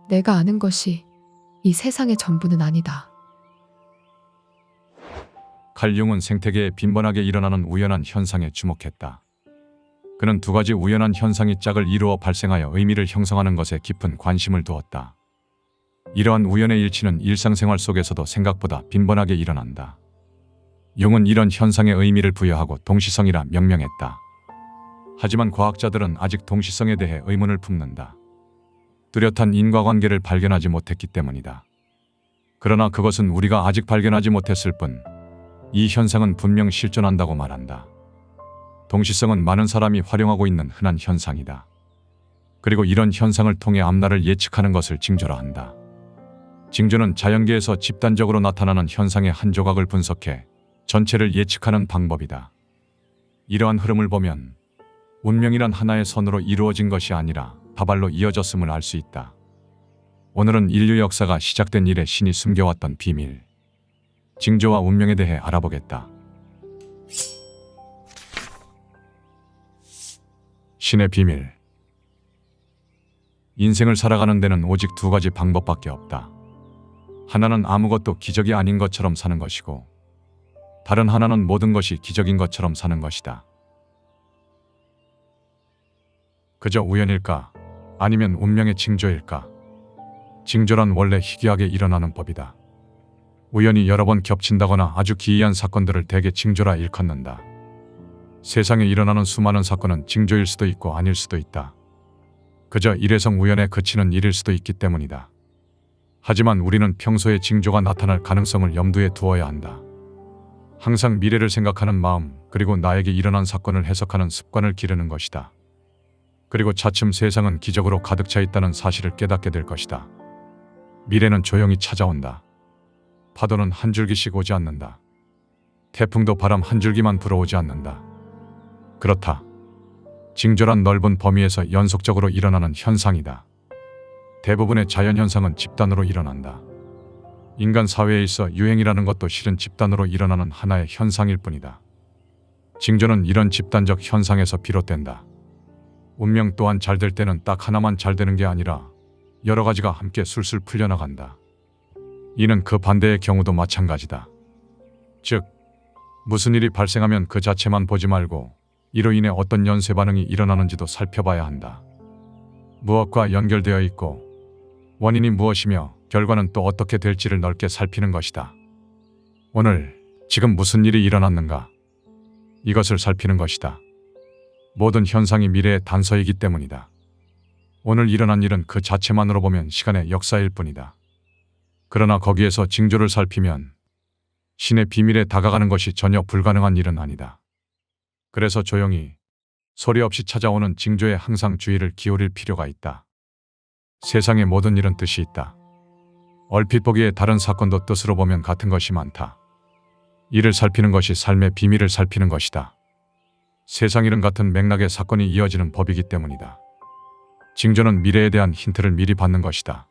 내가 아는 것이 이 세상의 전부는 아니다. 칼 융은 생태계에 빈번하게 일어나는 우연한 현상에 주목했다. 그는 두 가지 우연한 현상이 짝을 이루어 발생하여 의미를 형성하는 것에 깊은 관심을 두었다. 이러한 우연의 일치는 일상생활 속에서도 생각보다 빈번하게 일어난다. 융은 이런 현상에 의미를 부여하고 동시성이라 명명했다. 하지만 과학자들은 아직 동시성에 대해 의문을 품는다. 뚜렷한 인과관계를 발견하지 못했기 때문이다. 그러나 그것은 우리가 아직 발견하지 못했을 뿐, 이 현상은 분명 실존한다고 말한다. 동시성은 많은 사람이 활용하고 있는 흔한 현상이다. 그리고 이런 현상을 통해 앞날을 예측하는 것을 징조라 한다. 징조는 자연계에서 집단적으로 나타나는 현상의 한 조각을 분석해 전체를 예측하는 방법이다. 이러한 흐름을 보면 운명이란 하나의 선으로 이루어진 것이 아니라 다발로 이어졌음을 알 수 있다. 오늘은 인류 역사가 시작된 이래 신이 숨겨왔던 비밀, 징조와 운명에 대해 알아보겠다. 신의 비밀. 인생을 살아가는 데는 오직 두 가지 방법밖에 없다. 하나는 아무것도 기적이 아닌 것처럼 사는 것이고, 다른 하나는 모든 것이 기적인 것처럼 사는 것이다. 그저 우연일까? 아니면 운명의 징조일까? 징조란 원래 희귀하게 일어나는 법이다. 우연히 여러 번 겹친다거나 아주 기이한 사건들을 대개 징조라 일컫는다. 세상에 일어나는 수많은 사건은 징조일 수도 있고 아닐 수도 있다. 그저 일회성 우연에 그치는 일일 수도 있기 때문이다. 하지만 우리는 평소에 징조가 나타날 가능성을 염두에 두어야 한다. 항상 미래를 생각하는 마음, 그리고 나에게 일어난 사건을 해석하는 습관을 기르는 것이다. 그리고 차츰 세상은 기적으로 가득 차 있다는 사실을 깨닫게 될 것이다. 미래는 조용히 찾아온다. 파도는 한 줄기씩 오지 않는다. 태풍도 바람 한 줄기만 불어오지 않는다. 그렇다. 징조란 넓은 범위에서 연속적으로 일어나는 현상이다. 대부분의 자연현상은 집단으로 일어난다. 인간 사회에 있어 유행이라는 것도 실은 집단으로 일어나는 하나의 현상일 뿐이다. 징조는 이런 집단적 현상에서 비롯된다. 운명 또한 잘 될 때는 딱 하나만 잘 되는 게 아니라 여러 가지가 함께 술술 풀려나간다. 이는 그 반대의 경우도 마찬가지다. 즉, 무슨 일이 발생하면 그 자체만 보지 말고 이로 인해 어떤 연쇄 반응이 일어나는지도 살펴봐야 한다. 무엇과 연결되어 있고 원인이 무엇이며 결과는 또 어떻게 될지를 넓게 살피는 것이다. 오늘, 지금 무슨 일이 일어났는가? 이것을 살피는 것이다. 모든 현상이 미래의 단서이기 때문이다. 오늘 일어난 일은 그 자체만으로 보면 시간의 역사일 뿐이다. 그러나 거기에서 징조를 살피면 신의 비밀에 다가가는 것이 전혀 불가능한 일은 아니다. 그래서 조용히, 소리 없이 찾아오는 징조에 항상 주의를 기울일 필요가 있다. 세상의 모든 일은 뜻이 있다. 얼핏 보기에 다른 사건도 뜻으로 보면 같은 것이 많다. 이를 살피는 것이 삶의 비밀을 살피는 것이다. 세상 일은 같은 맥락의 사건이 이어지는 법이기 때문이다. 징조는 미래에 대한 힌트를 미리 받는 것이다.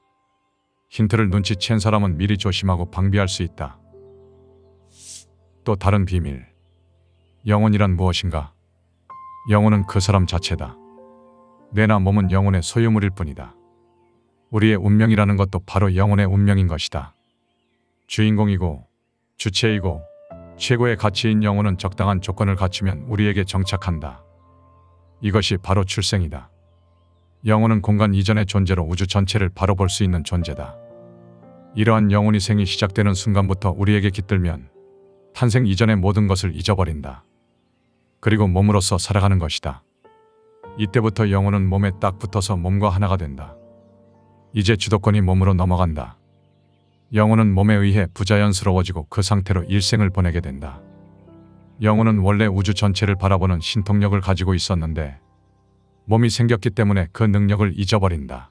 힌트를 눈치챈 사람은 미리 조심하고 방비할 수 있다. 또 다른 비밀. 영혼이란 무엇인가? 영혼은 그 사람 자체다. 뇌나 몸은 영혼의 소유물일 뿐이다. 우리의 운명이라는 것도 바로 영혼의 운명인 것이다. 주인공이고 주체이고 최고의 가치인 영혼은 적당한 조건을 갖추면 우리에게 정착한다. 이것이 바로 출생이다. 영혼은 공간 이전의 존재로 우주 전체를 바로 볼 수 있는 존재다. 이러한 영혼이 생이 시작되는 순간부터 우리에게 깃들면 탄생 이전의 모든 것을 잊어버린다. 그리고 몸으로서 살아가는 것이다. 이때부터 영혼은 몸에 딱 붙어서 몸과 하나가 된다. 이제 주도권이 몸으로 넘어간다. 영혼은 몸에 의해 부자연스러워지고 그 상태로 일생을 보내게 된다. 영혼은 원래 우주 전체를 바라보는 신통력을 가지고 있었는데 몸이 생겼기 때문에 그 능력을 잊어버린다.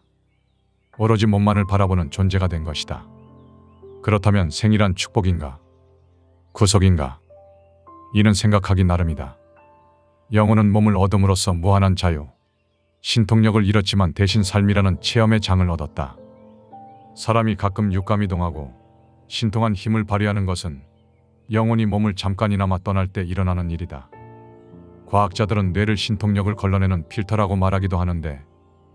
오로지 몸만을 바라보는 존재가 된 것이다. 그렇다면 생이란 축복인가? 구속인가? 이는 생각하기 나름이다. 영혼은 몸을 얻음으로써 무한한 자유, 신통력을 잃었지만 대신 삶이라는 체험의 장을 얻었다. 사람이 가끔 육감이동하고 신통한 힘을 발휘하는 것은 영혼이 몸을 잠깐이나마 떠날 때 일어나는 일이다. 과학자들은 뇌를 신통력을 걸러내는 필터라고 말하기도 하는데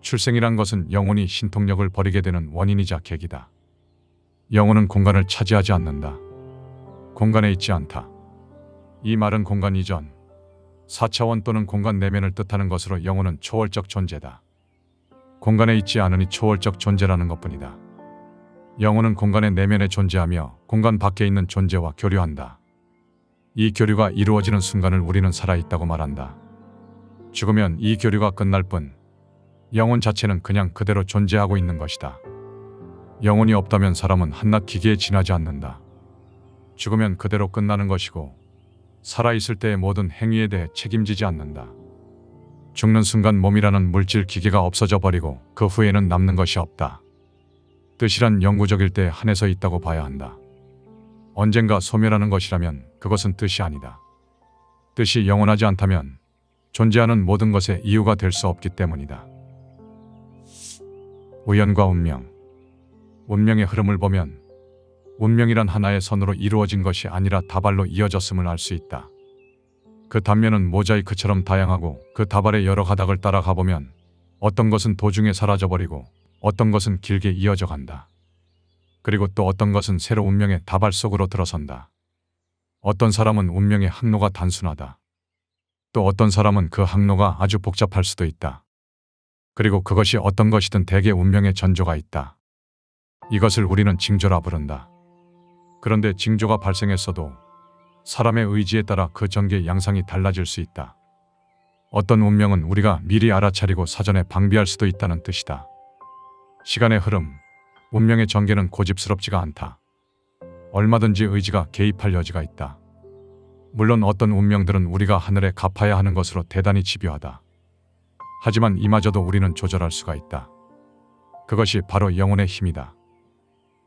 출생이란 것은 영혼이 신통력을 버리게 되는 원인이자 계기다. 영혼은 공간을 차지하지 않는다. 공간에 있지 않다. 이 말은 공간 이전, 4차원 또는 공간 내면을 뜻하는 것으로 영혼은 초월적 존재다. 공간에 있지 않으니 초월적 존재라는 것뿐이다. 영혼은 공간의 내면에 존재하며 공간 밖에 있는 존재와 교류한다. 이 교류가 이루어지는 순간을 우리는 살아있다고 말한다. 죽으면 이 교류가 끝날 뿐 영혼 자체는 그냥 그대로 존재하고 있는 것이다. 영혼이 없다면 사람은 한낱 기계에 지나지 않는다. 죽으면 그대로 끝나는 것이고 살아있을 때의 모든 행위에 대해 책임지지 않는다. 죽는 순간 몸이라는 물질 기계가 없어져 버리고 그 후에는 남는 것이 없다. 뜻이란 영구적일 때에 한해서 있다고 봐야 한다. 언젠가 소멸하는 것이라면 그것은 뜻이 아니다. 뜻이 영원하지 않다면 존재하는 모든 것의 이유가 될 수 없기 때문이다. 우연과 운명. 운명의 흐름을 보면 운명이란 하나의 선으로 이루어진 것이 아니라 다발로 이어졌음을 알 수 있다. 그 단면은 모자이크처럼 다양하고 그 다발의 여러 가닥을 따라가 보면 어떤 것은 도중에 사라져버리고 어떤 것은 길게 이어져 간다. 그리고 또 어떤 것은 새로 운명의 다발 속으로 들어선다. 어떤 사람은 운명의 항로가 단순하다. 또 어떤 사람은 그 항로가 아주 복잡할 수도 있다. 그리고 그것이 어떤 것이든 대개 운명의 전조가 있다. 이것을 우리는 징조라 부른다. 그런데 징조가 발생했어도 사람의 의지에 따라 그 전개 양상이 달라질 수 있다. 어떤 운명은 우리가 미리 알아차리고 사전에 방비할 수도 있다는 뜻이다. 시간의 흐름, 운명의 전개는 고집스럽지가 않다. 얼마든지 의지가 개입할 여지가 있다. 물론 어떤 운명들은 우리가 하늘에 갚아야 하는 것으로 대단히 집요하다. 하지만 이마저도 우리는 조절할 수가 있다. 그것이 바로 영혼의 힘이다.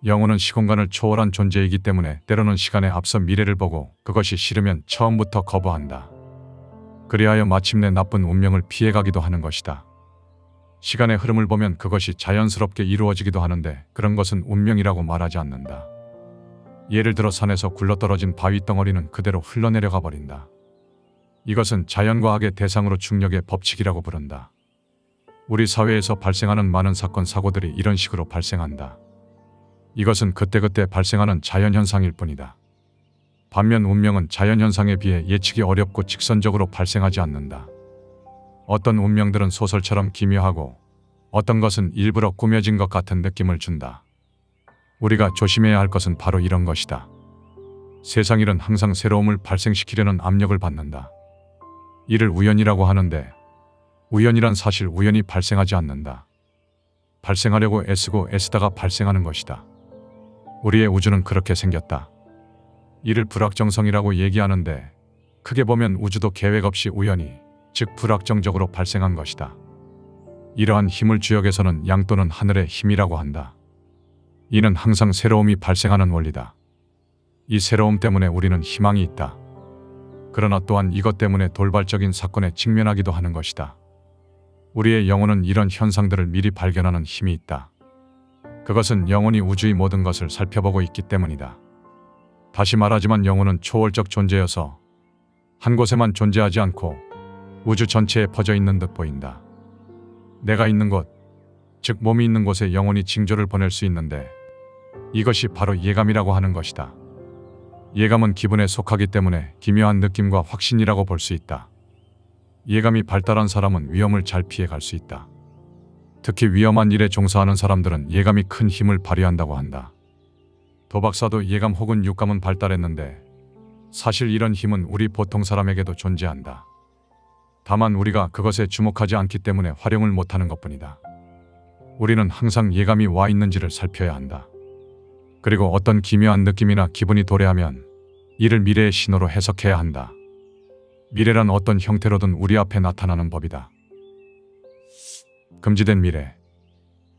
영혼은 시공간을 초월한 존재이기 때문에 때로는 시간에 앞서 미래를 보고 그것이 싫으면 처음부터 거부한다. 그리하여 마침내 나쁜 운명을 피해가기도 하는 것이다. 시간의 흐름을 보면 그것이 자연스럽게 이루어지기도 하는데 그런 것은 운명이라고 말하지 않는다. 예를 들어 산에서 굴러떨어진 바위 덩어리는 그대로 흘러내려가 버린다. 이것은 자연과학의 대상으로 중력의 법칙이라고 부른다. 우리 사회에서 발생하는 많은 사건 사고들이 이런 식으로 발생한다. 이것은 그때그때 발생하는 자연현상일 뿐이다. 반면 운명은 자연현상에 비해 예측이 어렵고 직선적으로 발생하지 않는다. 어떤 운명들은 소설처럼 기묘하고 어떤 것은 일부러 꾸며진 것 같은 느낌을 준다. 우리가 조심해야 할 것은 바로 이런 것이다. 세상 일은 항상 새로움을 발생시키려는 압력을 받는다. 이를 우연이라고 하는데 우연이란 사실 우연히 발생하지 않는다. 발생하려고 애쓰고 애쓰다가 발생하는 것이다. 우리의 우주는 그렇게 생겼다. 이를 불확정성이라고 얘기하는데 크게 보면 우주도 계획 없이 우연히, 즉 불확정적으로 발생한 것이다. 이러한 힘을 주역에서는 양 또는 하늘의 힘이라고 한다. 이는 항상 새로움이 발생하는 원리다. 이 새로움 때문에 우리는 희망이 있다. 그러나 또한 이것 때문에 돌발적인 사건에 직면하기도 하는 것이다. 우리의 영혼은 이런 현상들을 미리 발견하는 힘이 있다. 그것은 영혼이 우주의 모든 것을 살펴보고 있기 때문이다. 다시 말하지만 영혼은 초월적 존재여서 한 곳에만 존재하지 않고 우주 전체에 퍼져 있는 듯 보인다. 내가 있는 곳, 즉 몸이 있는 곳에 영혼이 징조를 보낼 수 있는데 이것이 바로 예감이라고 하는 것이다. 예감은 기분에 속하기 때문에 기묘한 느낌과 확신이라고 볼 수 있다. 예감이 발달한 사람은 위험을 잘 피해갈 수 있다. 특히 위험한 일에 종사하는 사람들은 예감이 큰 힘을 발휘한다고 한다. 도박사도 예감 혹은 육감은 발달했는데 사실 이런 힘은 우리 보통 사람에게도 존재한다. 다만 우리가 그것에 주목하지 않기 때문에 활용을 못하는 것뿐이다. 우리는 항상 예감이 와 있는지를 살펴야 한다. 그리고 어떤 기묘한 느낌이나 기분이 도래하면 이를 미래의 신호로 해석해야 한다. 미래란 어떤 형태로든 우리 앞에 나타나는 법이다. 금지된 미래.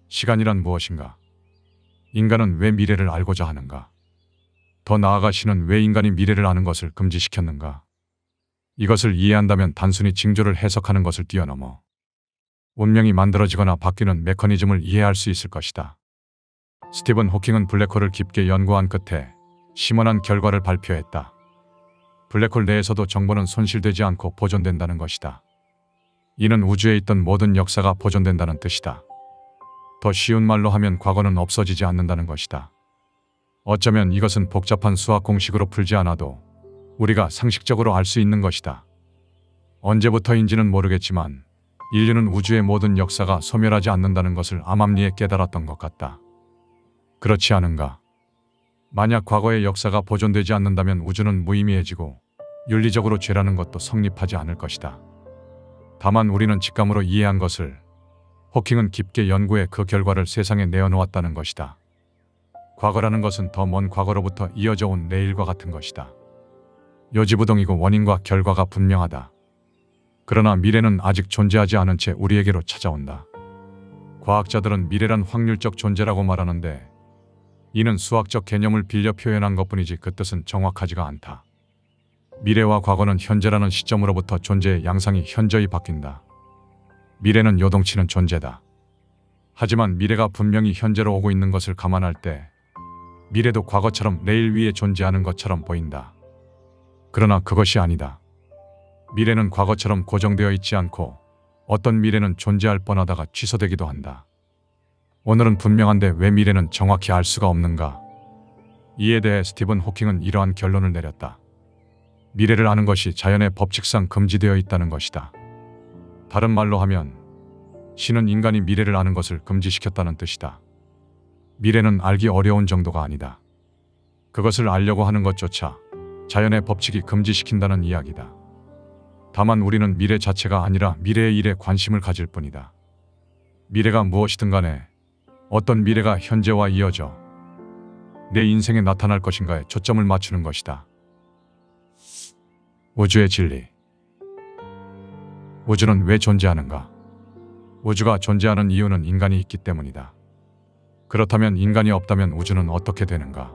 시간이란 무엇인가? 인간은 왜 미래를 알고자 하는가? 더 나아가 신은 왜 인간이 미래를 아는 것을 금지시켰는가? 이것을 이해한다면 단순히 징조를 해석하는 것을 뛰어넘어 운명이 만들어지거나 바뀌는 메커니즘을 이해할 수 있을 것이다. 스티븐 호킹은 블랙홀을 깊게 연구한 끝에 심원한 결과를 발표했다. 블랙홀 내에서도 정보는 손실되지 않고 보존된다는 것이다. 이는 우주에 있던 모든 역사가 보존된다는 뜻이다. 더 쉬운 말로 하면 과거는 없어지지 않는다는 것이다. 어쩌면 이것은 복잡한 수학 공식으로 풀지 않아도 우리가 상식적으로 알 수 있는 것이다. 언제부터인지는 모르겠지만 인류는 우주의 모든 역사가 소멸하지 않는다는 것을 암암리에 깨달았던 것 같다. 그렇지 않은가? 만약 과거의 역사가 보존되지 않는다면 우주는 무의미해지고 윤리적으로 죄라는 것도 성립하지 않을 것이다. 다만 우리는 직감으로 이해한 것을 호킹은 깊게 연구해 그 결과를 세상에 내어놓았다는 것이다. 과거라는 것은 더 먼 과거로부터 이어져 온 내일과 같은 것이다. 요지부동이고 원인과 결과가 분명하다. 그러나 미래는 아직 존재하지 않은 채 우리에게로 찾아온다. 과학자들은 미래란 확률적 존재라고 말하는데 이는 수학적 개념을 빌려 표현한 것뿐이지 그 뜻은 정확하지가 않다. 미래와 과거는 현재라는 시점으로부터 존재의 양상이 현저히 바뀐다. 미래는 요동치는 존재다. 하지만 미래가 분명히 현재로 오고 있는 것을 감안할 때 미래도 과거처럼 내일 위에 존재하는 것처럼 보인다. 그러나 그것이 아니다. 미래는 과거처럼 고정되어 있지 않고 어떤 미래는 존재할 뻔하다가 취소되기도 한다. 오늘은 분명한데 왜 미래는 정확히 알 수가 없는가? 이에 대해 스티븐 호킹은 이러한 결론을 내렸다. 미래를 아는 것이 자연의 법칙상 금지되어 있다는 것이다. 다른 말로 하면 신은 인간이 미래를 아는 것을 금지시켰다는 뜻이다. 미래는 알기 어려운 정도가 아니다. 그것을 알려고 하는 것조차 자연의 법칙이 금지시킨다는 이야기다. 다만 우리는 미래 자체가 아니라 미래의 일에 관심을 가질 뿐이다. 미래가 무엇이든 간에 어떤 미래가 현재와 이어져 내 인생에 나타날 것인가에 초점을 맞추는 것이다. 우주의 진리. 우주는 왜 존재하는가? 우주가 존재하는 이유는 인간이 있기 때문이다. 그렇다면 인간이 없다면 우주는 어떻게 되는가?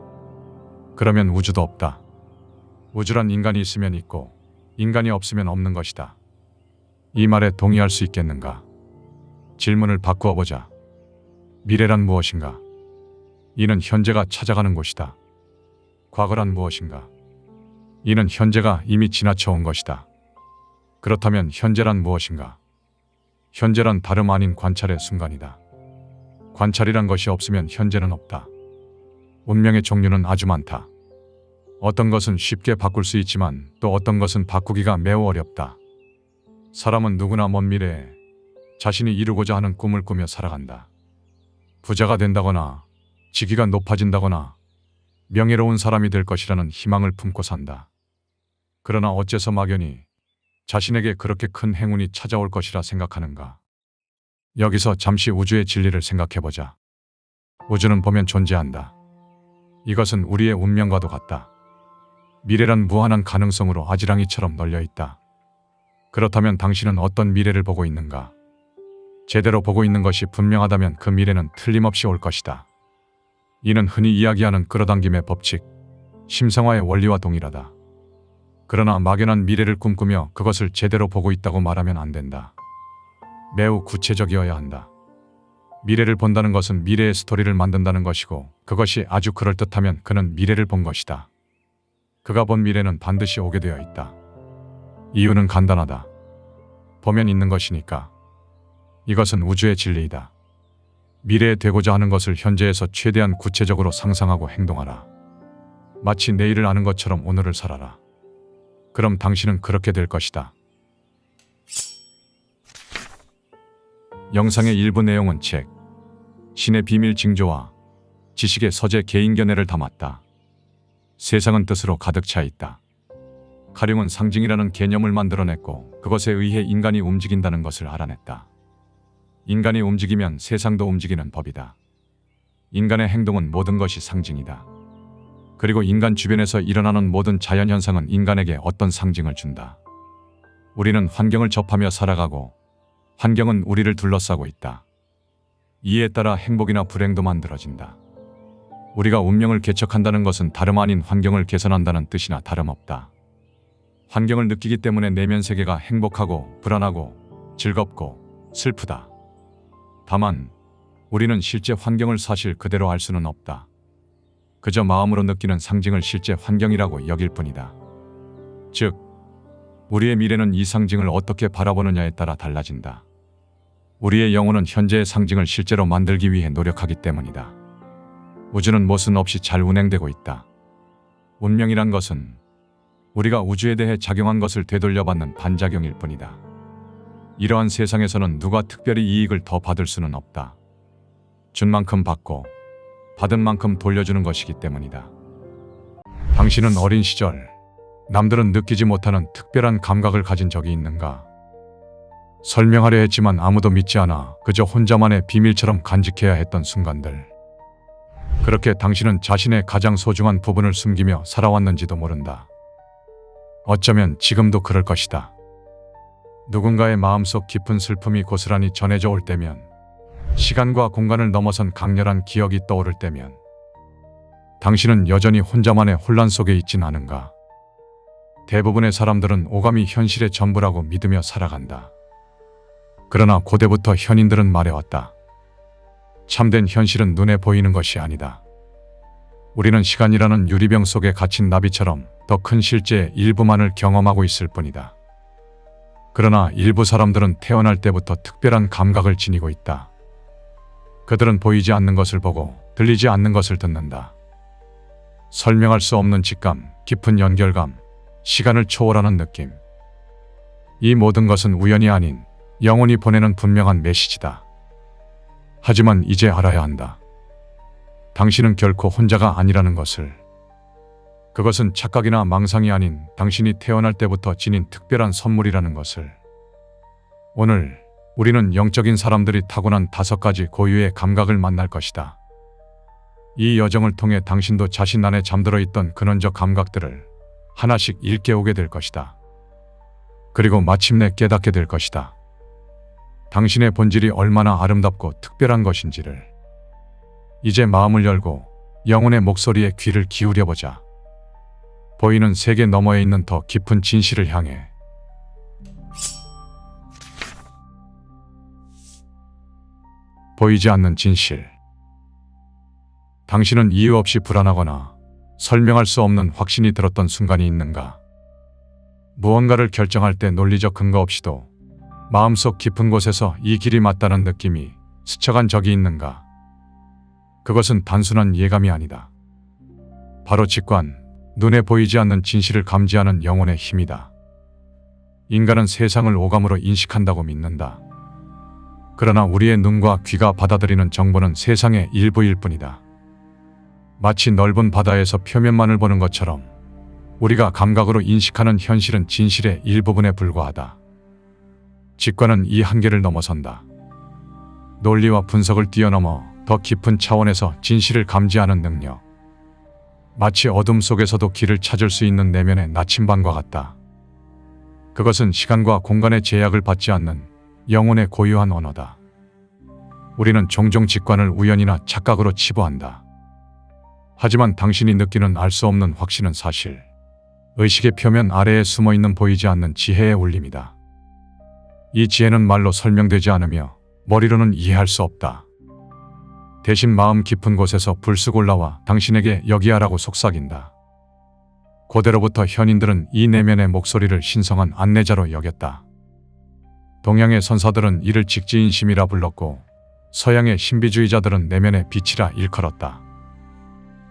그러면 우주도 없다. 우주란 인간이 있으면 있고 인간이 없으면 없는 것이다. 이 말에 동의할 수 있겠는가? 질문을 바꾸어 보자. 미래란 무엇인가? 이는 현재가 찾아가는 곳이다. 과거란 무엇인가? 이는 현재가 이미 지나쳐 온 것이다. 그렇다면 현재란 무엇인가? 현재란 다름 아닌 관찰의 순간이다. 관찰이란 것이 없으면 현재는 없다. 운명의 종류는 아주 많다. 어떤 것은 쉽게 바꿀 수 있지만 또 어떤 것은 바꾸기가 매우 어렵다. 사람은 누구나 먼 미래에 자신이 이루고자 하는 꿈을 꾸며 살아간다. 부자가 된다거나 직위가 높아진다거나 명예로운 사람이 될 것이라는 희망을 품고 산다. 그러나 어째서 막연히 자신에게 그렇게 큰 행운이 찾아올 것이라 생각하는가? 여기서 잠시 우주의 진리를 생각해보자. 우주는 보면 존재한다. 이것은 우리의 운명과도 같다. 미래란 무한한 가능성으로 아지랑이처럼 널려 있다. 그렇다면 당신은 어떤 미래를 보고 있는가? 제대로 보고 있는 것이 분명하다면 그 미래는 틀림없이 올 것이다. 이는 흔히 이야기하는 끌어당김의 법칙, 심성화의 원리와 동일하다. 그러나 막연한 미래를 꿈꾸며 그것을 제대로 보고 있다고 말하면 안 된다. 매우 구체적이어야 한다. 미래를 본다는 것은 미래의 스토리를 만든다는 것이고 그것이 아주 그럴듯하면 그는 미래를 본 것이다. 그가 본 미래는 반드시 오게 되어 있다. 이유는 간단하다. 보면 있는 것이니까. 이것은 우주의 진리이다. 미래에 되고자 하는 것을 현재에서 최대한 구체적으로 상상하고 행동하라. 마치 내일을 아는 것처럼 오늘을 살아라. 그럼 당신은 그렇게 될 것이다. 영상의 일부 내용은 책, 신의 비밀 징조와 지식의 서재 개인 견해를 담았다. 세상은 뜻으로 가득 차 있다. 가룡은 상징이라는 개념을 만들어냈고 그것에 의해 인간이 움직인다는 것을 알아냈다. 인간이 움직이면 세상도 움직이는 법이다. 인간의 행동은 모든 것이 상징이다. 그리고 인간 주변에서 일어나는 모든 자연현상은 인간에게 어떤 상징을 준다. 우리는 환경을 접하며 살아가고 환경은 우리를 둘러싸고 있다. 이에 따라 행복이나 불행도 만들어진다. 우리가 운명을 개척한다는 것은 다름 아닌 환경을 개선한다는 뜻이나 다름없다. 환경을 느끼기 때문에 내면 세계가 행복하고 불안하고 즐겁고 슬프다. 다만 우리는 실제 환경을 사실 그대로 알 수는 없다. 그저 마음으로 느끼는 상징을 실제 환경이라고 여길 뿐이다. 즉, 우리의 미래는 이 상징을 어떻게 바라보느냐에 따라 달라진다. 우리의 영혼은 현재의 상징을 실제로 만들기 위해 노력하기 때문이다. 우주는 모순 없이 잘 운행되고 있다. 운명이란 것은 우리가 우주에 대해 작용한 것을 되돌려받는 반작용일 뿐이다. 이러한 세상에서는 누가 특별히 이익을 더 받을 수는 없다. 준 만큼 받고 받은 만큼 돌려주는 것이기 때문이다. 당신은 어린 시절 남들은 느끼지 못하는 특별한 감각을 가진 적이 있는가? 설명하려 했지만 아무도 믿지 않아 그저 혼자만의 비밀처럼 간직해야 했던 순간들. 그렇게 당신은 자신의 가장 소중한 부분을 숨기며 살아왔는지도 모른다. 어쩌면 지금도 그럴 것이다. 누군가의 마음속 깊은 슬픔이 고스란히 전해져 올 때면, 시간과 공간을 넘어선 강렬한 기억이 떠오를 때면, 당신은 여전히 혼자만의 혼란 속에 있진 않은가? 대부분의 사람들은 오감이 현실의 전부라고 믿으며 살아간다. 그러나 고대부터 현인들은 말해왔다. 참된 현실은 눈에 보이는 것이 아니다. 우리는 시간이라는 유리병 속에 갇힌 나비처럼 더 큰 실제의 일부만을 경험하고 있을 뿐이다. 그러나 일부 사람들은 태어날 때부터 특별한 감각을 지니고 있다. 그들은 보이지 않는 것을 보고 들리지 않는 것을 듣는다. 설명할 수 없는 직감, 깊은 연결감, 시간을 초월하는 느낌. 이 모든 것은 우연이 아닌 영혼이 보내는 분명한 메시지다. 하지만 이제 알아야 한다. 당신은 결코 혼자가 아니라는 것을. 그것은 착각이나 망상이 아닌 당신이 태어날 때부터 지닌 특별한 선물이라는 것을. 오늘 우리는 영적인 사람들이 타고난 5가지 고유의 감각을 만날 것이다. 이 여정을 통해 당신도 자신 안에 잠들어 있던 근원적 감각들을 하나씩 일깨우게 될 것이다. 그리고 마침내 깨닫게 될 것이다. 당신의 본질이 얼마나 아름답고 특별한 것인지를. 이제 마음을 열고 영혼의 목소리에 귀를 기울여보자. 보이는 세계 너머에 있는 더 깊은 진실을 향해. 보이지 않는 진실. 당신은 이유 없이 불안하거나 설명할 수 없는 확신이 들었던 순간이 있는가? 무언가를 결정할 때 논리적 근거 없이도 마음속 깊은 곳에서 이 길이 맞다는 느낌이 스쳐간 적이 있는가? 그것은 단순한 예감이 아니다. 바로 직관, 눈에 보이지 않는 진실을 감지하는 영혼의 힘이다. 인간은 세상을 오감으로 인식한다고 믿는다. 그러나 우리의 눈과 귀가 받아들이는 정보는 세상의 일부일 뿐이다. 마치 넓은 바다에서 표면만을 보는 것처럼 우리가 감각으로 인식하는 현실은 진실의 일부분에 불과하다. 직관은 이 한계를 넘어선다. 논리와 분석을 뛰어넘어 더 깊은 차원에서 진실을 감지하는 능력. 마치 어둠 속에서도 길을 찾을 수 있는 내면의 나침반과 같다. 그것은 시간과 공간의 제약을 받지 않는 영혼의 고유한 언어다. 우리는 종종 직관을 우연이나 착각으로 치부한다. 하지만 당신이 느끼는 알 수 없는 확신은 사실, 의식의 표면 아래에 숨어있는 보이지 않는 지혜의 울림이다. 이 지혜는 말로 설명되지 않으며 머리로는 이해할 수 없다. 대신 마음 깊은 곳에서 불쑥 올라와 당신에게 여기하라고 속삭인다. 고대로부터 현인들은 이 내면의 목소리를 신성한 안내자로 여겼다. 동양의 선사들은 이를 직지인심이라 불렀고, 서양의 신비주의자들은 내면의 빛이라 일컬었다.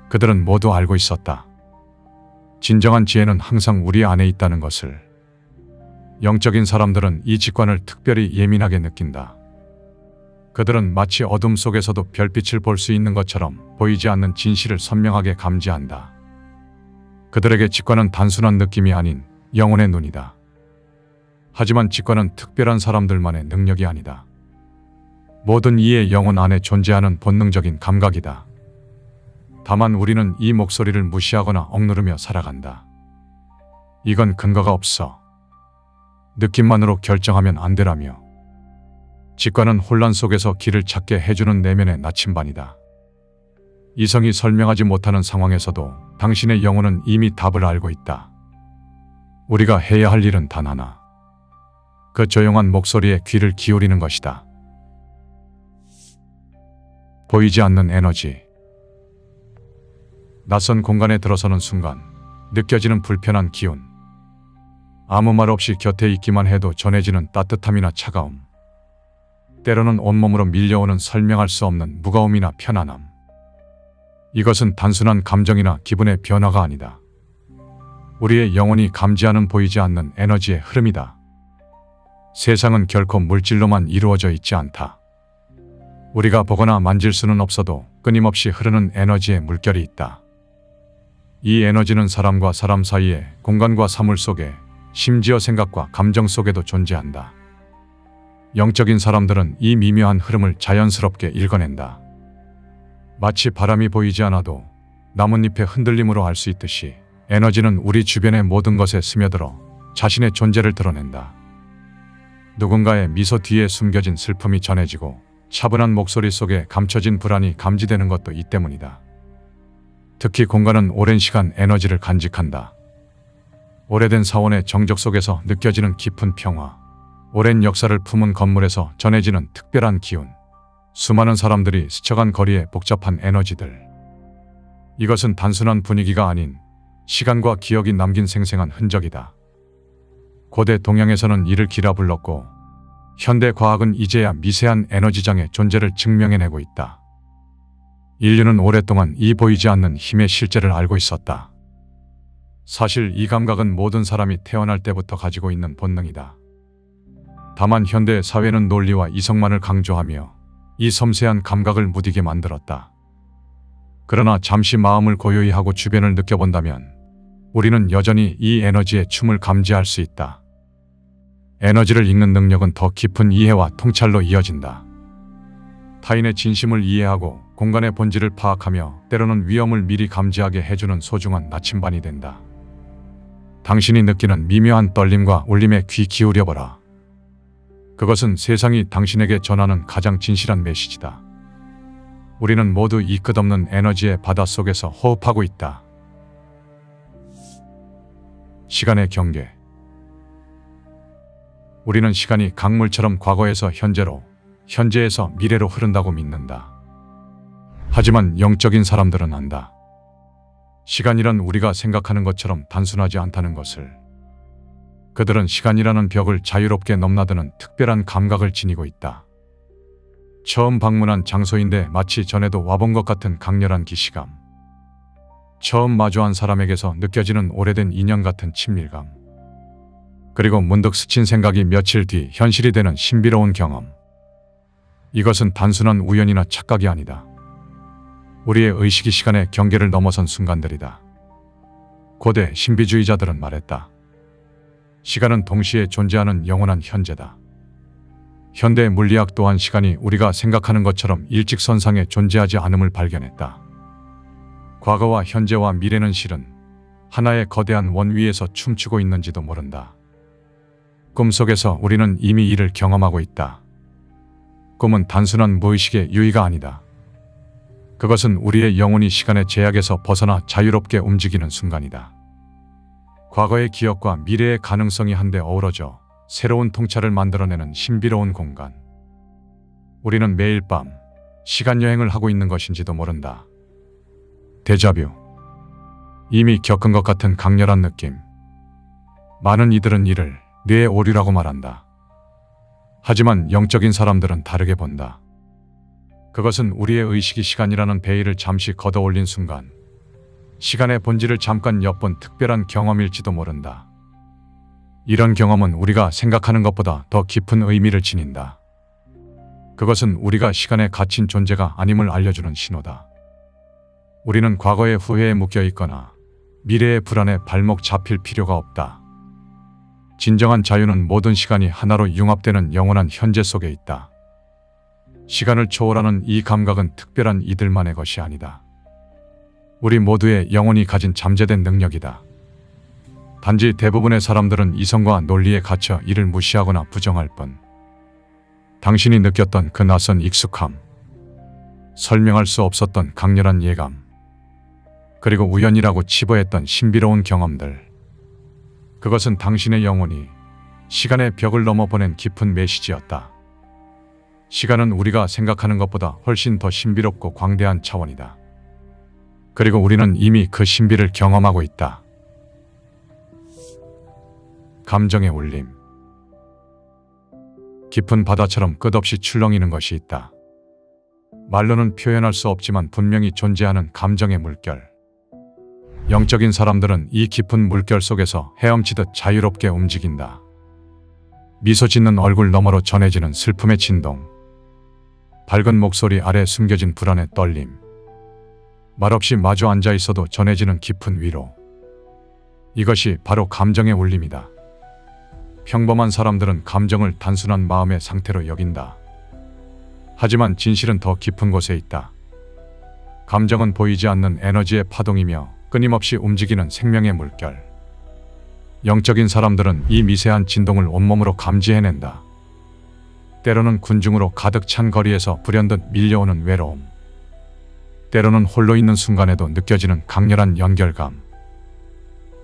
그들은 모두 알고 있었다. 진정한 지혜는 항상 우리 안에 있다는 것을. 영적인 사람들은 이 직관을 특별히 예민하게 느낀다. 그들은 마치 어둠 속에서도 별빛을 볼 수 있는 것처럼 보이지 않는 진실을 선명하게 감지한다. 그들에게 직관은 단순한 느낌이 아닌 영혼의 눈이다. 하지만 직관은 특별한 사람들만의 능력이 아니다. 모든 이의 영혼 안에 존재하는 본능적인 감각이다. 다만 우리는 이 목소리를 무시하거나 억누르며 살아간다. 이건 근거가 없어. 느낌만으로 결정하면 안 되라며. 직관은 혼란 속에서 길을 찾게 해주는 내면의 나침반이다. 이성이 설명하지 못하는 상황에서도 당신의 영혼은 이미 답을 알고 있다. 우리가 해야 할 일은 단 하나. 그 조용한 목소리에 귀를 기울이는 것이다. 보이지 않는 에너지. 낯선 공간에 들어서는 순간 느껴지는 불편한 기운. 아무 말 없이 곁에 있기만 해도 전해지는 따뜻함이나 차가움. 때로는 온몸으로 밀려오는 설명할 수 없는 무거움이나 편안함. 이것은 단순한 감정이나 기분의 변화가 아니다. 우리의 영혼이 감지하는 보이지 않는 에너지의 흐름이다. 세상은 결코 물질로만 이루어져 있지 않다. 우리가 보거나 만질 수는 없어도 끊임없이 흐르는 에너지의 물결이 있다. 이 에너지는 사람과 사람 사이에, 공간과 사물 속에, 심지어 생각과 감정 속에도 존재한다. 영적인 사람들은 이 미묘한 흐름을 자연스럽게 읽어낸다. 마치 바람이 보이지 않아도 나뭇잎의 흔들림으로 알 수 있듯이 에너지는 우리 주변의 모든 것에 스며들어 자신의 존재를 드러낸다. 누군가의 미소 뒤에 숨겨진 슬픔이 전해지고 차분한 목소리 속에 감춰진 불안이 감지되는 것도 이 때문이다. 특히 공간은 오랜 시간 에너지를 간직한다. 오래된 사원의 정적 속에서 느껴지는 깊은 평화, 오랜 역사를 품은 건물에서 전해지는 특별한 기운, 수많은 사람들이 스쳐간 거리의 복잡한 에너지들. 이것은 단순한 분위기가 아닌 시간과 기억이 남긴 생생한 흔적이다. 고대 동양에서는 이를 기라 불렀고, 현대 과학은 이제야 미세한 에너지장의 존재를 증명해내고 있다. 인류는 오랫동안 이 보이지 않는 힘의 실제를 알고 있었다. 사실 이 감각은 모든 사람이 태어날 때부터 가지고 있는 본능이다. 다만 현대 사회는 논리와 이성만을 강조하며 이 섬세한 감각을 무디게 만들었다. 그러나 잠시 마음을 고요히 하고 주변을 느껴본다면 우리는 여전히 이 에너지의 춤을 감지할 수 있다. 에너지를 읽는 능력은 더 깊은 이해와 통찰로 이어진다. 타인의 진심을 이해하고 공간의 본질을 파악하며 때로는 위험을 미리 감지하게 해주는 소중한 나침반이 된다. 당신이 느끼는 미묘한 떨림과 울림에 귀 기울여보라. 그것은 세상이 당신에게 전하는 가장 진실한 메시지다. 우리는 모두 이 끝없는 에너지의 바닷속에서 호흡하고 있다. 시간의 경계. 우리는 시간이 강물처럼 과거에서 현재로, 현재에서 미래로 흐른다고 믿는다. 하지만 영적인 사람들은 안다. 시간이란 우리가 생각하는 것처럼 단순하지 않다는 것을. 그들은 시간이라는 벽을 자유롭게 넘나드는 특별한 감각을 지니고 있다. 처음 방문한 장소인데 마치 전에도 와본 것 같은 강렬한 기시감. 처음 마주한 사람에게서 느껴지는 오래된 인연 같은 친밀감. 그리고 문득 스친 생각이 며칠 뒤 현실이 되는 신비로운 경험. 이것은 단순한 우연이나 착각이 아니다. 우리의 의식이 시간의 경계를 넘어선 순간들이다. 고대 신비주의자들은 말했다. 시간은 동시에 존재하는 영원한 현재다. 현대 물리학 또한 시간이 우리가 생각하는 것처럼 일직선상에 존재하지 않음을 발견했다. 과거와 현재와 미래는 실은 하나의 거대한 원 위에서 춤추고 있는지도 모른다. 꿈속에서 우리는 이미 이를 경험하고 있다. 꿈은 단순한 무의식의 유의가 아니다. 그것은 우리의 영혼이 시간의 제약에서 벗어나 자유롭게 움직이는 순간이다. 과거의 기억과 미래의 가능성이 한데 어우러져 새로운 통찰을 만들어내는 신비로운 공간. 우리는 매일 밤 시간여행을 하고 있는 것인지도 모른다. 데자뷰. 이미 겪은 것 같은 강렬한 느낌. 많은 이들은 이를 뇌의 오류라고 말한다. 하지만 영적인 사람들은 다르게 본다. 그것은 우리의 의식이 시간이라는 베일을 잠시 걷어올린 순간, 시간의 본질을 잠깐 엿본 특별한 경험일지도 모른다. 이런 경험은 우리가 생각하는 것보다 더 깊은 의미를 지닌다. 그것은 우리가 시간에 갇힌 존재가 아님을 알려주는 신호다. 우리는 과거의 후회에 묶여 있거나 미래의 불안에 발목 잡힐 필요가 없다. 진정한 자유는 모든 시간이 하나로 융합되는 영원한 현재 속에 있다. 시간을 초월하는 이 감각은 특별한 이들만의 것이 아니다. 우리 모두의 영혼이 가진 잠재된 능력이다. 단지 대부분의 사람들은 이성과 논리에 갇혀 이를 무시하거나 부정할 뿐. 당신이 느꼈던 그 낯선 익숙함, 설명할 수 없었던 강렬한 예감, 그리고 우연이라고 치부했던 신비로운 경험들. 그것은 당신의 영혼이 시간의 벽을 넘어보낸 깊은 메시지였다. 시간은 우리가 생각하는 것보다 훨씬 더 신비롭고 광대한 차원이다. 그리고 우리는 이미 그 신비를 경험하고 있다. 감정의 울림. 깊은 바다처럼 끝없이 출렁이는 것이 있다. 말로는 표현할 수 없지만 분명히 존재하는 감정의 물결. 영적인 사람들은 이 깊은 물결 속에서 헤엄치듯 자유롭게 움직인다. 미소 짓는 얼굴 너머로 전해지는 슬픔의 진동. 밝은 목소리 아래 숨겨진 불안의 떨림. 말없이 마주 앉아 있어도 전해지는 깊은 위로. 이것이 바로 감정의 울림이다. 평범한 사람들은 감정을 단순한 마음의 상태로 여긴다. 하지만 진실은 더 깊은 곳에 있다. 감정은 보이지 않는 에너지의 파동이며 끊임없이 움직이는 생명의 물결. 영적인 사람들은 이 미세한 진동을 온몸으로 감지해낸다. 때로는 군중으로 가득 찬 거리에서 불현듯 밀려오는 외로움. 때로는 홀로 있는 순간에도 느껴지는 강렬한 연결감.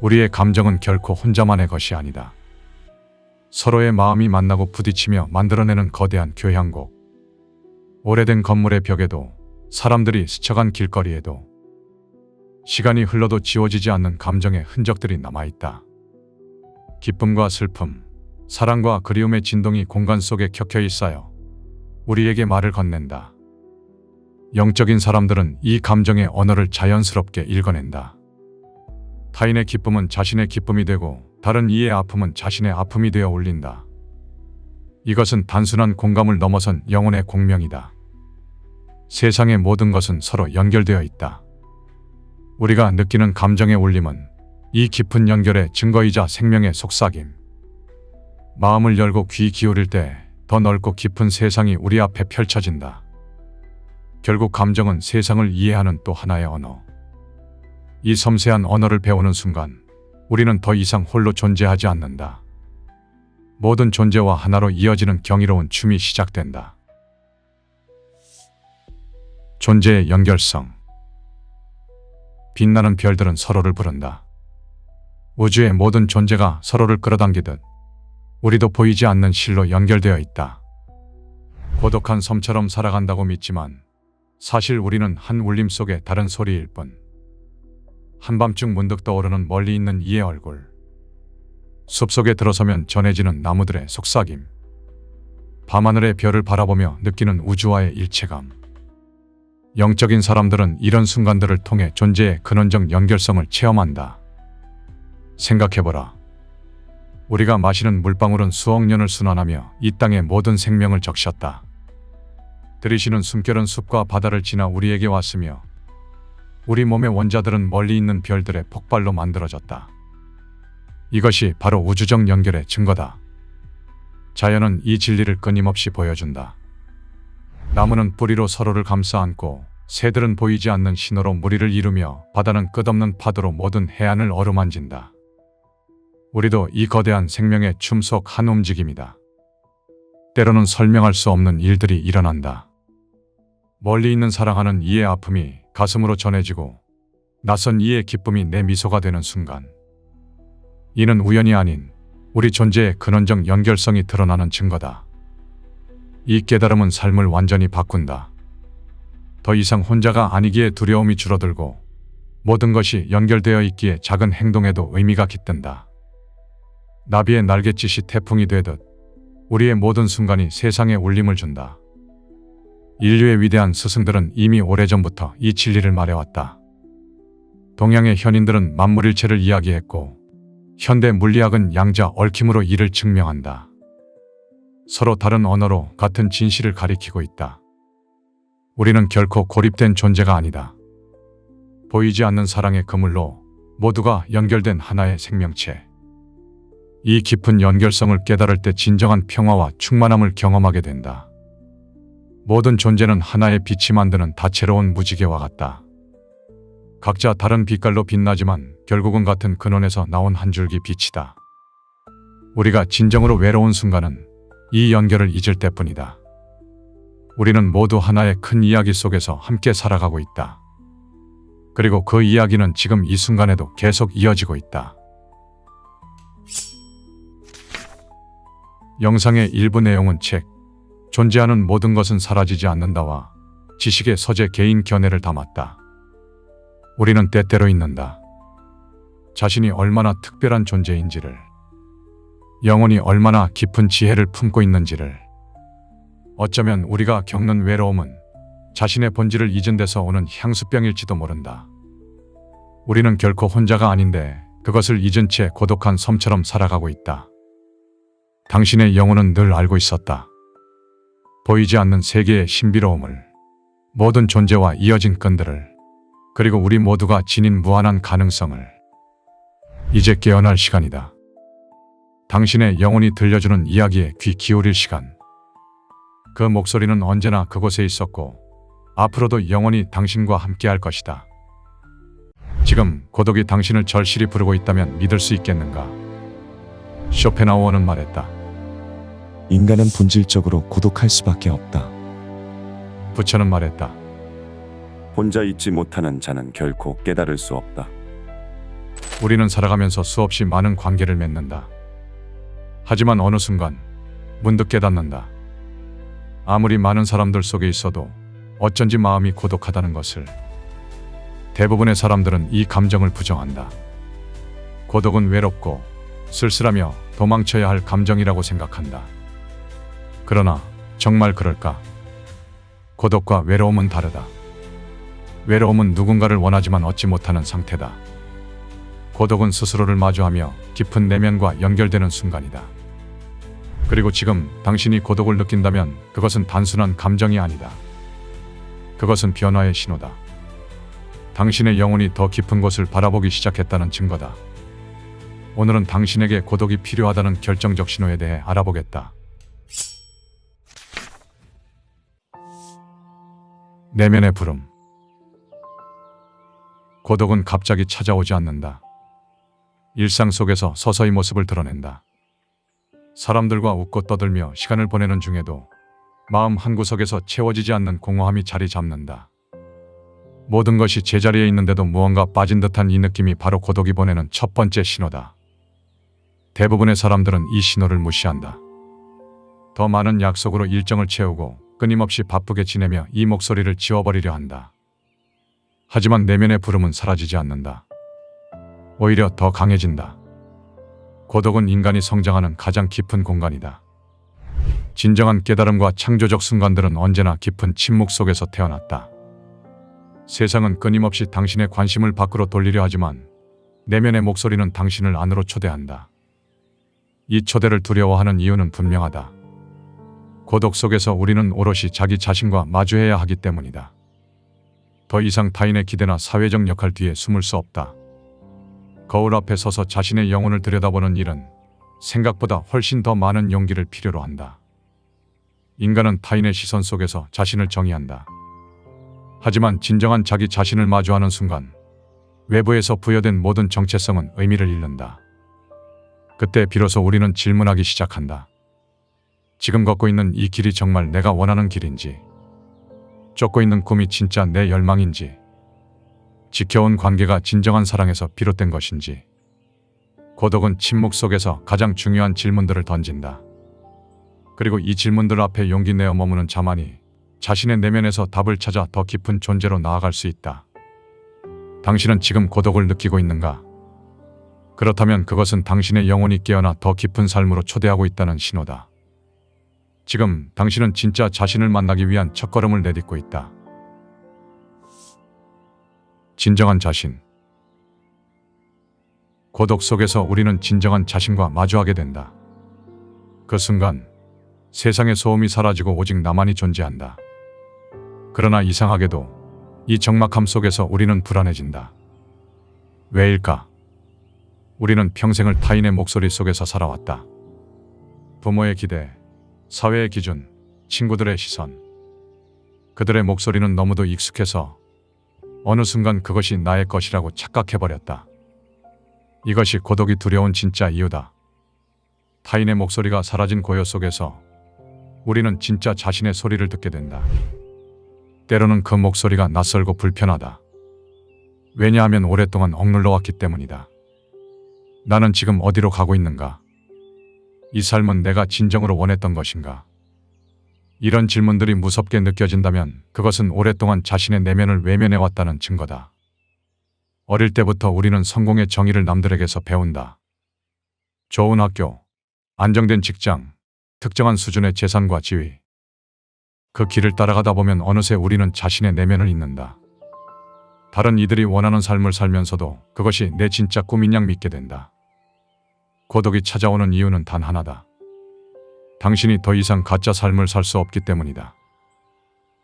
우리의 감정은 결코 혼자만의 것이 아니다. 서로의 마음이 만나고 부딪히며 만들어내는 거대한 교향곡. 오래된 건물의 벽에도, 사람들이 스쳐간 길거리에도, 시간이 흘러도 지워지지 않는 감정의 흔적들이 남아있다. 기쁨과 슬픔, 사랑과 그리움의 진동이 공간 속에 켜켜이 쌓여 우리에게 말을 건넨다. 영적인 사람들은 이 감정의 언어를 자연스럽게 읽어낸다. 타인의 기쁨은 자신의 기쁨이 되고 다른 이의 아픔은 자신의 아픔이 되어 울린다. 이것은 단순한 공감을 넘어선 영혼의 공명이다. 세상의 모든 것은 서로 연결되어 있다. 우리가 느끼는 감정의 울림은 이 깊은 연결의 증거이자 생명의 속삭임. 마음을 열고 귀 기울일 때 더 넓고 깊은 세상이 우리 앞에 펼쳐진다. 결국 감정은 세상을 이해하는 또 하나의 언어. 이 섬세한 언어를 배우는 순간 우리는 더 이상 홀로 존재하지 않는다. 모든 존재와 하나로 이어지는 경이로운 춤이 시작된다. 존재의 연결성. 빛나는 별들은 서로를 부른다. 우주의 모든 존재가 서로를 끌어당기듯 우리도 보이지 않는 실로 연결되어 있다. 고독한 섬처럼 살아간다고 믿지만 사실 우리는 한 울림 속의 다른 소리일 뿐. 한밤중 문득 떠오르는 멀리 있는 이의 얼굴. 숲속에 들어서면 전해지는 나무들의 속삭임. 밤하늘의 별을 바라보며 느끼는 우주와의 일체감. 영적인 사람들은 이런 순간들을 통해 존재의 근원적 연결성을 체험한다. 생각해보라. 우리가 마시는 물방울은 수억 년을 순환하며 이 땅의 모든 생명을 적셨다. 들이쉬는 숨결은 숲과 바다를 지나 우리에게 왔으며 우리 몸의 원자들은 멀리 있는 별들의 폭발로 만들어졌다. 이것이 바로 우주적 연결의 증거다. 자연은 이 진리를 끊임없이 보여준다. 나무는 뿌리로 서로를 감싸 안고 새들은 보이지 않는 신호로 무리를 이루며 바다는 끝없는 파도로 모든 해안을 어루만진다. 우리도 이 거대한 생명의 춤 속 한 움직임이다. 때로는 설명할 수 없는 일들이 일어난다. 멀리 있는 사랑하는 이의 아픔이 가슴으로 전해지고 낯선 이의 기쁨이 내 미소가 되는 순간. 이는 우연이 아닌 우리 존재의 근원적 연결성이 드러나는 증거다. 이 깨달음은 삶을 완전히 바꾼다. 더 이상 혼자가 아니기에 두려움이 줄어들고 모든 것이 연결되어 있기에 작은 행동에도 의미가 깃든다. 나비의 날갯짓이 태풍이 되듯 우리의 모든 순간이 세상에 울림을 준다. 인류의 위대한 스승들은 이미 오래전부터 이 진리를 말해왔다. 동양의 현인들은 만물일체를 이야기했고 현대 물리학은 양자 얽힘으로 이를 증명한다. 서로 다른 언어로 같은 진실을 가리키고 있다. 우리는 결코 고립된 존재가 아니다. 보이지 않는 사랑의 그물로 모두가 연결된 하나의 생명체. 이 깊은 연결성을 깨달을 때 진정한 평화와 충만함을 경험하게 된다. 모든 존재는 하나의 빛이 만드는 다채로운 무지개와 같다. 각자 다른 빛깔로 빛나지만 결국은 같은 근원에서 나온 한 줄기 빛이다. 우리가 진정으로 외로운 순간은 이 연결을 잊을 때뿐이다. 우리는 모두 하나의 큰 이야기 속에서 함께 살아가고 있다. 그리고 그 이야기는 지금 이 순간에도 계속 이어지고 있다. 영상의 일부 내용은 책 존재하는 모든 것은 사라지지 않는다와 지식의 서재 개인 견해를 담았다. 우리는 때때로 잊는다. 자신이 얼마나 특별한 존재인지를. 영혼이 얼마나 깊은 지혜를 품고 있는지를. 어쩌면 우리가 겪는 외로움은 자신의 본질을 잊은 데서 오는 향수병일지도 모른다. 우리는 결코 혼자가 아닌데 그것을 잊은 채 고독한 섬처럼 살아가고 있다. 당신의 영혼은 늘 알고 있었다. 보이지 않는 세계의 신비로움을, 모든 존재와 이어진 끈들을, 그리고 우리 모두가 지닌 무한한 가능성을. 이제 깨어날 시간이다. 당신의 영혼이 들려주는 이야기에 귀 기울일 시간. 그 목소리는 언제나 그곳에 있었고 앞으로도 영원히 당신과 함께할 것이다. 지금 고독이 당신을 절실히 부르고 있다면 믿을 수 있겠는가? 쇼펜하우어는 말했다. 인간은 본질적으로 고독할 수밖에 없다. 부처는 말했다. 혼자 있지 못하는 자는 결코 깨달을 수 없다. 우리는 살아가면서 수없이 많은 관계를 맺는다. 하지만 어느 순간 문득 깨닫는다. 아무리 많은 사람들 속에 있어도 어쩐지 마음이 고독하다는 것을. 대부분의 사람들은 이 감정을 부정한다. 고독은 외롭고 쓸쓸하며 도망쳐야 할 감정이라고 생각한다. 그러나 정말 그럴까? 고독과 외로움은 다르다. 외로움은 누군가를 원하지만 얻지 못하는 상태다. 고독은 스스로를 마주하며 깊은 내면과 연결되는 순간이다. 그리고 지금 당신이 고독을 느낀다면 그것은 단순한 감정이 아니다. 그것은 변화의 신호다. 당신의 영혼이 더 깊은 곳을 바라보기 시작했다는 증거다. 오늘은 당신에게 고독이 필요하다는 결정적 신호에 대해 알아보겠다. 내면의 부름. 고독은 갑자기 찾아오지 않는다. 일상 속에서 서서히 모습을 드러낸다. 사람들과 웃고 떠들며 시간을 보내는 중에도 마음 한구석에서 채워지지 않는 공허함이 자리 잡는다. 모든 것이 제자리에 있는데도 무언가 빠진 듯한 이 느낌이 바로 고독이 보내는 첫 번째 신호다. 대부분의 사람들은 이 신호를 무시한다. 더 많은 약속으로 일정을 채우고 끊임없이 바쁘게 지내며 이 목소리를 지워버리려 한다. 하지만 내면의 부름은 사라지지 않는다. 오히려 더 강해진다. 고독은 인간이 성장하는 가장 깊은 공간이다. 진정한 깨달음과 창조적 순간들은 언제나 깊은 침묵 속에서 태어났다. 세상은 끊임없이 당신의 관심을 밖으로 돌리려 하지만 내면의 목소리는 당신을 안으로 초대한다. 이 초대를 두려워하는 이유는 분명하다. 고독 속에서 우리는 오롯이 자기 자신과 마주해야 하기 때문이다. 더 이상 타인의 기대나 사회적 역할 뒤에 숨을 수 없다. 거울 앞에 서서 자신의 영혼을 들여다보는 일은 생각보다 훨씬 더 많은 용기를 필요로 한다. 인간은 타인의 시선 속에서 자신을 정의한다. 하지만 진정한 자기 자신을 마주하는 순간 외부에서 부여된 모든 정체성은 의미를 잃는다. 그때 비로소 우리는 질문하기 시작한다. 지금 걷고 있는 이 길이 정말 내가 원하는 길인지, 쫓고 있는 꿈이 진짜 내 열망인지, 지켜온 관계가 진정한 사랑에서 비롯된 것인지. 고독은 침묵 속에서 가장 중요한 질문들을 던진다. 그리고 이 질문들 앞에 용기 내어 머무는 자만이 자신의 내면에서 답을 찾아 더 깊은 존재로 나아갈 수 있다. 당신은 지금 고독을 느끼고 있는가? 그렇다면 그것은 당신의 영혼이 깨어나 더 깊은 삶으로 초대하고 있다는 신호다. 지금 당신은 진짜 자신을 만나기 위한 첫걸음을 내딛고 있다. 진정한 자신. 고독 속에서 우리는 진정한 자신과 마주하게 된다. 그 순간 세상의 소음이 사라지고 오직 나만이 존재한다. 그러나 이상하게도 이 적막함 속에서 우리는 불안해진다. 왜일까? 우리는 평생을 타인의 목소리 속에서 살아왔다. 부모의 기대, 사회의 기준, 친구들의 시선. 그들의 목소리는 너무도 익숙해서 어느 순간 그것이 나의 것이라고 착각해버렸다. 이것이 고독이 두려운 진짜 이유다. 타인의 목소리가 사라진 고요 속에서 우리는 진짜 자신의 소리를 듣게 된다. 때로는 그 목소리가 낯설고 불편하다. 왜냐하면 오랫동안 억눌러 왔기 때문이다. 나는 지금 어디로 가고 있는가? 이 삶은 내가 진정으로 원했던 것인가? 이런 질문들이 무섭게 느껴진다면 그것은 오랫동안 자신의 내면을 외면해왔다는 증거다. 어릴 때부터 우리는 성공의 정의를 남들에게서 배운다. 좋은 학교, 안정된 직장, 특정한 수준의 재산과 지위. 그 길을 따라가다 보면 어느새 우리는 자신의 내면을 잊는다. 다른 이들이 원하는 삶을 살면서도 그것이 내 진짜 꿈인 양 믿게 된다. 고독이 찾아오는 이유는 단 하나다. 당신이 더 이상 가짜 삶을 살 수 없기 때문이다.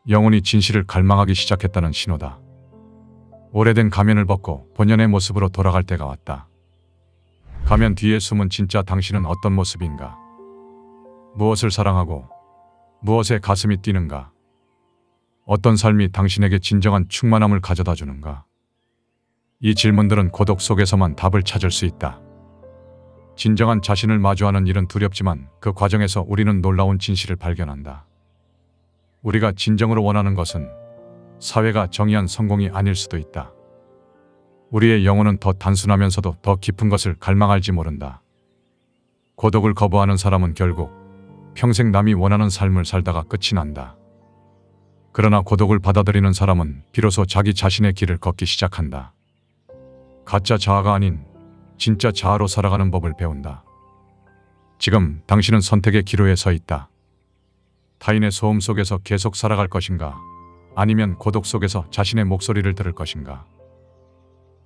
영혼이 진실을 갈망하기 시작했다는 신호다. 오래된 가면을 벗고 본연의 모습으로 돌아갈 때가 왔다. 가면 뒤에 숨은 진짜 당신은 어떤 모습인가? 무엇을 사랑하고 무엇에 가슴이 뛰는가? 어떤 삶이 당신에게 진정한 충만함을 가져다 주는가? 이 질문들은 고독 속에서만 답을 찾을 수 있다. 진정한 자신을 마주하는 일은 두렵지만 그 과정에서 우리는 놀라운 진실을 발견한다. 우리가 진정으로 원하는 것은 사회가 정의한 성공이 아닐 수도 있다. 우리의 영혼은 더 단순하면서도 더 깊은 것을 갈망할지 모른다. 고독을 거부하는 사람은 결국 평생 남이 원하는 삶을 살다가 끝이 난다. 그러나 고독을 받아들이는 사람은 비로소 자기 자신의 길을 걷기 시작한다. 가짜 자아가 아닌 진짜 자아로 살아가는 법을 배운다. 지금 당신은 선택의 기로에 서 있다. 타인의 소음 속에서 계속 살아갈 것인가? 아니면 고독 속에서 자신의 목소리를 들을 것인가?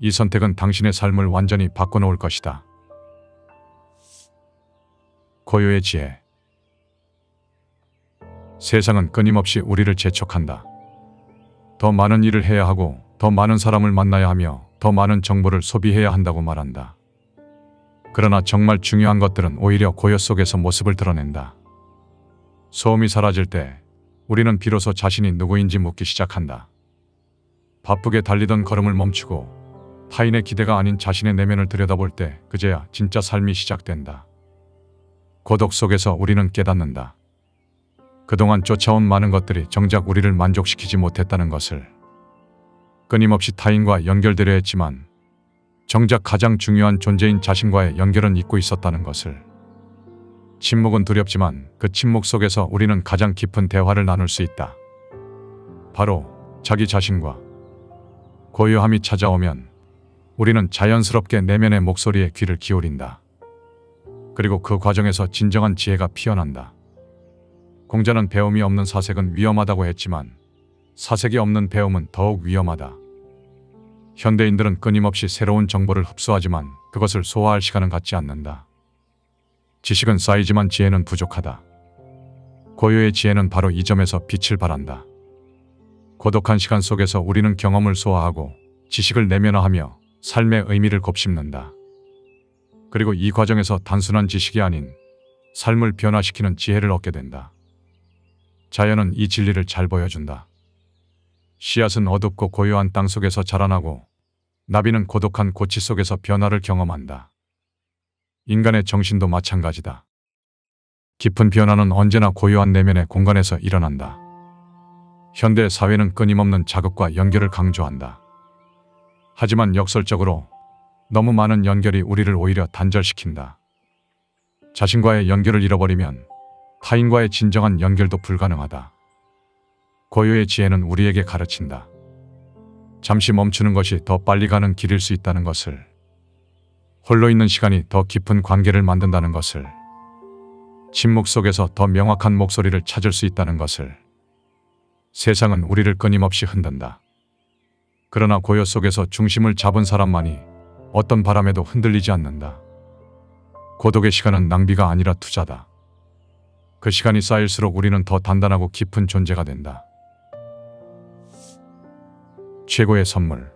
이 선택은 당신의 삶을 완전히 바꿔놓을 것이다. 고요의 지혜. 세상은 끊임없이 우리를 재촉한다. 더 많은 일을 해야 하고 더 많은 사람을 만나야 하며 더 많은 정보를 소비해야 한다고 말한다. 그러나 정말 중요한 것들은 오히려 고요 속에서 모습을 드러낸다. 소음이 사라질 때 우리는 비로소 자신이 누구인지 묻기 시작한다. 바쁘게 달리던 걸음을 멈추고 타인의 기대가 아닌 자신의 내면을 들여다볼 때 그제야 진짜 삶이 시작된다. 고독 속에서 우리는 깨닫는다. 그동안 쫓아온 많은 것들이 정작 우리를 만족시키지 못했다는 것을. 끊임없이 타인과 연결되려 했지만 정작 가장 중요한 존재인 자신과의 연결은 잊고 있었다는 것을. 침묵은 두렵지만 그 침묵 속에서 우리는 가장 깊은 대화를 나눌 수 있다. 바로 자기 자신과. 고요함이 찾아오면 우리는 자연스럽게 내면의 목소리에 귀를 기울인다. 그리고 그 과정에서 진정한 지혜가 피어난다. 공자는 배움이 없는 사색은 위험하다고 했지만 사색이 없는 배움은 더욱 위험하다. 현대인들은 끊임없이 새로운 정보를 흡수하지만 그것을 소화할 시간은 갖지 않는다. 지식은 쌓이지만 지혜는 부족하다. 고요의 지혜는 바로 이 점에서 빛을 발한다. 고독한 시간 속에서 우리는 경험을 소화하고 지식을 내면화하며 삶의 의미를 곱씹는다. 그리고 이 과정에서 단순한 지식이 아닌 삶을 변화시키는 지혜를 얻게 된다. 자연은 이 진리를 잘 보여준다. 씨앗은 어둡고 고요한 땅 속에서 자라나고 나비는 고독한 고치 속에서 변화를 경험한다. 인간의 정신도 마찬가지다. 깊은 변화는 언제나 고요한 내면의 공간에서 일어난다. 현대 사회는 끊임없는 자극과 연결을 강조한다. 하지만 역설적으로 너무 많은 연결이 우리를 오히려 단절시킨다. 자신과의 연결을 잃어버리면 타인과의 진정한 연결도 불가능하다. 고요의 지혜는 우리에게 가르친다. 잠시 멈추는 것이 더 빨리 가는 길일 수 있다는 것을. 홀로 있는 시간이 더 깊은 관계를 만든다는 것을. 침묵 속에서 더 명확한 목소리를 찾을 수 있다는 것을. 세상은 우리를 끊임없이 흔든다. 그러나 고요 속에서 중심을 잡은 사람만이 어떤 바람에도 흔들리지 않는다. 고독의 시간은 낭비가 아니라 투자다. 그 시간이 쌓일수록 우리는 더 단단하고 깊은 존재가 된다. 최고의 선물.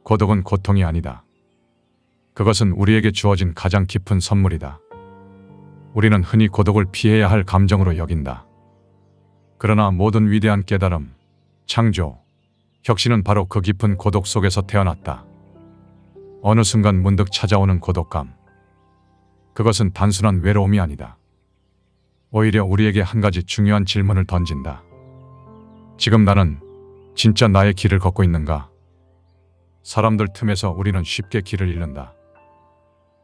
고독은 고통이 아니다. 그것은 우리에게 주어진 가장 깊은 선물이다. 우리는 흔히 고독을 피해야 할 감정으로 여긴다. 그러나 모든 위대한 깨달음, 창조, 혁신은 바로 그 깊은 고독 속에서 태어났다. 어느 순간 문득 찾아오는 고독감. 그것은 단순한 외로움이 아니다. 오히려 우리에게 한 가지 중요한 질문을 던진다. 지금 나는 진짜 나의 길을 걷고 있는가? 사람들 틈에서 우리는 쉽게 길을 잃는다.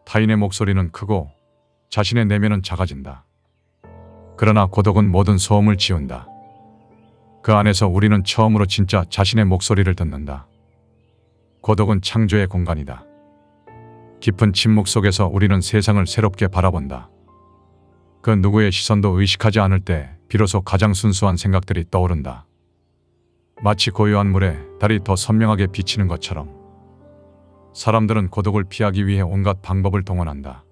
타인의 목소리는 크고 자신의 내면은 작아진다. 그러나 고독은 모든 소음을 지운다. 그 안에서 우리는 처음으로 진짜 자신의 목소리를 듣는다. 고독은 창조의 공간이다. 깊은 침묵 속에서 우리는 세상을 새롭게 바라본다. 그 누구의 시선도 의식하지 않을 때 비로소 가장 순수한 생각들이 떠오른다. 마치 고요한 물에 달이 더 선명하게 비치는 것처럼 사람들은 고독을 피하기 위해 온갖 방법을 동원한다.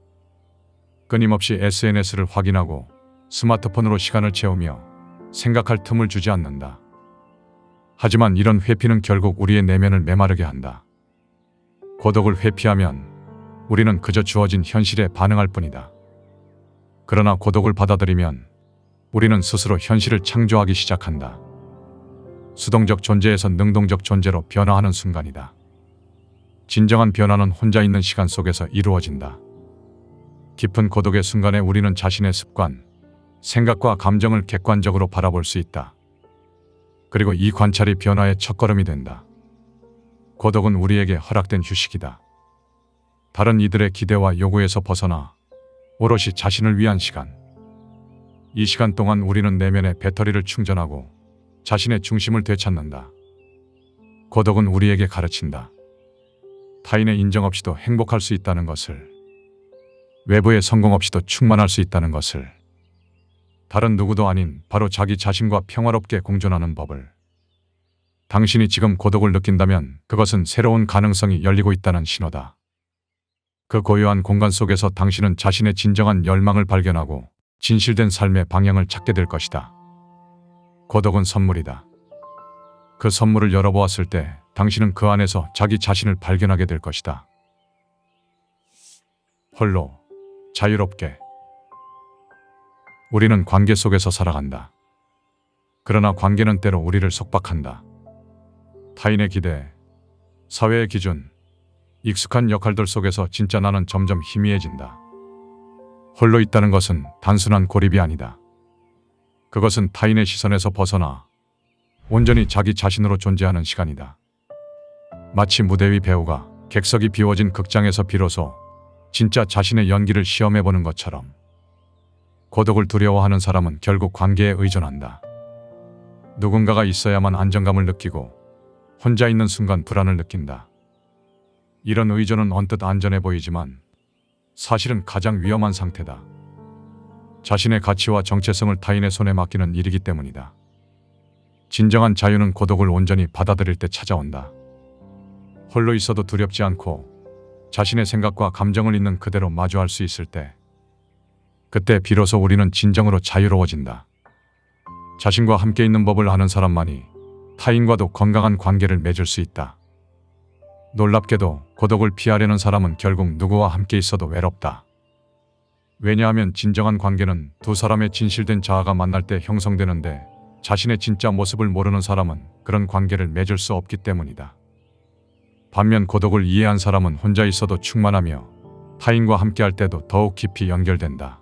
끊임없이 SNS를 확인하고 스마트폰으로 시간을 채우며 생각할 틈을 주지 않는다. 하지만 이런 회피는 결국 우리의 내면을 메마르게 한다. 고독을 회피하면 우리는 그저 주어진 현실에 반응할 뿐이다. 그러나 고독을 받아들이면 우리는 스스로 현실을 창조하기 시작한다. 수동적 존재에서 능동적 존재로 변화하는 순간이다. 진정한 변화는 혼자 있는 시간 속에서 이루어진다. 깊은 고독의 순간에 우리는 자신의 습관, 생각과 감정을 객관적으로 바라볼 수 있다. 그리고 이 관찰이 변화의 첫걸음이 된다. 고독은 우리에게 허락된 휴식이다. 다른 이들의 기대와 요구에서 벗어나 오롯이 자신을 위한 시간. 이 시간 동안 우리는 내면의 배터리를 충전하고 자신의 중심을 되찾는다. 고독은 우리에게 가르친다. 타인의 인정 없이도 행복할 수 있다는 것을, 외부의 성공 없이도 충만할 수 있다는 것을, 다른 누구도 아닌 바로 자기 자신과 평화롭게 공존하는 법을. 당신이 지금 고독을 느낀다면 그것은 새로운 가능성이 열리고 있다는 신호다. 그 고요한 공간 속에서 당신은 자신의 진정한 열망을 발견하고 진실된 삶의 방향을 찾게 될 것이다. 고독은 선물이다. 그 선물을 열어보았을 때 당신은 그 안에서 자기 자신을 발견하게 될 것이다. 홀로, 자유롭게. 우리는 관계 속에서 살아간다. 그러나 관계는 때로 우리를 속박한다. 타인의 기대, 사회의 기준, 익숙한 역할들 속에서 진짜 나는 점점 희미해진다. 홀로 있다는 것은 단순한 고립이 아니다. 그것은 타인의 시선에서 벗어나 온전히 자기 자신으로 존재하는 시간이다. 마치 무대 위 배우가 객석이 비워진 극장에서 비로소 진짜 자신의 연기를 시험해보는 것처럼 고독을 두려워하는 사람은 결국 관계에 의존한다. 누군가가 있어야만 안정감을 느끼고 혼자 있는 순간 불안을 느낀다. 이런 의존은 언뜻 안전해 보이지만 사실은 가장 위험한 상태다. 자신의 가치와 정체성을 타인의 손에 맡기는 일이기 때문이다. 진정한 자유는 고독을 온전히 받아들일 때 찾아온다. 홀로 있어도 두렵지 않고 자신의 생각과 감정을 있는 그대로 마주할 수 있을 때, 그때 비로소 우리는 진정으로 자유로워진다. 자신과 함께 있는 법을 아는 사람만이 타인과도 건강한 관계를 맺을 수 있다. 놀랍게도 고독을 피하려는 사람은 결국 누구와 함께 있어도 외롭다. 왜냐하면 진정한 관계는 두 사람의 진실된 자아가 만날 때 형성되는데 자신의 진짜 모습을 모르는 사람은 그런 관계를 맺을 수 없기 때문이다. 반면 고독을 이해한 사람은 혼자 있어도 충만하며 타인과 함께할 때도 더욱 깊이 연결된다.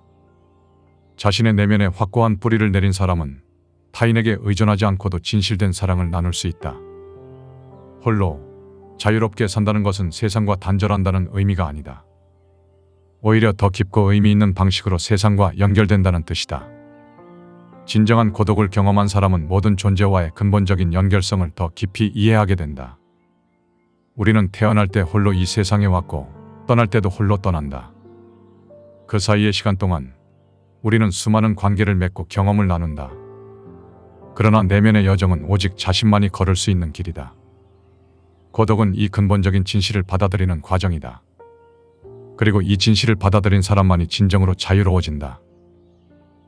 자신의 내면에 확고한 뿌리를 내린 사람은 타인에게 의존하지 않고도 진실된 사랑을 나눌 수 있다. 홀로, 자유롭게 산다는 것은 세상과 단절한다는 의미가 아니다. 오히려 더 깊고 의미 있는 방식으로 세상과 연결된다는 뜻이다. 진정한 고독을 경험한 사람은 모든 존재와의 근본적인 연결성을 더 깊이 이해하게 된다. 우리는 태어날 때 홀로 이 세상에 왔고 떠날 때도 홀로 떠난다. 그 사이의 시간 동안 우리는 수많은 관계를 맺고 경험을 나눈다. 그러나 내면의 여정은 오직 자신만이 걸을 수 있는 길이다. 고독은 이 근본적인 진실을 받아들이는 과정이다. 그리고 이 진실을 받아들인 사람만이 진정으로 자유로워진다.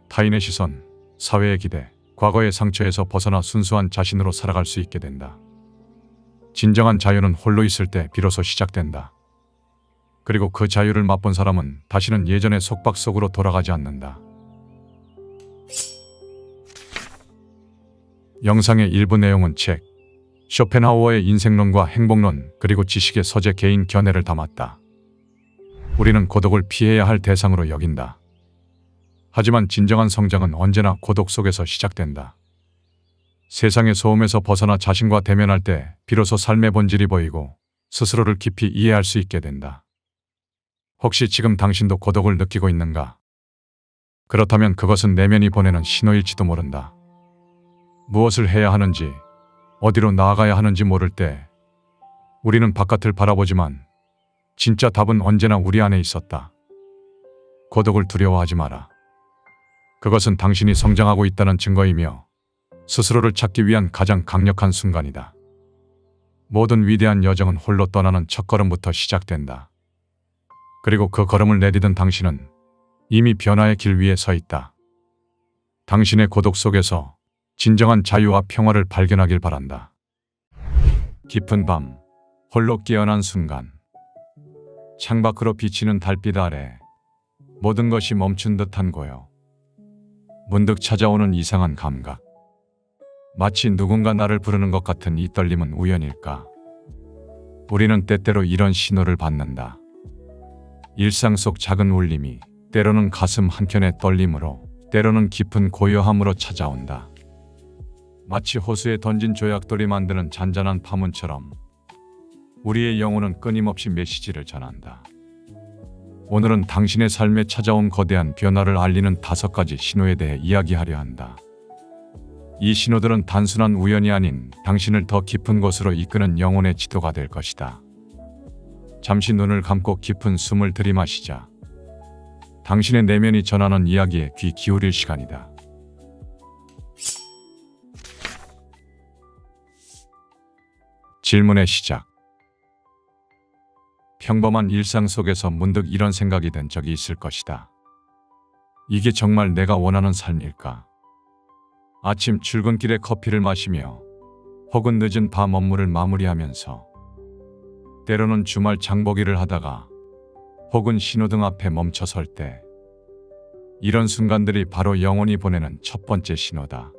타인의 시선, 사회의 기대, 과거의 상처에서 벗어나 순수한 자신으로 살아갈 수 있게 된다. 진정한 자유는 홀로 있을 때 비로소 시작된다. 그리고 그 자유를 맛본 사람은 다시는 예전의 속박 속으로 돌아가지 않는다. 영상의 일부 내용은 책, 쇼펜하우어의 인생론과 행복론 그리고 지식의 서재 개인 견해를 담았다. 우리는 고독을 피해야 할 대상으로 여긴다. 하지만 진정한 성장은 언제나 고독 속에서 시작된다. 세상의 소음에서 벗어나 자신과 대면할 때 비로소 삶의 본질이 보이고 스스로를 깊이 이해할 수 있게 된다. 혹시 지금 당신도 고독을 느끼고 있는가? 그렇다면 그것은 내면이 보내는 신호일지도 모른다. 무엇을 해야 하는지, 어디로 나아가야 하는지 모를 때 우리는 바깥을 바라보지만 진짜 답은 언제나 우리 안에 있었다. 고독을 두려워하지 마라. 그것은 당신이 성장하고 있다는 증거이며 스스로를 찾기 위한 가장 강력한 순간이다. 모든 위대한 여정은 홀로 떠나는 첫걸음부터 시작된다. 그리고 그 걸음을 내디딘 당신은 이미 변화의 길 위에 서 있다. 당신의 고독 속에서 진정한 자유와 평화를 발견하길 바란다. 깊은 밤, 홀로 깨어난 순간, 창밖으로 비치는 달빛 아래 모든 것이 멈춘 듯한 고요. 문득 찾아오는 이상한 감각. 마치 누군가 나를 부르는 것 같은 이 떨림은 우연일까? 우리는 때때로 이런 신호를 받는다. 일상 속 작은 울림이 때로는 가슴 한켠의 떨림으로, 때로는 깊은 고요함으로 찾아온다. 마치 호수에 던진 조약돌이 만드는 잔잔한 파문처럼 우리의 영혼은 끊임없이 메시지를 전한다. 오늘은 당신의 삶에 찾아온 거대한 변화를 알리는 5가지 신호에 대해 이야기하려 한다. 이 신호들은 단순한 우연이 아닌 당신을 더 깊은 곳으로 이끄는 영혼의 지도가 될 것이다. 잠시 눈을 감고 깊은 숨을 들이마시자. 당신의 내면이 전하는 이야기에 귀 기울일 시간이다. 질문의 시작. 평범한 일상 속에서 문득 이런 생각이 든 적이 있을 것이다. 이게 정말 내가 원하는 삶일까? 아침 출근길에 커피를 마시며, 혹은 늦은 밤 업무를 마무리하면서, 때로는 주말 장보기를 하다가, 혹은 신호등 앞에 멈춰설 때, 이런 순간들이 바로 영혼이 보내는 첫 번째 신호다.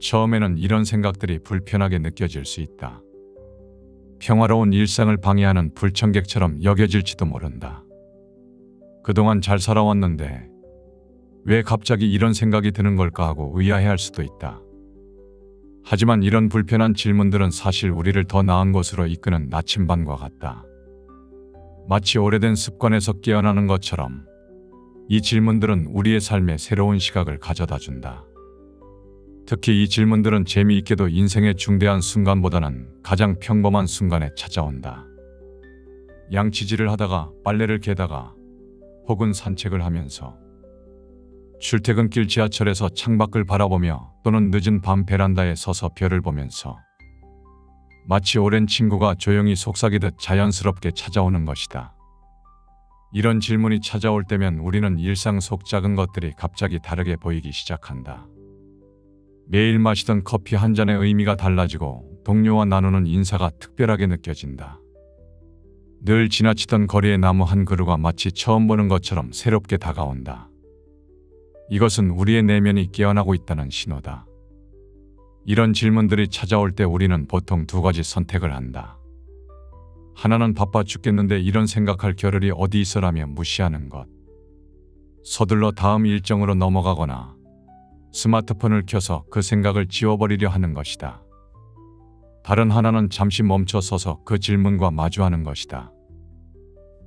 처음에는 이런 생각들이 불편하게 느껴질 수 있다. 평화로운 일상을 방해하는 불청객처럼 여겨질지도 모른다. 그동안 잘 살아왔는데 왜 갑자기 이런 생각이 드는 걸까 하고 의아해할 수도 있다. 하지만 이런 불편한 질문들은 사실 우리를 더 나은 곳으로 이끄는 나침반과 같다. 마치 오래된 습관에서 깨어나는 것처럼 이 질문들은 우리의 삶에 새로운 시각을 가져다 준다. 특히 이 질문들은 재미있게도 인생의 중대한 순간보다는 가장 평범한 순간에 찾아온다. 양치질을 하다가, 빨래를 개다가, 혹은 산책을 하면서, 출퇴근길 지하철에서 창밖을 바라보며, 또는 늦은 밤 베란다에 서서 별을 보면서, 마치 오랜 친구가 조용히 속삭이듯 자연스럽게 찾아오는 것이다. 이런 질문이 찾아올 때면 우리는 일상 속 작은 것들이 갑자기 다르게 보이기 시작한다. 매일 마시던 커피 한 잔의 의미가 달라지고, 동료와 나누는 인사가 특별하게 느껴진다. 늘 지나치던 거리의 나무 한 그루가 마치 처음 보는 것처럼 새롭게 다가온다. 이것은 우리의 내면이 깨어나고 있다는 신호다. 이런 질문들이 찾아올 때 우리는 보통 2가지 선택을 한다. 하나는 바빠 죽겠는데 이런 생각할 겨를이 어디 있어라며 무시하는 것. 서둘러 다음 일정으로 넘어가거나 스마트폰을 켜서 그 생각을 지워버리려 하는 것이다. 다른 하나는 잠시 멈춰 서서 그 질문과 마주하는 것이다.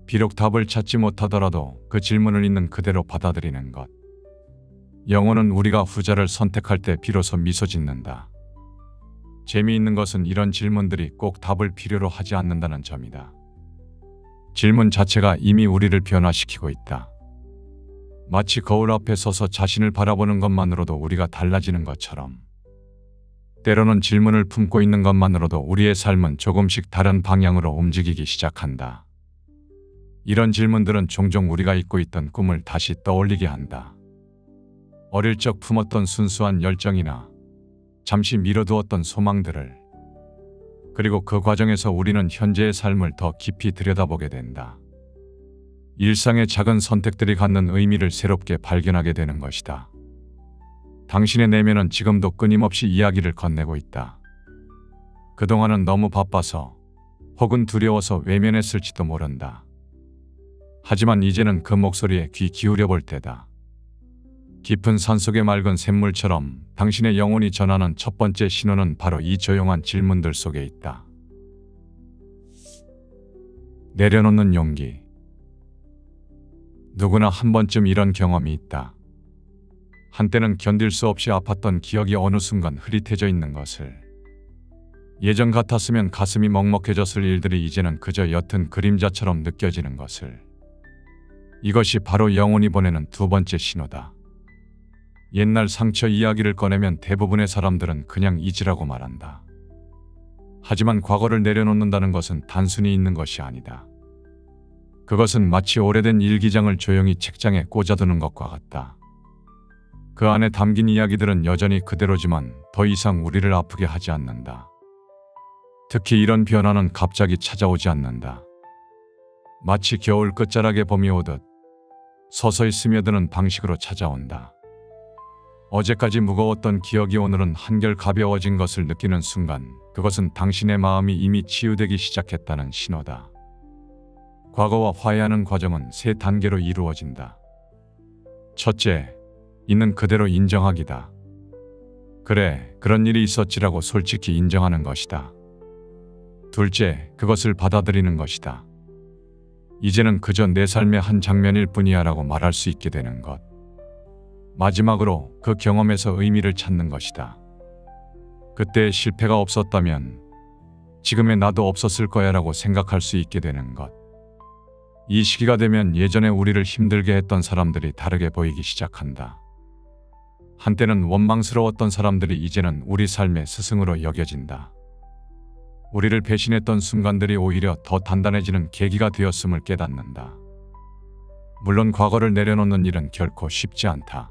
비록 답을 찾지 못하더라도 그 질문을 있는 그대로 받아들이는 것. 영혼은 우리가 후자를 선택할 때 비로소 미소 짓는다. 재미있는 것은 이런 질문들이 꼭 답을 필요로 하지 않는다는 점이다. 질문 자체가 이미 우리를 변화시키고 있다. 마치 거울 앞에 서서 자신을 바라보는 것만으로도 우리가 달라지는 것처럼, 때로는 질문을 품고 있는 것만으로도 우리의 삶은 조금씩 다른 방향으로 움직이기 시작한다. 이런 질문들은 종종 우리가 잊고 있던 꿈을 다시 떠올리게 한다. 어릴 적 품었던 순수한 열정이나 잠시 미뤄두었던 소망들을, 그리고 그 과정에서 우리는 현재의 삶을 더 깊이 들여다보게 된다. 일상의 작은 선택들이 갖는 의미를 새롭게 발견하게 되는 것이다. 당신의 내면은 지금도 끊임없이 이야기를 건네고 있다. 그동안은 너무 바빠서, 혹은 두려워서 외면했을지도 모른다. 하지만 이제는 그 목소리에 귀 기울여 볼 때다. 깊은 산속의 맑은 샘물처럼 당신의 영혼이 전하는 첫 번째 신호는 바로 이 조용한 질문들 속에 있다. 내려놓는 용기. 누구나 한 번쯤 이런 경험이 있다. 한때는 견딜 수 없이 아팠던 기억이 어느 순간 흐릿해져 있는 것을. 예전 같았으면 가슴이 먹먹해졌을 일들이 이제는 그저 옅은 그림자처럼 느껴지는 것을. 이것이 바로 영혼이 보내는 두 번째 신호다. 옛날 상처 이야기를 꺼내면 대부분의 사람들은 그냥 잊으라고 말한다. 하지만 과거를 내려놓는다는 것은 단순히 있는 것이 아니다. 그것은 마치 오래된 일기장을 조용히 책장에 꽂아두는 것과 같다. 그 안에 담긴 이야기들은 여전히 그대로지만 더 이상 우리를 아프게 하지 않는다. 특히 이런 변화는 갑자기 찾아오지 않는다. 마치 겨울 끝자락에 봄이 오듯 서서히 스며드는 방식으로 찾아온다. 어제까지 무거웠던 기억이 오늘은 한결 가벼워진 것을 느끼는 순간, 그것은 당신의 마음이 이미 치유되기 시작했다는 신호다. 과거와 화해하는 과정은 세 단계로 이루어진다. 첫째, 있는 그대로 인정하기다. 그래, 그런 일이 있었지라고 솔직히 인정하는 것이다. 둘째, 그것을 받아들이는 것이다. 이제는 그저 내 삶의 한 장면일 뿐이야 라고 말할 수 있게 되는 것. 마지막으로 그 경험에서 의미를 찾는 것이다. 그때 실패가 없었다면 지금의 나도 없었을 거야 라고 생각할 수 있게 되는 것. 이 시기가 되면 예전에 우리를 힘들게 했던 사람들이 다르게 보이기 시작한다. 한때는 원망스러웠던 사람들이 이제는 우리 삶의 스승으로 여겨진다. 우리를 배신했던 순간들이 오히려 더 단단해지는 계기가 되었음을 깨닫는다. 물론 과거를 내려놓는 일은 결코 쉽지 않다.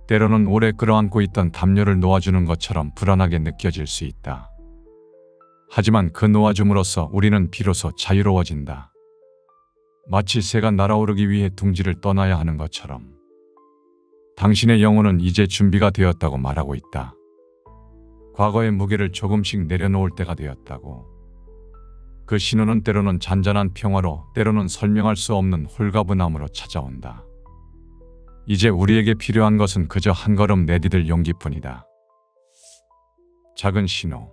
때로는 오래 끌어안고 있던 담요를 놓아주는 것처럼 불안하게 느껴질 수 있다. 하지만 그 놓아줌으로써 우리는 비로소 자유로워진다. 마치 새가 날아오르기 위해 둥지를 떠나야 하는 것처럼. 당신의 영혼은 이제 준비가 되었다고 말하고 있다. 과거의 무게를 조금씩 내려놓을 때가 되었다고. 그 신호는 때로는 잔잔한 평화로, 때로는 설명할 수 없는 홀가분함으로 찾아온다. 이제 우리에게 필요한 것은 그저 한 걸음 내디딜 용기뿐이다. 작은 신호.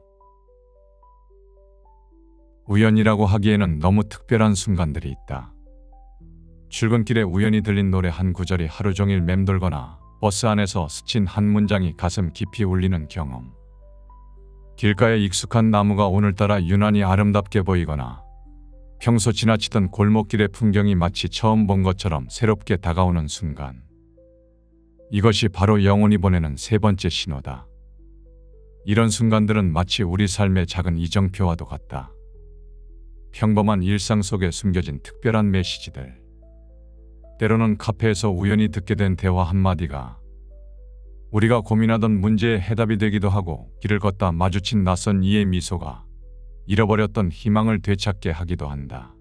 우연이라고 하기에는 너무 특별한 순간들이 있다. 출근길에 우연히 들린 노래 한 구절이 하루 종일 맴돌거나 버스 안에서 스친 한 문장이 가슴 깊이 울리는 경험. 길가에 익숙한 나무가 오늘따라 유난히 아름답게 보이거나 평소 지나치던 골목길의 풍경이 마치 처음 본 것처럼 새롭게 다가오는 순간. 이것이 바로 영혼이 보내는 세 번째 신호다. 이런 순간들은 마치 우리 삶의 작은 이정표와도 같다. 평범한 일상 속에 숨겨진 특별한 메시지들. 때로는 카페에서 우연히 듣게 된 대화 한마디가 우리가 고민하던 문제의 해답이 되기도 하고, 길을 걷다 마주친 낯선 이의 미소가 잃어버렸던 희망을 되찾게 하기도 한다.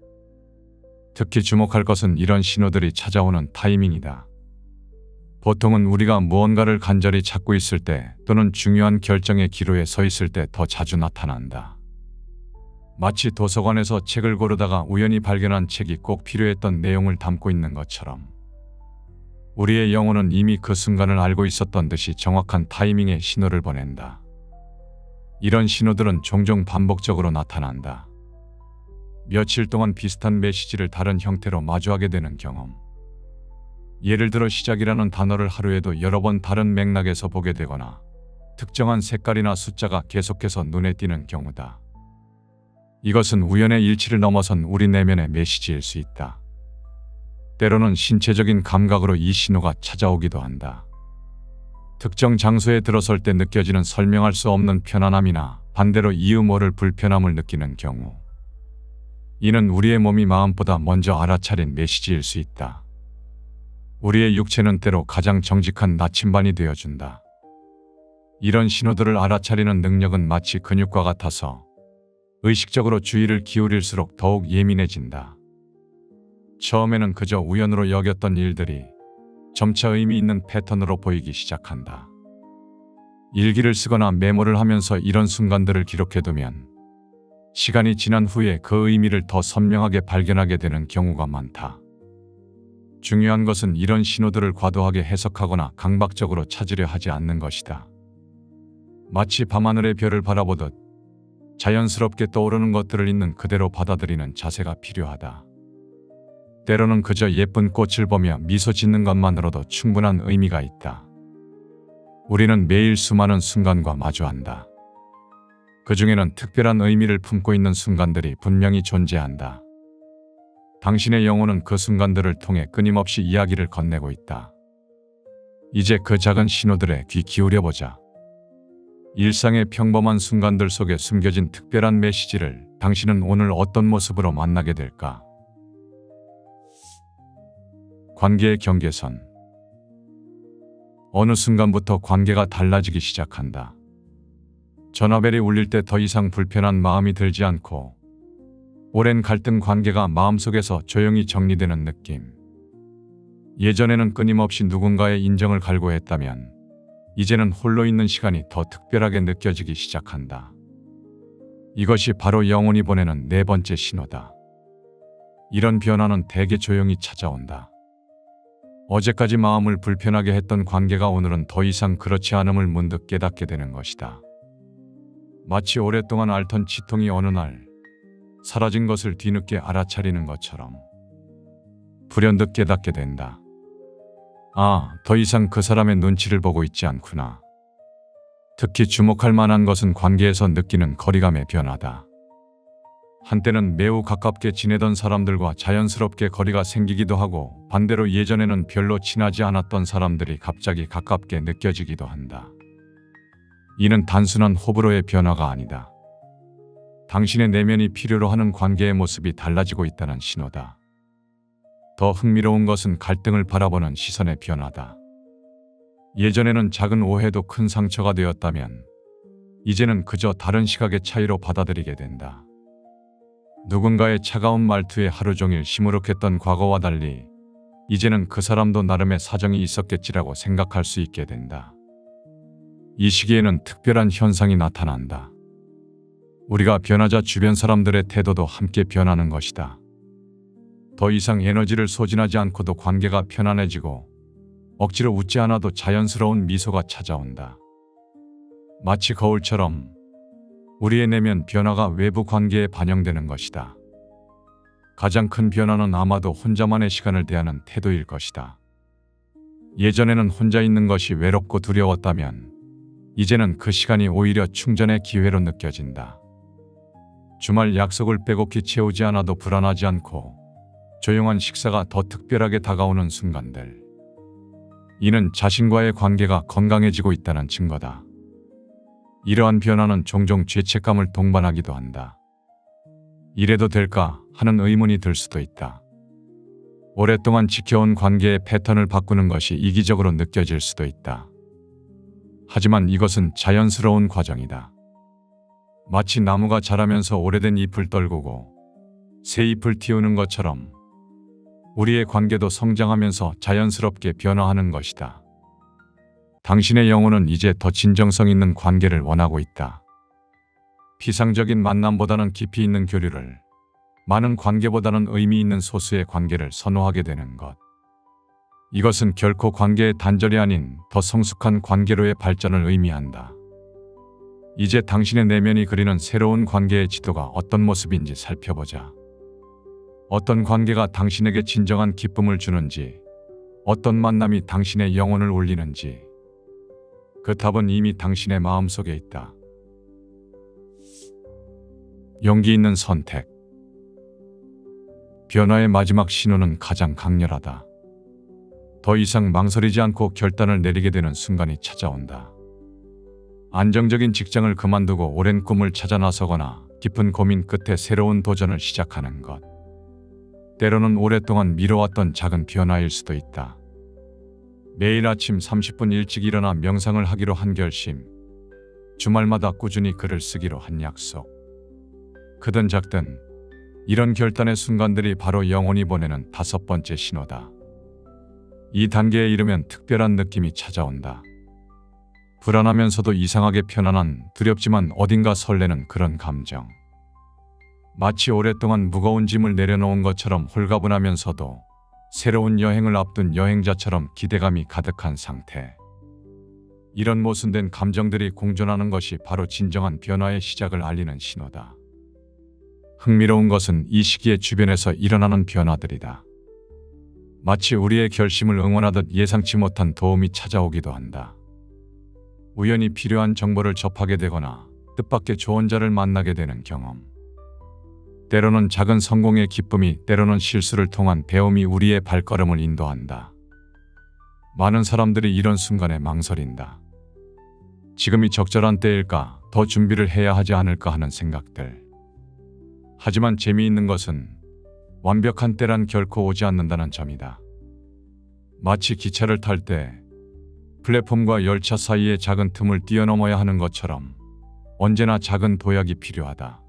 특히 주목할 것은 이런 신호들이 찾아오는 타이밍이다. 보통은 우리가 무언가를 간절히 찾고 있을 때 또는 중요한 결정의 기로에 서 있을 때 더 자주 나타난다. 마치 도서관에서 책을 고르다가 우연히 발견한 책이 꼭 필요했던 내용을 담고 있는 것처럼. 우리의 영혼은 이미 그 순간을 알고 있었던 듯이 정확한 타이밍에 신호를 보낸다. 이런 신호들은 종종 반복적으로 나타난다. 며칠 동안 비슷한 메시지를 다른 형태로 마주하게 되는 경험. 예를 들어 시작이라는 단어를 하루에도 여러 번 다른 맥락에서 보게 되거나 특정한 색깔이나 숫자가 계속해서 눈에 띄는 경우다. 이것은 우연의 일치를 넘어선 우리 내면의 메시지일 수 있다. 때로는 신체적인 감각으로 이 신호가 찾아오기도 한다. 특정 장소에 들어설 때 느껴지는 설명할 수 없는 편안함이나 반대로 이유 모를 불편함을 느끼는 경우. 이는 우리의 몸이 마음보다 먼저 알아차린 메시지일 수 있다. 우리의 육체는 때로 가장 정직한 나침반이 되어준다. 이런 신호들을 알아차리는 능력은 마치 근육과 같아서 의식적으로 주의를 기울일수록 더욱 예민해진다. 처음에는 그저 우연으로 여겼던 일들이 점차 의미 있는 패턴으로 보이기 시작한다. 일기를 쓰거나 메모를 하면서 이런 순간들을 기록해두면 시간이 지난 후에 그 의미를 더 선명하게 발견하게 되는 경우가 많다. 중요한 것은 이런 신호들을 과도하게 해석하거나 강박적으로 찾으려 하지 않는 것이다. 마치 밤하늘의 별을 바라보듯 자연스럽게 떠오르는 것들을 있는 그대로 받아들이는 자세가 필요하다. 때로는 그저 예쁜 꽃을 보며 미소 짓는 것만으로도 충분한 의미가 있다. 우리는 매일 수많은 순간과 마주한다. 그 중에는 특별한 의미를 품고 있는 순간들이 분명히 존재한다. 당신의 영혼은 그 순간들을 통해 끊임없이 이야기를 건네고 있다. 이제 그 작은 신호들에 귀 기울여보자. 일상의 평범한 순간들 속에 숨겨진 특별한 메시지를 당신은 오늘 어떤 모습으로 만나게 될까? 관계의 경계선. 어느 순간부터 관계가 달라지기 시작한다. 전화벨이 울릴 때 더 이상 불편한 마음이 들지 않고 오랜 갈등 관계가 마음속에서 조용히 정리되는 느낌. 예전에는 끊임없이 누군가의 인정을 갈구했다면 이제는 홀로 있는 시간이 더 특별하게 느껴지기 시작한다. 이것이 바로 영혼이 보내는 네 번째 신호다. 이런 변화는 대개 조용히 찾아온다. 어제까지 마음을 불편하게 했던 관계가 오늘은 더 이상 그렇지 않음을 문득 깨닫게 되는 것이다. 마치 오랫동안 앓던 치통이 어느 날 사라진 것을 뒤늦게 알아차리는 것처럼 불현듯 깨닫게 된다. 아, 더 이상 그 사람의 눈치를 보고 있지 않구나. 특히 주목할 만한 것은 관계에서 느끼는 거리감의 변화다. 한때는 매우 가깝게 지내던 사람들과 자연스럽게 거리가 생기기도 하고 반대로 예전에는 별로 친하지 않았던 사람들이 갑자기 가깝게 느껴지기도 한다. 이는 단순한 호불호의 변화가 아니다. 당신의 내면이 필요로 하는 관계의 모습이 달라지고 있다는 신호다. 더 흥미로운 것은 갈등을 바라보는 시선의 변화다. 예전에는 작은 오해도 큰 상처가 되었다면 이제는 그저 다른 시각의 차이로 받아들이게 된다. 누군가의 차가운 말투에 하루 종일 시무룩했던 과거와 달리 이제는 그 사람도 나름의 사정이 있었겠지라고 생각할 수 있게 된다. 이 시기에는 특별한 현상이 나타난다. 우리가 변하자 주변 사람들의 태도도 함께 변하는 것이다. 더 이상 에너지를 소진하지 않고도 관계가 편안해지고 억지로 웃지 않아도 자연스러운 미소가 찾아온다. 마치 거울처럼 우리의 내면 변화가 외부 관계에 반영되는 것이다. 가장 큰 변화는 아마도 혼자만의 시간을 대하는 태도일 것이다. 예전에는 혼자 있는 것이 외롭고 두려웠다면 이제는 그 시간이 오히려 충전의 기회로 느껴진다. 주말 약속을 빼곡히 채우지 않아도 불안하지 않고 조용한 식사가 더 특별하게 다가오는 순간들. 이는 자신과의 관계가 건강해지고 있다는 증거다. 이러한 변화는 종종 죄책감을 동반하기도 한다. 이래도 될까 하는 의문이 들 수도 있다. 오랫동안 지켜온 관계의 패턴을 바꾸는 것이 이기적으로 느껴질 수도 있다. 하지만 이것은 자연스러운 과정이다. 마치 나무가 자라면서 오래된 잎을 떨구고 새 잎을 틔우는 것처럼 우리의 관계도 성장하면서 자연스럽게 변화하는 것이다. 당신의 영혼은 이제 더 진정성 있는 관계를 원하고 있다. 피상적인 만남보다는 깊이 있는 교류를, 많은 관계보다는 의미 있는 소수의 관계를 선호하게 되는 것. 이것은 결코 관계의 단절이 아닌 더 성숙한 관계로의 발전을 의미한다. 이제 당신의 내면이 그리는 새로운 관계의 지도가 어떤 모습인지 살펴보자. 어떤 관계가 당신에게 진정한 기쁨을 주는지, 어떤 만남이 당신의 영혼을 울리는지, 그 답은 이미 당신의 마음속에 있다. 용기 있는 선택. 변화의 마지막 신호는 가장 강렬하다. 더 이상 망설이지 않고 결단을 내리게 되는 순간이 찾아온다. 안정적인 직장을 그만두고 오랜 꿈을 찾아 나서거나 깊은 고민 끝에 새로운 도전을 시작하는 것. 때로는 오랫동안 미뤄왔던 작은 변화일 수도 있다. 매일 아침 30분 일찍 일어나 명상을 하기로 한 결심, 주말마다 꾸준히 글을 쓰기로 한 약속. 크든 작든 이런 결단의 순간들이 바로 영혼이 보내는 다섯 번째 신호다. 이 단계에 이르면 특별한 느낌이 찾아온다. 불안하면서도 이상하게 편안한, 두렵지만 어딘가 설레는 그런 감정. 마치 오랫동안 무거운 짐을 내려놓은 것처럼 홀가분하면서도 새로운 여행을 앞둔 여행자처럼 기대감이 가득한 상태. 이런 모순된 감정들이 공존하는 것이 바로 진정한 변화의 시작을 알리는 신호다. 흥미로운 것은 이 시기에 주변에서 일어나는 변화들이다. 마치 우리의 결심을 응원하듯 예상치 못한 도움이 찾아오기도 한다. 우연히 필요한 정보를 접하게 되거나 뜻밖의 좋은 자를 만나게 되는 경험. 때로는 작은 성공의 기쁨이, 때로는 실수를 통한 배움이 우리의 발걸음을 인도한다. 많은 사람들이 이런 순간에 망설인다. 지금이 적절한 때일까? 더 준비를 해야 하지 않을까 하는 생각들. 하지만 재미있는 것은 완벽한 때란 결코 오지 않는다는 점이다. 마치 기차를 탈 때 플랫폼과 열차 사이의 작은 틈을 뛰어넘어야 하는 것처럼 언제나 작은 도약이 필요하다.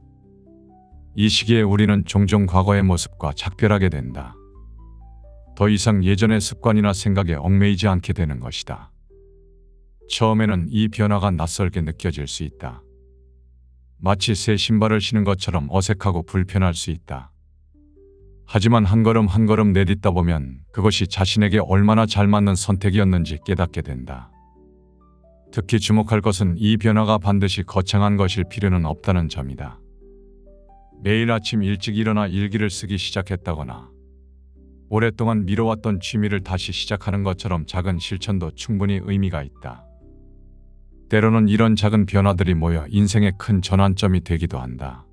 이 시기에 우리는 종종 과거의 모습과 작별하게 된다. 더 이상 예전의 습관이나 생각에 얽매이지 않게 되는 것이다. 처음에는 이 변화가 낯설게 느껴질 수 있다. 마치 새 신발을 신은 것처럼 어색하고 불편할 수 있다. 하지만 한 걸음 한 걸음 내딛다 보면 그것이 자신에게 얼마나 잘 맞는 선택이었는지 깨닫게 된다. 특히 주목할 것은 이 변화가 반드시 거창한 것일 필요는 없다는 점이다. 매일 아침 일찍 일어나 일기를 쓰기 시작했다거나 오랫동안 미뤄왔던 취미를 다시 시작하는 것처럼 작은 실천도 충분히 의미가 있다. 때로는 이런 작은 변화들이 모여 인생의 큰 전환점이 되기도 한다.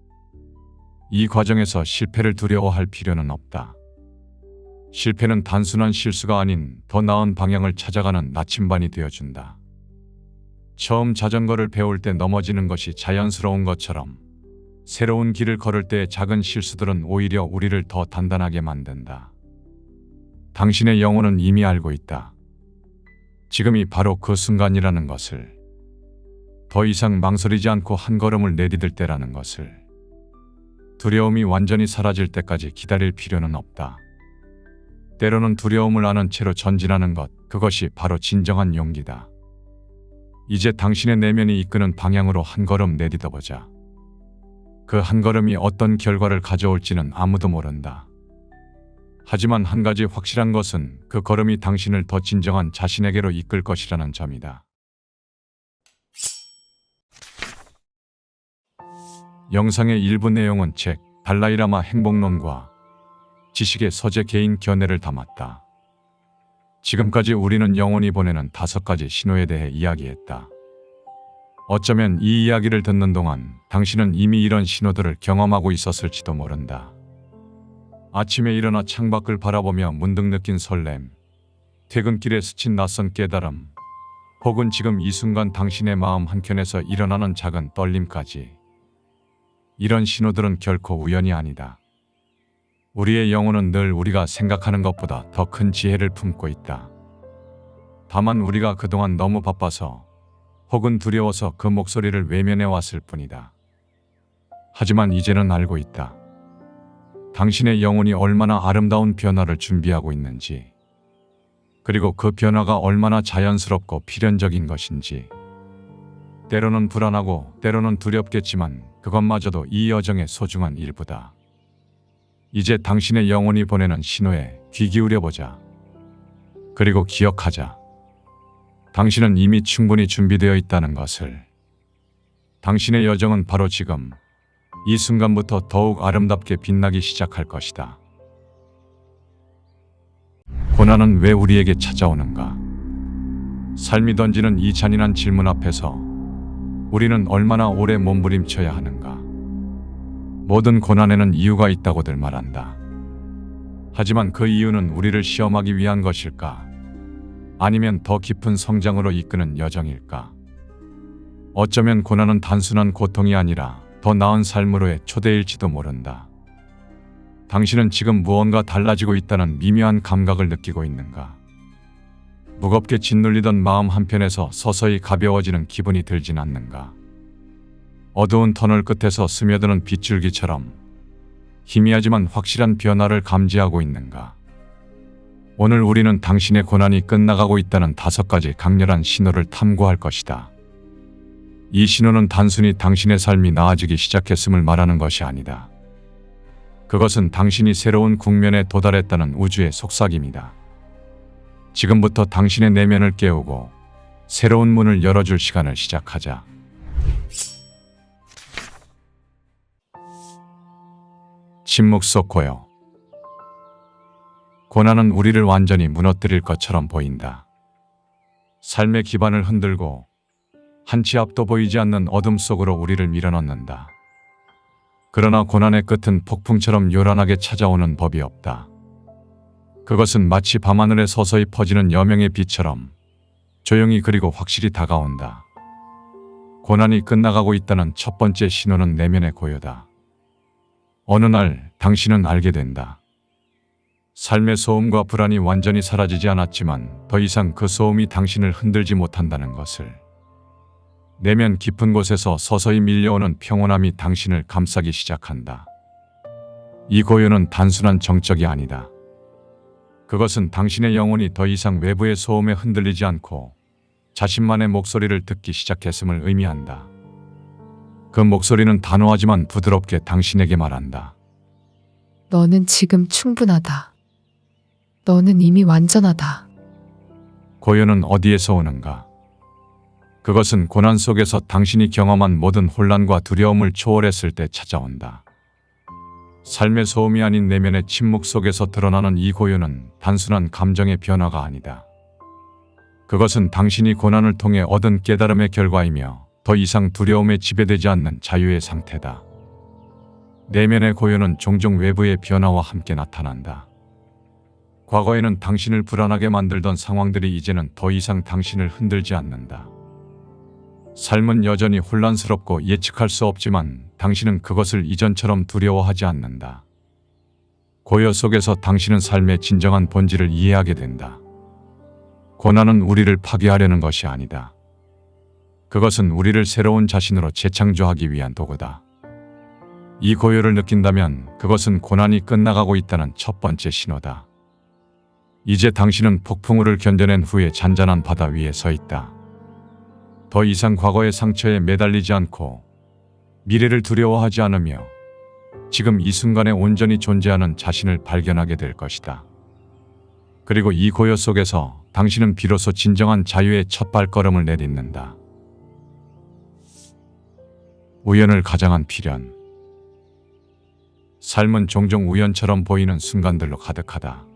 이 과정에서 실패를 두려워할 필요는 없다. 실패는 단순한 실수가 아닌 더 나은 방향을 찾아가는 나침반이 되어준다. 처음 자전거를 배울 때 넘어지는 것이 자연스러운 것처럼 새로운 길을 걸을 때의 작은 실수들은 오히려 우리를 더 단단하게 만든다. 당신의 영혼은 이미 알고 있다. 지금이 바로 그 순간이라는 것을. 더 이상 망설이지 않고 한 걸음을 내디딜 때라는 것을. 두려움이 완전히 사라질 때까지 기다릴 필요는 없다. 때로는 두려움을 아는 채로 전진하는 것, 그것이 바로 진정한 용기다. 이제 당신의 내면이 이끄는 방향으로 한 걸음 내딛어 보자. 그 한 걸음이 어떤 결과를 가져올지는 아무도 모른다. 하지만 한 가지 확실한 것은 그 걸음이 당신을 더 진정한 자신에게로 이끌 것이라는 점이다. 영상의 일부 내용은 책 달라이라마 행복론과 지식의 서재 개인 견해를 담았다. 지금까지 우리는 영혼이 보내는 5가지 신호에 대해 이야기했다. 어쩌면 이 이야기를 듣는 동안 당신은 이미 이런 신호들을 경험하고 있었을지도 모른다. 아침에 일어나 창밖을 바라보며 문득 느낀 설렘, 퇴근길에 스친 낯선 깨달음, 혹은 지금 이 순간 당신의 마음 한켠에서 일어나는 작은 떨림까지. 이런 신호들은 결코 우연이 아니다. 우리의 영혼은 늘 우리가 생각하는 것보다 더 큰 지혜를 품고 있다. 다만 우리가 그동안 너무 바빠서 혹은 두려워서 그 목소리를 외면해 왔을 뿐이다. 하지만 이제는 알고 있다. 당신의 영혼이 얼마나 아름다운 변화를 준비하고 있는지, 그리고 그 변화가 얼마나 자연스럽고 필연적인 것인지. 때로는 불안하고 때로는 두렵겠지만 그것마저도 이 여정의 소중한 일부다. 이제 당신의 영혼이 보내는 신호에 귀 기울여 보자. 그리고 기억하자. 당신은 이미 충분히 준비되어 있다는 것을. 당신의 여정은 바로 지금, 이 순간부터 더욱 아름답게 빛나기 시작할 것이다. 고난은 왜 우리에게 찾아오는가? 삶이 던지는 이 잔인한 질문 앞에서 우리는 얼마나 오래 몸부림쳐야 하는가? 모든 고난에는 이유가 있다고들 말한다. 하지만 그 이유는 우리를 시험하기 위한 것일까? 아니면 더 깊은 성장으로 이끄는 여정일까? 어쩌면 고난은 단순한 고통이 아니라 더 나은 삶으로의 초대일지도 모른다. 당신은 지금 무언가 달라지고 있다는 미묘한 감각을 느끼고 있는가? 무겁게 짓눌리던 마음 한편에서 서서히 가벼워지는 기분이 들진 않는가? 어두운 터널 끝에서 스며드는 빗줄기처럼 희미하지만 확실한 변화를 감지하고 있는가? 오늘 우리는 당신의 고난이 끝나가고 있다는 5가지 강렬한 신호를 탐구할 것이다. 이 신호는 단순히 당신의 삶이 나아지기 시작했음을 말하는 것이 아니다. 그것은 당신이 새로운 국면에 도달했다는 우주의 속삭임이다. 지금부터 당신의 내면을 깨우고 새로운 문을 열어줄 시간을 시작하자. 침묵 속 고요. 고난은 우리를 완전히 무너뜨릴 것처럼 보인다. 삶의 기반을 흔들고 한 치 앞도 보이지 않는 어둠 속으로 우리를 밀어넣는다. 그러나 고난의 끝은 폭풍처럼 요란하게 찾아오는 법이 없다. 그것은 마치 밤하늘에 서서히 퍼지는 여명의 빛처럼 조용히 그리고 확실히 다가온다. 고난이 끝나가고 있다는 첫 번째 신호는 내면의 고요다. 어느 날 당신은 알게 된다. 삶의 소음과 불안이 완전히 사라지지 않았지만 더 이상 그 소음이 당신을 흔들지 못한다는 것을. 내면 깊은 곳에서 서서히 밀려오는 평온함이 당신을 감싸기 시작한다. 이 고요는 단순한 정적이 아니다. 그것은 당신의 영혼이 더 이상 외부의 소음에 흔들리지 않고 자신만의 목소리를 듣기 시작했음을 의미한다. 그 목소리는 단호하지만 부드럽게 당신에게 말한다. 너는 지금 충분하다. 너는 이미 완전하다. 고요는 어디에서 오는가? 그것은 고난 속에서 당신이 경험한 모든 혼란과 두려움을 초월했을 때 찾아온다. 삶의 소음이 아닌 내면의 침묵 속에서 드러나는 이 고요는 단순한 감정의 변화가 아니다. 그것은 당신이 고난을 통해 얻은 깨달음의 결과이며 더 이상 두려움에 지배되지 않는 자유의 상태다. 내면의 고요는 종종 외부의 변화와 함께 나타난다. 과거에는 당신을 불안하게 만들던 상황들이 이제는 더 이상 당신을 흔들지 않는다. 삶은 여전히 혼란스럽고 예측할 수 없지만 당신은 그것을 이전처럼 두려워하지 않는다. 고요 속에서 당신은 삶의 진정한 본질을 이해하게 된다. 고난은 우리를 파괴하려는 것이 아니다. 그것은 우리를 새로운 자신으로 재창조하기 위한 도구다. 이 고요를 느낀다면 그것은 고난이 끝나가고 있다는 첫 번째 신호다. 이제 당신은 폭풍우를 견뎌낸 후에 잔잔한 바다 위에 서 있다. 더 이상 과거의 상처에 매달리지 않고 미래를 두려워하지 않으며 지금 이 순간에 온전히 존재하는 자신을 발견하게 될 것이다. 그리고 이 고요 속에서 당신은 비로소 진정한 자유의 첫 발걸음을 내딛는다. 우연을 가장한 필연. 삶은 종종 우연처럼 보이는 순간들로 가득하다.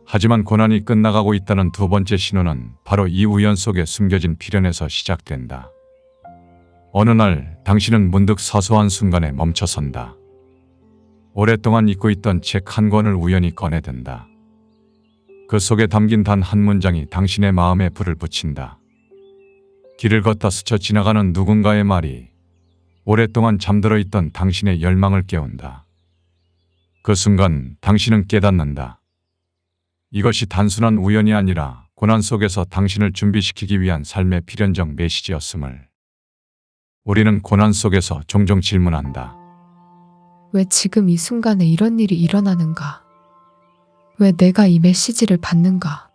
하지만 고난이 끝나가고 있다는 두 번째 신호는 바로 이 우연 속에 숨겨진 필연에서 시작된다. 어느 날 당신은 문득 사소한 순간에 멈춰선다. 오랫동안 잊고 있던 책 한 권을 우연히 꺼내든다. 그 속에 담긴 단 한 문장이 당신의 마음에 불을 붙인다. 길을 걷다 스쳐 지나가는 누군가의 말이 오랫동안 잠들어 있던 당신의 열망을 깨운다. 그 순간 당신은 깨닫는다. 이것이 단순한 우연이 아니라 고난 속에서 당신을 준비시키기 위한 삶의 필연적 메시지였음을. 우리는 고난 속에서 종종 질문한다. 왜 지금 이 순간에 이런 일이 일어나는가? 왜 내가 이 메시지를 받는가?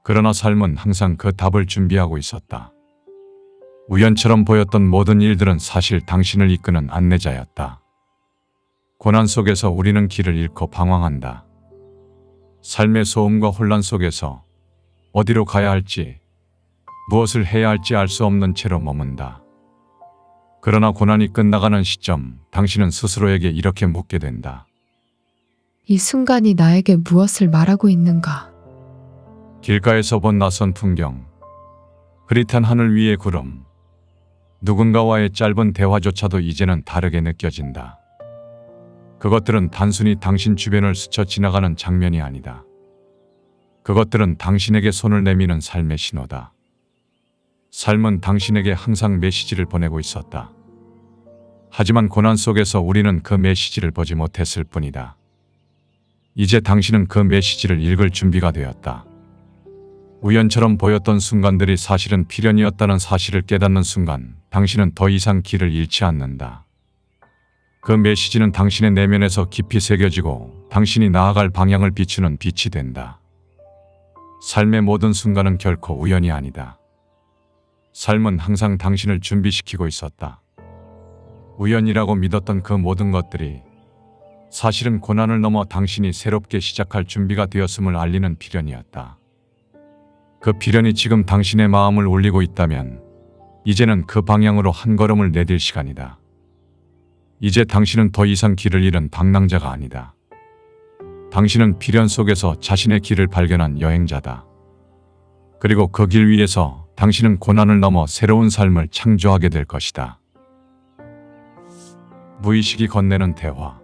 그러나 삶은 항상 그 답을 준비하고 있었다. 우연처럼 보였던 모든 일들은 사실 당신을 이끄는 안내자였다. 고난 속에서 우리는 길을 잃고 방황한다. 삶의 소음과 혼란 속에서 어디로 가야 할지, 무엇을 해야 할지 알 수 없는 채로 머문다. 그러나 고난이 끝나가는 시점, 당신은 스스로에게 이렇게 묻게 된다. 이 순간이 나에게 무엇을 말하고 있는가? 길가에서 본 낯선 풍경, 흐릿한 하늘 위의 구름, 누군가와의 짧은 대화조차도 이제는 다르게 느껴진다. 그것들은 단순히 당신 주변을 스쳐 지나가는 장면이 아니다. 그것들은 당신에게 손을 내미는 삶의 신호다. 삶은 당신에게 항상 메시지를 보내고 있었다. 하지만 고난 속에서 우리는 그 메시지를 보지 못했을 뿐이다. 이제 당신은 그 메시지를 읽을 준비가 되었다. 우연처럼 보였던 순간들이 사실은 필연이었다는 사실을 깨닫는 순간 당신은 더 이상 길을 잃지 않는다. 그 메시지는 당신의 내면에서 깊이 새겨지고 당신이 나아갈 방향을 비추는 빛이 된다. 삶의 모든 순간은 결코 우연이 아니다. 삶은 항상 당신을 준비시키고 있었다. 우연이라고 믿었던 그 모든 것들이 사실은 고난을 넘어 당신이 새롭게 시작할 준비가 되었음을 알리는 필연이었다. 그 필연이 지금 당신의 마음을 울리고 있다면 이제는 그 방향으로 한 걸음을 내딜 시간이다. 이제 당신은 더 이상 길을 잃은 방랑자가 아니다. 당신은 필연 속에서 자신의 길을 발견한 여행자다. 그리고 그 길 위에서 당신은 고난을 넘어 새로운 삶을 창조하게 될 것이다. 무의식이 건네는 대화.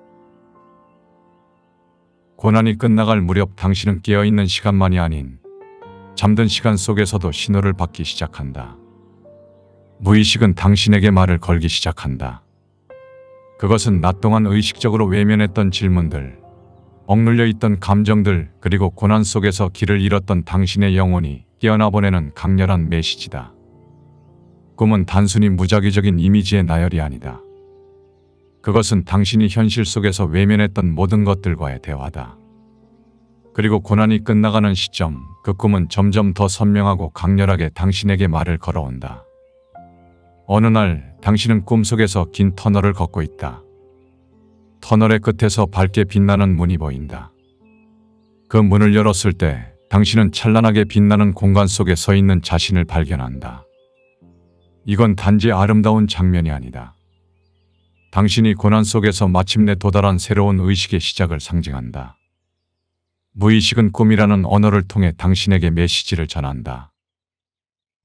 고난이 끝나갈 무렵 당신은 깨어있는 시간만이 아닌 잠든 시간 속에서도 신호를 받기 시작한다. 무의식은 당신에게 말을 걸기 시작한다. 그것은 낮 동안 의식적으로 외면했던 질문들, 억눌려 있던 감정들, 그리고 고난 속에서 길을 잃었던 당신의 영혼이 깨어나 보내는 강렬한 메시지다. 꿈은 단순히 무작위적인 이미지의 나열이 아니다. 그것은 당신이 현실 속에서 외면했던 모든 것들과의 대화다. 그리고 고난이 끝나가는 시점, 그 꿈은 점점 더 선명하고 강렬하게 당신에게 말을 걸어온다. 어느 날 당신은 꿈속에서 긴 터널을 걷고 있다. 터널의 끝에서 밝게 빛나는 문이 보인다. 그 문을 열었을 때 당신은 찬란하게 빛나는 공간 속에 서 있는 자신을 발견한다. 이건 단지 아름다운 장면이 아니다. 당신이 고난 속에서 마침내 도달한 새로운 의식의 시작을 상징한다. 무의식은 꿈이라는 언어를 통해 당신에게 메시지를 전한다.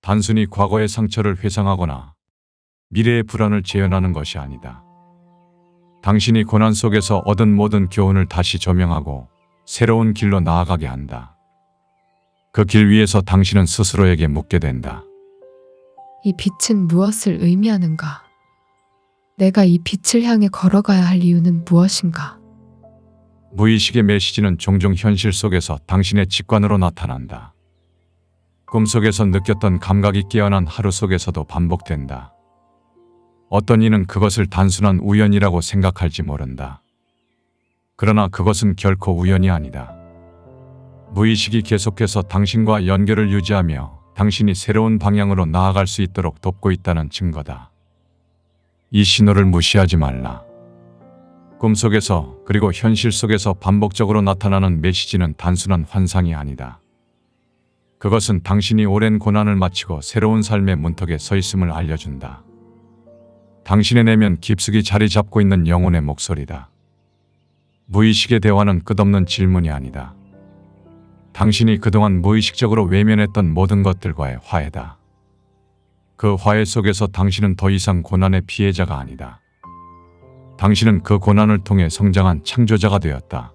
단순히 과거의 상처를 회상하거나 미래의 불안을 재현하는 것이 아니다. 당신이 고난 속에서 얻은 모든 교훈을 다시 조명하고 새로운 길로 나아가게 한다. 그 길 위에서 당신은 스스로에게 묻게 된다. 이 빛은 무엇을 의미하는가? 내가 이 빛을 향해 걸어가야 할 이유는 무엇인가? 무의식의 메시지는 종종 현실 속에서 당신의 직관으로 나타난다. 꿈속에서 느꼈던 감각이 깨어난 하루 속에서도 반복된다. 어떤 이는 그것을 단순한 우연이라고 생각할지 모른다. 그러나 그것은 결코 우연이 아니다. 무의식이 계속해서 당신과 연결을 유지하며 당신이 새로운 방향으로 나아갈 수 있도록 돕고 있다는 증거다. 이 신호를 무시하지 말라. 꿈속에서 그리고 현실 속에서 반복적으로 나타나는 메시지는 단순한 환상이 아니다. 그것은 당신이 오랜 고난을 마치고 새로운 삶의 문턱에 서 있음을 알려준다. 당신의 내면 깊숙이 자리 잡고 있는 영혼의 목소리다. 무의식의 대화는 끝없는 질문이 아니다. 당신이 그동안 무의식적으로 외면했던 모든 것들과의 화해다. 그 화해 속에서 당신은 더 이상 고난의 피해자가 아니다. 당신은 그 고난을 통해 성장한 창조자가 되었다.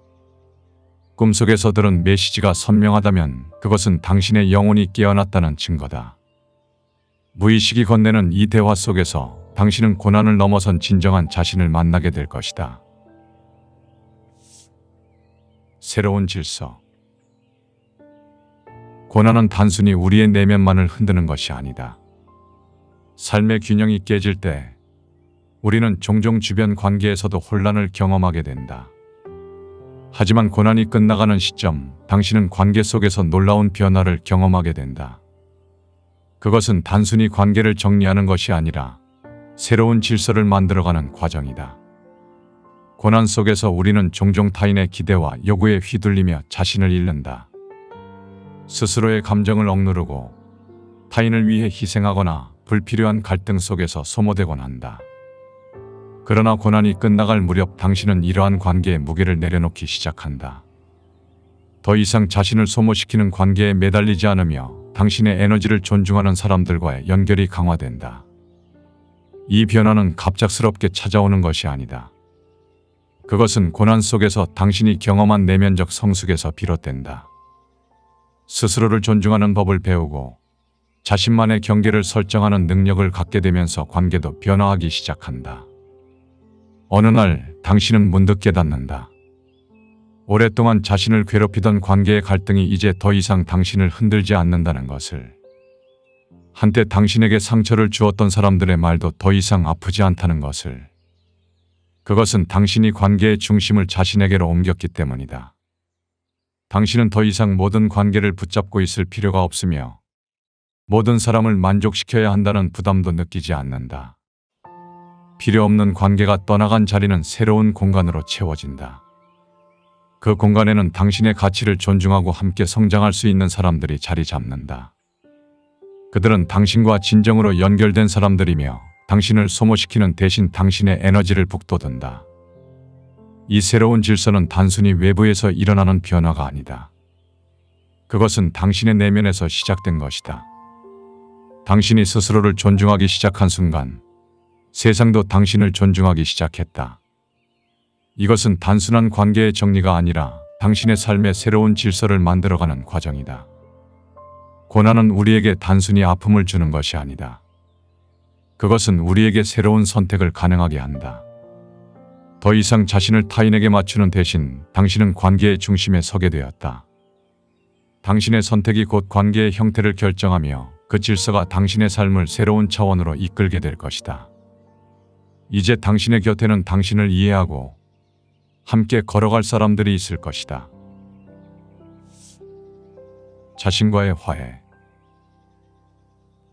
꿈속에서 들은 메시지가 선명하다면 그것은 당신의 영혼이 깨어났다는 증거다. 무의식이 건네는 이 대화 속에서 당신은 고난을 넘어선 진정한 자신을 만나게 될 것이다. 새로운 질서. 고난은 단순히 우리의 내면만을 흔드는 것이 아니다. 삶의 균형이 깨질 때 우리는 종종 주변 관계에서도 혼란을 경험하게 된다. 하지만 고난이 끝나가는 시점, 당신은 관계 속에서 놀라운 변화를 경험하게 된다. 그것은 단순히 관계를 정리하는 것이 아니라 새로운 질서를 만들어가는 과정이다. 고난 속에서 우리는 종종 타인의 기대와 요구에 휘둘리며 자신을 잃는다. 스스로의 감정을 억누르고 타인을 위해 희생하거나 불필요한 갈등 속에서 소모되곤 한다. 그러나 고난이 끝나갈 무렵 당신은 이러한 관계의 무게를 내려놓기 시작한다. 더 이상 자신을 소모시키는 관계에 매달리지 않으며 당신의 에너지를 존중하는 사람들과의 연결이 강화된다. 이 변화는 갑작스럽게 찾아오는 것이 아니다. 그것은 고난 속에서 당신이 경험한 내면적 성숙에서 비롯된다. 스스로를 존중하는 법을 배우고 자신만의 경계를 설정하는 능력을 갖게 되면서 관계도 변화하기 시작한다. 어느 날 당신은 문득 깨닫는다. 오랫동안 자신을 괴롭히던 관계의 갈등이 이제 더 이상 당신을 흔들지 않는다는 것을. 한때 당신에게 상처를 주었던 사람들의 말도 더 이상 아프지 않다는 것을. 그것은 당신이 관계의 중심을 자신에게로 옮겼기 때문이다. 당신은 더 이상 모든 관계를 붙잡고 있을 필요가 없으며 모든 사람을 만족시켜야 한다는 부담도 느끼지 않는다. 필요 없는 관계가 떠나간 자리는 새로운 공간으로 채워진다. 그 공간에는 당신의 가치를 존중하고 함께 성장할 수 있는 사람들이 자리 잡는다. 그들은 당신과 진정으로 연결된 사람들이며 당신을 소모시키는 대신 당신의 에너지를 북돋운다. 이 새로운 질서는 단순히 외부에서 일어나는 변화가 아니다. 그것은 당신의 내면에서 시작된 것이다. 당신이 스스로를 존중하기 시작한 순간 세상도 당신을 존중하기 시작했다. 이것은 단순한 관계의 정리가 아니라 당신의 삶의 새로운 질서를 만들어가는 과정이다. 고난은 우리에게 단순히 아픔을 주는 것이 아니다. 그것은 우리에게 새로운 선택을 가능하게 한다. 더 이상 자신을 타인에게 맞추는 대신 당신은 관계의 중심에 서게 되었다. 당신의 선택이 곧 관계의 형태를 결정하며 그 질서가 당신의 삶을 새로운 차원으로 이끌게 될 것이다. 이제 당신의 곁에는 당신을 이해하고 함께 걸어갈 사람들이 있을 것이다. 자신과의 화해.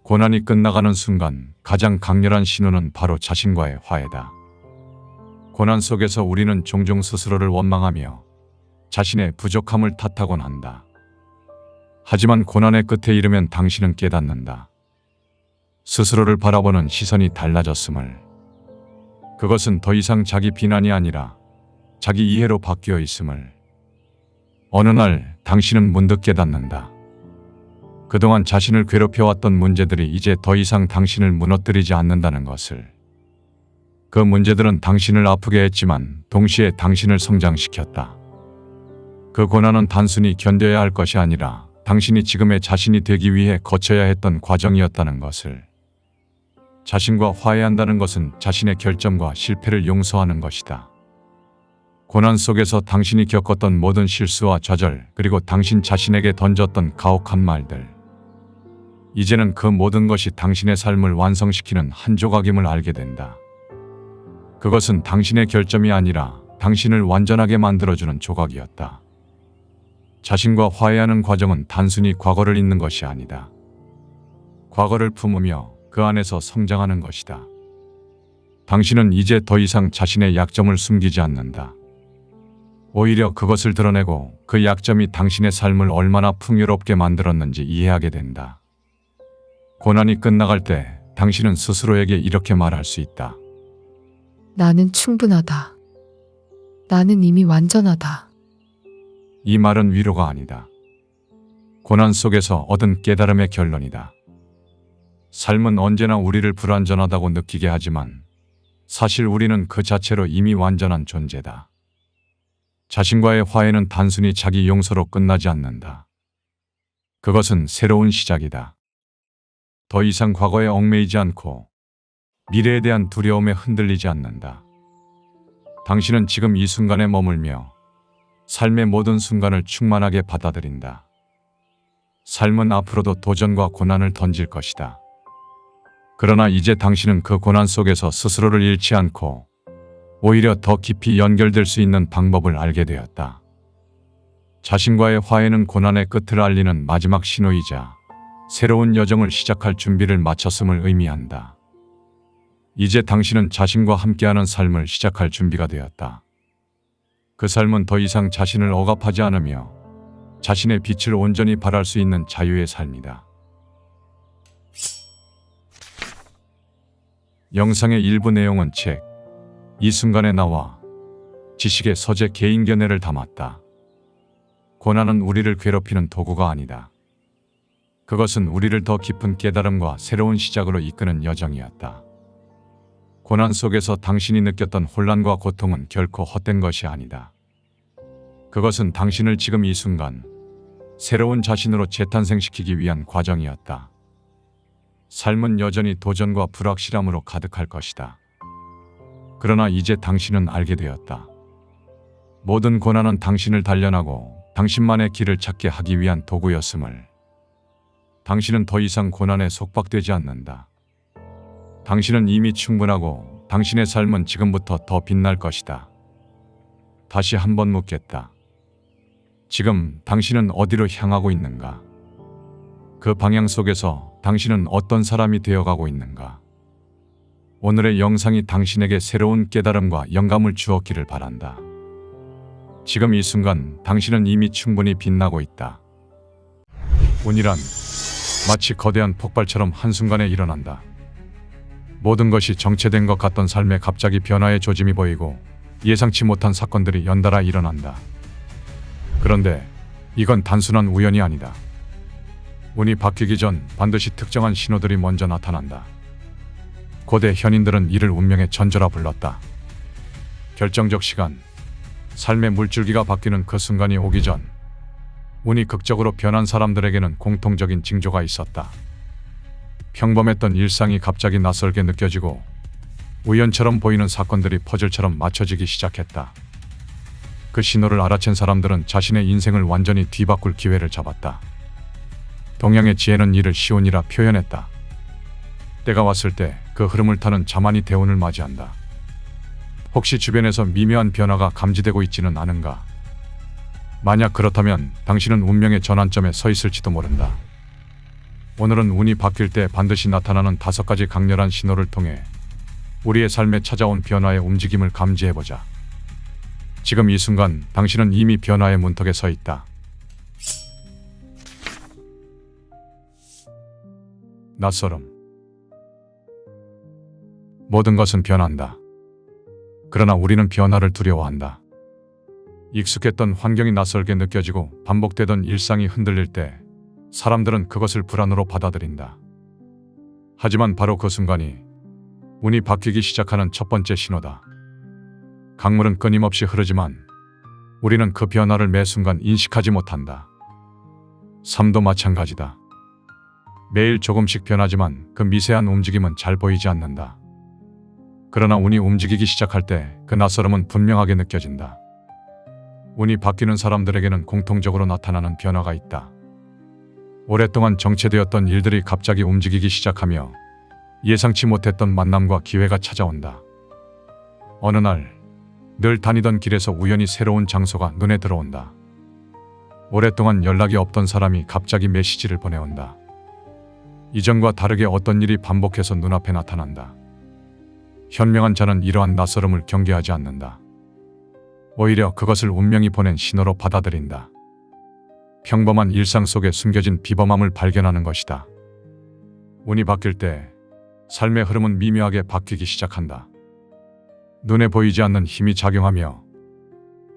고난이 끝나가는 순간 가장 강렬한 신호는 바로 자신과의 화해다. 고난 속에서 우리는 종종 스스로를 원망하며 자신의 부족함을 탓하곤 한다. 하지만 고난의 끝에 이르면 당신은 깨닫는다. 스스로를 바라보는 시선이 달라졌음을. 그것은 더 이상 자기 비난이 아니라 자기 이해로 바뀌어 있음을. 어느 날 당신은 문득 깨닫는다. 그동안 자신을 괴롭혀왔던 문제들이 이제 더 이상 당신을 무너뜨리지 않는다는 것을. 그 문제들은 당신을 아프게 했지만 동시에 당신을 성장시켰다. 그 고난은 단순히 견뎌야 할 것이 아니라 당신이 지금의 자신이 되기 위해 거쳐야 했던 과정이었다는 것을. 자신과 화해한다는 것은 자신의 결점과 실패를 용서하는 것이다. 고난 속에서 당신이 겪었던 모든 실수와 좌절, 그리고 당신 자신에게 던졌던 가혹한 말들. 이제는 그 모든 것이 당신의 삶을 완성시키는 한 조각임을 알게 된다. 그것은 당신의 결점이 아니라 당신을 완전하게 만들어주는 조각이었다. 자신과 화해하는 과정은 단순히 과거를 잊는 것이 아니다. 과거를 품으며 그 안에서 성장하는 것이다. 당신은 이제 더 이상 자신의 약점을 숨기지 않는다. 오히려 그것을 드러내고 그 약점이 당신의 삶을 얼마나 풍요롭게 만들었는지 이해하게 된다. 고난이 끝나갈 때 당신은 스스로에게 이렇게 말할 수 있다. 나는 충분하다. 나는 이미 완전하다. 이 말은 위로가 아니다. 고난 속에서 얻은 깨달음의 결론이다. 삶은 언제나 우리를 불완전하다고 느끼게 하지만 사실 우리는 그 자체로 이미 완전한 존재다. 자신과의 화해는 단순히 자기 용서로 끝나지 않는다. 그것은 새로운 시작이다. 더 이상 과거에 얽매이지 않고 미래에 대한 두려움에 흔들리지 않는다. 당신은 지금 이 순간에 머물며 삶의 모든 순간을 충만하게 받아들인다. 삶은 앞으로도 도전과 고난을 던질 것이다. 그러나 이제 당신은 그 고난 속에서 스스로를 잃지 않고 오히려 더 깊이 연결될 수 있는 방법을 알게 되었다. 자신과의 화해는 고난의 끝을 알리는 마지막 신호이자 새로운 여정을 시작할 준비를 마쳤음을 의미한다. 이제 당신은 자신과 함께하는 삶을 시작할 준비가 되었다. 그 삶은 더 이상 자신을 억압하지 않으며 자신의 빛을 온전히 발할 수 있는 자유의 삶이다. 영상의 일부 내용은 책 이 순간에 나와 지식의 서재 개인 견해를 담았다. 고난은 우리를 괴롭히는 도구가 아니다. 그것은 우리를 더 깊은 깨달음과 새로운 시작으로 이끄는 여정이었다. 고난 속에서 당신이 느꼈던 혼란과 고통은 결코 헛된 것이 아니다. 그것은 당신을 지금 이 순간 새로운 자신으로 재탄생시키기 위한 과정이었다. 삶은 여전히 도전과 불확실함으로 가득할 것이다. 그러나 이제 당신은 알게 되었다. 모든 고난은 당신을 단련하고 당신만의 길을 찾게 하기 위한 도구였음을. 당신은 더 이상 고난에 속박되지 않는다. 당신은 이미 충분하고 당신의 삶은 지금부터 더 빛날 것이다. 다시 한번 묻겠다. 지금 당신은 어디로 향하고 있는가? 그 방향 속에서 당신은 어떤 사람이 되어가고 있는가? 오늘의 영상이 당신에게 새로운 깨달음과 영감을 주었기를 바란다. 지금 이 순간 당신은 이미 충분히 빛나고 있다. 운이란 마치 거대한 폭발처럼 한순간에 일어난다. 모든 것이 정체된 것 같던 삶에 갑자기 변화의 조짐이 보이고 예상치 못한 사건들이 연달아 일어난다. 그런데 이건 단순한 우연이 아니다. 운이 바뀌기 전 반드시 특정한 신호들이 먼저 나타난다. 고대 현인들은 이를 운명의 전조라 불렀다. 결정적 시간, 삶의 물줄기가 바뀌는 그 순간이 오기 전 운이 극적으로 변한 사람들에게는 공통적인 징조가 있었다. 평범했던 일상이 갑자기 낯설게 느껴지고 우연처럼 보이는 사건들이 퍼즐처럼 맞춰지기 시작했다. 그 신호를 알아챈 사람들은 자신의 인생을 완전히 뒤바꿀 기회를 잡았다. 동양의 지혜는 이를 시온이라 표현했다. 때가 왔을 때 그 흐름을 타는 자만이 대운을 맞이한다. 혹시 주변에서 미묘한 변화가 감지되고 있지는 않은가? 만약 그렇다면 당신은 운명의 전환점에 서 있을지도 모른다. 오늘은 운이 바뀔 때 반드시 나타나는 5가지 강렬한 신호를 통해 우리의 삶에 찾아온 변화의 움직임을 감지해보자. 지금 이 순간 당신은 이미 변화의 문턱에 서 있다. 낯설음. 모든 것은 변한다. 그러나 우리는 변화를 두려워한다. 익숙했던 환경이 낯설게 느껴지고 반복되던 일상이 흔들릴 때 사람들은 그것을 불안으로 받아들인다. 하지만 바로 그 순간이 운이 바뀌기 시작하는 첫 번째 신호다. 강물은 끊임없이 흐르지만 우리는 그 변화를 매 순간 인식하지 못한다. 삶도 마찬가지다. 매일 조금씩 변하지만 그 미세한 움직임은 잘 보이지 않는다. 그러나 운이 움직이기 시작할 때 그 낯설음은 분명하게 느껴진다. 운이 바뀌는 사람들에게는 공통적으로 나타나는 변화가 있다. 오랫동안 정체되었던 일들이 갑자기 움직이기 시작하며 예상치 못했던 만남과 기회가 찾아온다. 어느 날 늘 다니던 길에서 우연히 새로운 장소가 눈에 들어온다. 오랫동안 연락이 없던 사람이 갑자기 메시지를 보내온다. 이전과 다르게 어떤 일이 반복해서 눈앞에 나타난다. 현명한 자는 이러한 낯설음을 경계하지 않는다. 오히려 그것을 운명이 보낸 신호로 받아들인다. 평범한 일상 속에 숨겨진 비범함을 발견하는 것이다. 운이 바뀔 때 삶의 흐름은 미묘하게 바뀌기 시작한다. 눈에 보이지 않는 힘이 작용하며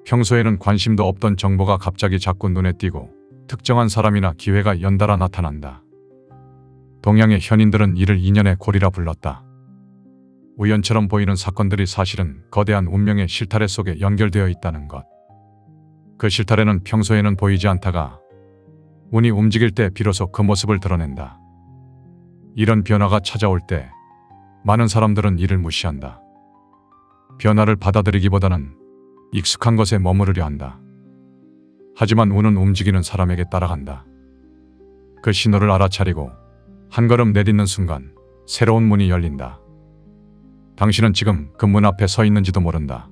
평소에는 관심도 없던 정보가 갑자기 자꾸 눈에 띄고 특정한 사람이나 기회가 연달아 나타난다. 동양의 현인들은 이를 인연의 고리라 불렀다. 우연처럼 보이는 사건들이 사실은 거대한 운명의 실타래 속에 연결되어 있다는 것. 그 실타래는 평소에는 보이지 않다가 운이 움직일 때 비로소 그 모습을 드러낸다. 이런 변화가 찾아올 때 많은 사람들은 이를 무시한다. 변화를 받아들이기보다는 익숙한 것에 머무르려 한다. 하지만 운은 움직이는 사람에게 따라간다. 그 신호를 알아차리고 한 걸음 내딛는 순간 새로운 문이 열린다. 당신은 지금 그 문 앞에 서 있는지도 모른다.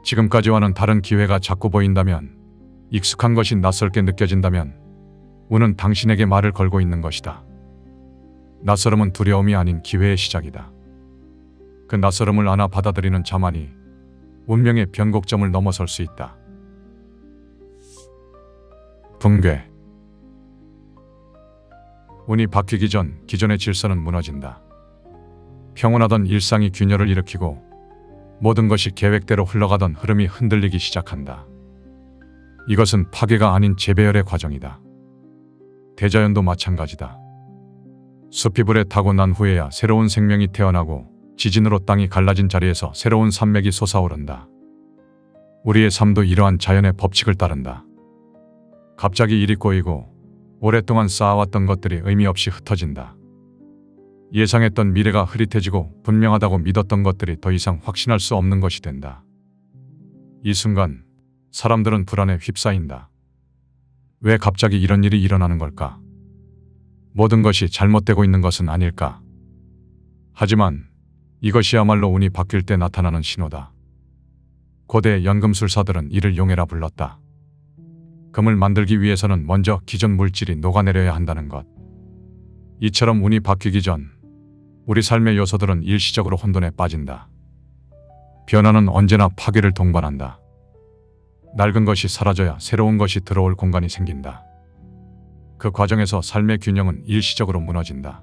지금까지와는 다른 기회가 자꾸 보인다면, 익숙한 것이 낯설게 느껴진다면 운은 당신에게 말을 걸고 있는 것이다. 낯설음은 두려움이 아닌 기회의 시작이다. 그 낯설음을 안아 받아들이는 자만이 운명의 변곡점을 넘어설 수 있다. 붕괴. 운이 바뀌기 전 기존의 질서는 무너진다. 평온하던 일상이 균열을 일으키고 모든 것이 계획대로 흘러가던 흐름이 흔들리기 시작한다. 이것은 파괴가 아닌 재배열의 과정이다. 대자연도 마찬가지다. 숲이 불에 타고 난 후에야 새로운 생명이 태어나고 지진으로 땅이 갈라진 자리에서 새로운 산맥이 솟아오른다. 우리의 삶도 이러한 자연의 법칙을 따른다. 갑자기 일이 꼬이고 오랫동안 쌓아왔던 것들이 의미 없이 흩어진다. 예상했던 미래가 흐릿해지고 분명하다고 믿었던 것들이 더 이상 확신할 수 없는 것이 된다. 이 순간 사람들은 불안에 휩싸인다. 왜 갑자기 이런 일이 일어나는 걸까? 모든 것이 잘못되고 있는 것은 아닐까? 하지만 이것이야말로 운이 바뀔 때 나타나는 신호다. 고대 연금술사들은 이를 용해라 불렀다. 금을 만들기 위해서는 먼저 기존 물질이 녹아내려야 한다는 것. 이처럼 운이 바뀌기 전 우리 삶의 요소들은 일시적으로 혼돈에 빠진다. 변화는 언제나 파괴를 동반한다. 낡은 것이 사라져야 새로운 것이 들어올 공간이 생긴다. 그 과정에서 삶의 균형은 일시적으로 무너진다.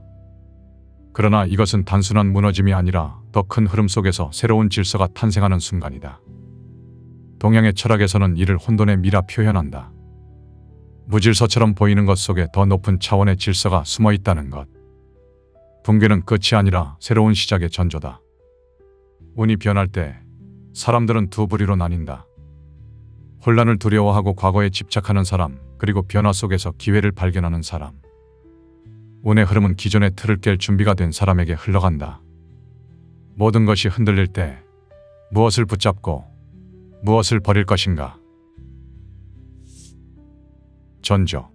그러나 이것은 단순한 무너짐이 아니라 더 큰 흐름 속에서 새로운 질서가 탄생하는 순간이다. 동양의 철학에서는 이를 혼돈의 미라 표현한다. 무질서처럼 보이는 것 속에 더 높은 차원의 질서가 숨어 있다는 것. 붕괴는 끝이 아니라 새로운 시작의 전조다. 운이 변할 때 사람들은 두 부류로 나뉜다. 혼란을 두려워하고 과거에 집착하는 사람, 그리고 변화 속에서 기회를 발견하는 사람. 운의 흐름은 기존의 틀을 깰 준비가 된 사람에게 흘러간다. 모든 것이 흔들릴 때 무엇을 붙잡고 무엇을 버릴 것인가? 전조.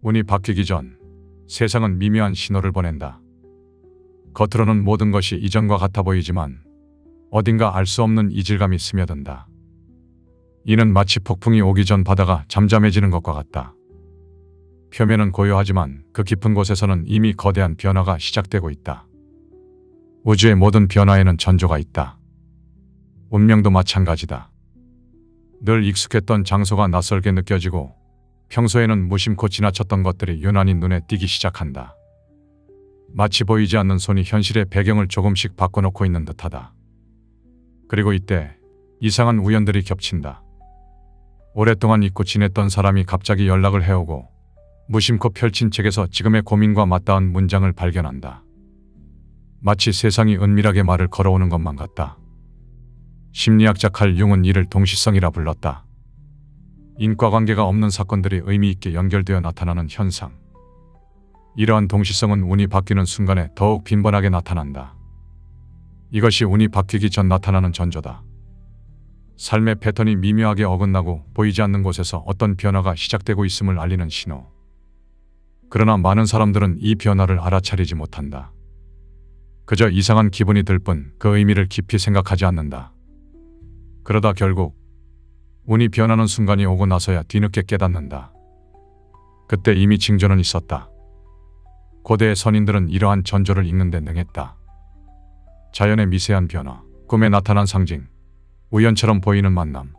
운이 바뀌기 전 세상은 미묘한 신호를 보낸다. 겉으로는 모든 것이 이전과 같아 보이지만 어딘가 알 수 없는 이질감이 스며든다. 이는 마치 폭풍이 오기 전 바다가 잠잠해지는 것과 같다. 표면은 고요하지만 그 깊은 곳에서는 이미 거대한 변화가 시작되고 있다. 우주의 모든 변화에는 전조가 있다. 운명도 마찬가지다. 늘 익숙했던 장소가 낯설게 느껴지고 평소에는 무심코 지나쳤던 것들이 유난히 눈에 띄기 시작한다. 마치 보이지 않는 손이 현실의 배경을 조금씩 바꿔놓고 있는 듯하다. 그리고 이때 이상한 우연들이 겹친다. 오랫동안 잊고 지냈던 사람이 갑자기 연락을 해오고 무심코 펼친 책에서 지금의 고민과 맞닿은 문장을 발견한다. 마치 세상이 은밀하게 말을 걸어오는 것만 같다. 심리학자 칼 융은 이를 동시성이라 불렀다. 인과관계가 없는 사건들이 의미 있게 연결되어 나타나는 현상. 이러한 동시성은 운이 바뀌는 순간에 더욱 빈번하게 나타난다. 이것이 운이 바뀌기 전 나타나는 전조다. 삶의 패턴이 미묘하게 어긋나고 보이지 않는 곳에서 어떤 변화가 시작되고 있음을 알리는 신호. 그러나 많은 사람들은 이 변화를 알아차리지 못한다. 그저 이상한 기분이 들 뿐 그 의미를 깊이 생각하지 않는다. 그러다 결국 운이 변하는 순간이 오고 나서야 뒤늦게 깨닫는다. 그때 이미 징조는 있었다. 고대의 선인들은 이러한 전조를 읽는 데 능했다. 자연의 미세한 변화, 꿈에 나타난 상징, 우연처럼 보이는 만남.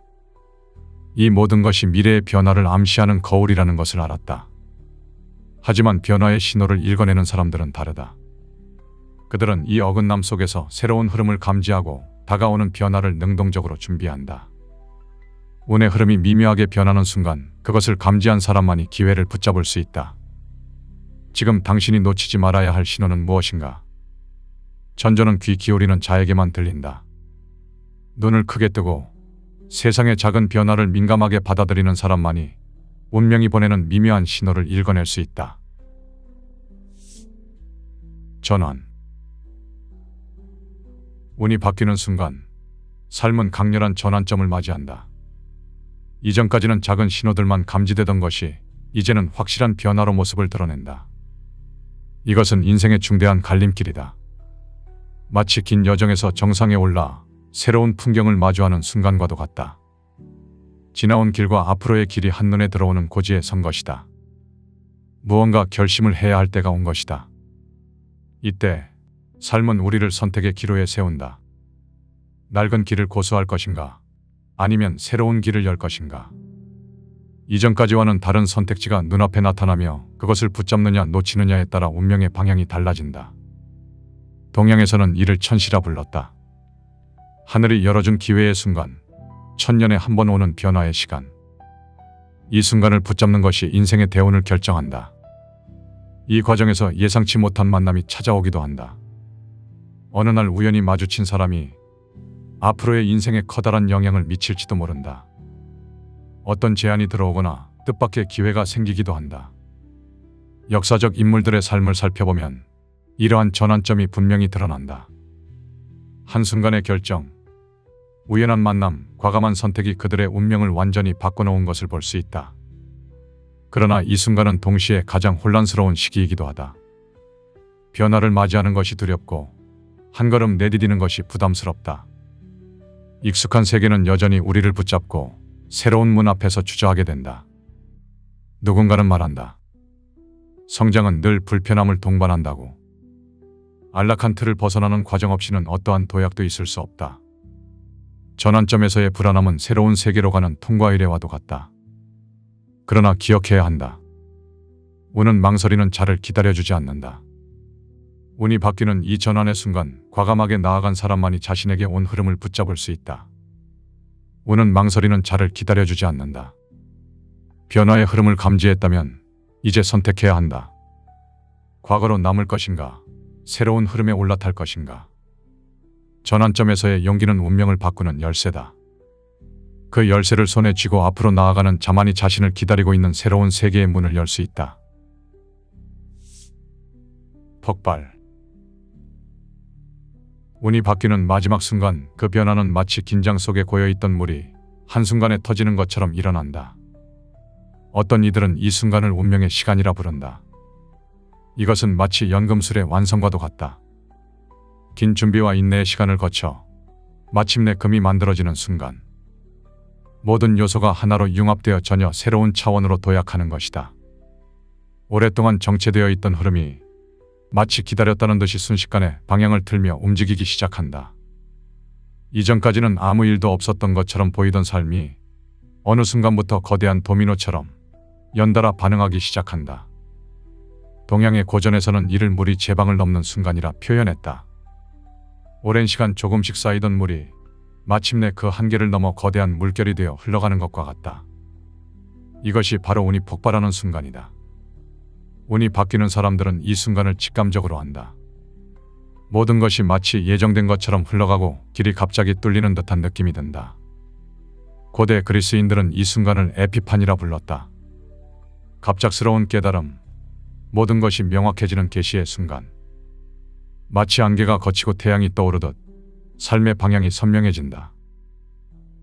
이 모든 것이 미래의 변화를 암시하는 거울이라는 것을 알았다. 하지만 변화의 신호를 읽어내는 사람들은 다르다. 그들은 이 어긋남 속에서 새로운 흐름을 감지하고 다가오는 변화를 능동적으로 준비한다. 운의 흐름이 미묘하게 변하는 순간 그것을 감지한 사람만이 기회를 붙잡을 수 있다. 지금 당신이 놓치지 말아야 할 신호는 무엇인가? 전조는 귀 기울이는 자에게만 들린다. 눈을 크게 뜨고 세상의 작은 변화를 민감하게 받아들이는 사람만이 운명이 보내는 미묘한 신호를 읽어낼 수 있다. 전환. 운이 바뀌는 순간 삶은 강렬한 전환점을 맞이한다. 이전까지는 작은 신호들만 감지되던 것이 이제는 확실한 변화로 모습을 드러낸다. 이것은 인생의 중대한 갈림길이다. 마치 긴 여정에서 정상에 올라 새로운 풍경을 마주하는 순간과도 같다. 지나온 길과 앞으로의 길이 한눈에 들어오는 고지에 선 것이다. 무언가 결심을 해야 할 때가 온 것이다. 이때 삶은 우리를 선택의 기로에 세운다. 낡은 길을 고수할 것인가? 아니면 새로운 길을 열 것인가? 이전까지와는 다른 선택지가 눈앞에 나타나며 그것을 붙잡느냐 놓치느냐에 따라 운명의 방향이 달라진다. 동양에서는 이를 천시라 불렀다. 하늘이 열어준 기회의 순간, 천년에 한 번 오는 변화의 시간. 이 순간을 붙잡는 것이 인생의 대운을 결정한다. 이 과정에서 예상치 못한 만남이 찾아오기도 한다. 어느 날 우연히 마주친 사람이 앞으로의 인생에 커다란 영향을 미칠지도 모른다. 어떤 제안이 들어오거나 뜻밖의 기회가 생기기도 한다. 역사적 인물들의 삶을 살펴보면 이러한 전환점이 분명히 드러난다. 한순간의 결정, 우연한 만남, 과감한 선택이 그들의 운명을 완전히 바꿔놓은 것을 볼 수 있다. 그러나 이 순간은 동시에 가장 혼란스러운 시기이기도 하다. 변화를 맞이하는 것이 두렵고 한 걸음 내디디는 것이 부담스럽다. 익숙한 세계는 여전히 우리를 붙잡고 새로운 문 앞에서 주저하게 된다. 누군가는 말한다. 성장은 늘 불편함을 동반한다고. 안락한 틀을 벗어나는 과정 없이는 어떠한 도약도 있을 수 없다. 전환점에서의 불안함은 새로운 세계로 가는 통과 의례와도 같다. 그러나 기억해야 한다. 운은 망설이는 자를 기다려주지 않는다. 운이 바뀌는 이 전환의 순간 과감하게 나아간 사람만이 자신에게 온 흐름을 붙잡을 수 있다. 운은 망설이는 자를 기다려주지 않는다. 변화의 흐름을 감지했다면 이제 선택해야 한다. 과거로 남을 것인가? 새로운 흐름에 올라탈 것인가? 전환점에서의 용기는 운명을 바꾸는 열쇠다. 그 열쇠를 손에 쥐고 앞으로 나아가는 자만이 자신을 기다리고 있는 새로운 세계의 문을 열 수 있다. 폭발. 운이 바뀌는 마지막 순간, 그 변화는 마치 긴장 속에 고여있던 물이 한순간에 터지는 것처럼 일어난다. 어떤 이들은 이 순간을 운명의 시간이라 부른다. 이것은 마치 연금술의 완성과도 같다. 긴 준비와 인내의 시간을 거쳐 마침내 금이 만들어지는 순간, 모든 요소가 하나로 융합되어 전혀 새로운 차원으로 도약하는 것이다. 오랫동안 정체되어 있던 흐름이 마치 기다렸다는 듯이 순식간에 방향을 틀며 움직이기 시작한다. 이전까지는 아무 일도 없었던 것처럼 보이던 삶이 어느 순간부터 거대한 도미노처럼 연달아 반응하기 시작한다. 동양의 고전에서는 이를 물이 제방을 넘는 순간이라 표현했다. 오랜 시간 조금씩 쌓이던 물이 마침내 그 한계를 넘어 거대한 물결이 되어 흘러가는 것과 같다. 이것이 바로 운이 폭발하는 순간이다. 운이 바뀌는 사람들은 이 순간을 직감적으로 안다. 모든 것이 마치 예정된 것처럼 흘러가고 길이 갑자기 뚫리는 듯한 느낌이 든다. 고대 그리스인들은 이 순간을 에피판이라 불렀다. 갑작스러운 깨달음, 모든 것이 명확해지는 계시의 순간. 마치 안개가 걷히고 태양이 떠오르듯 삶의 방향이 선명해진다.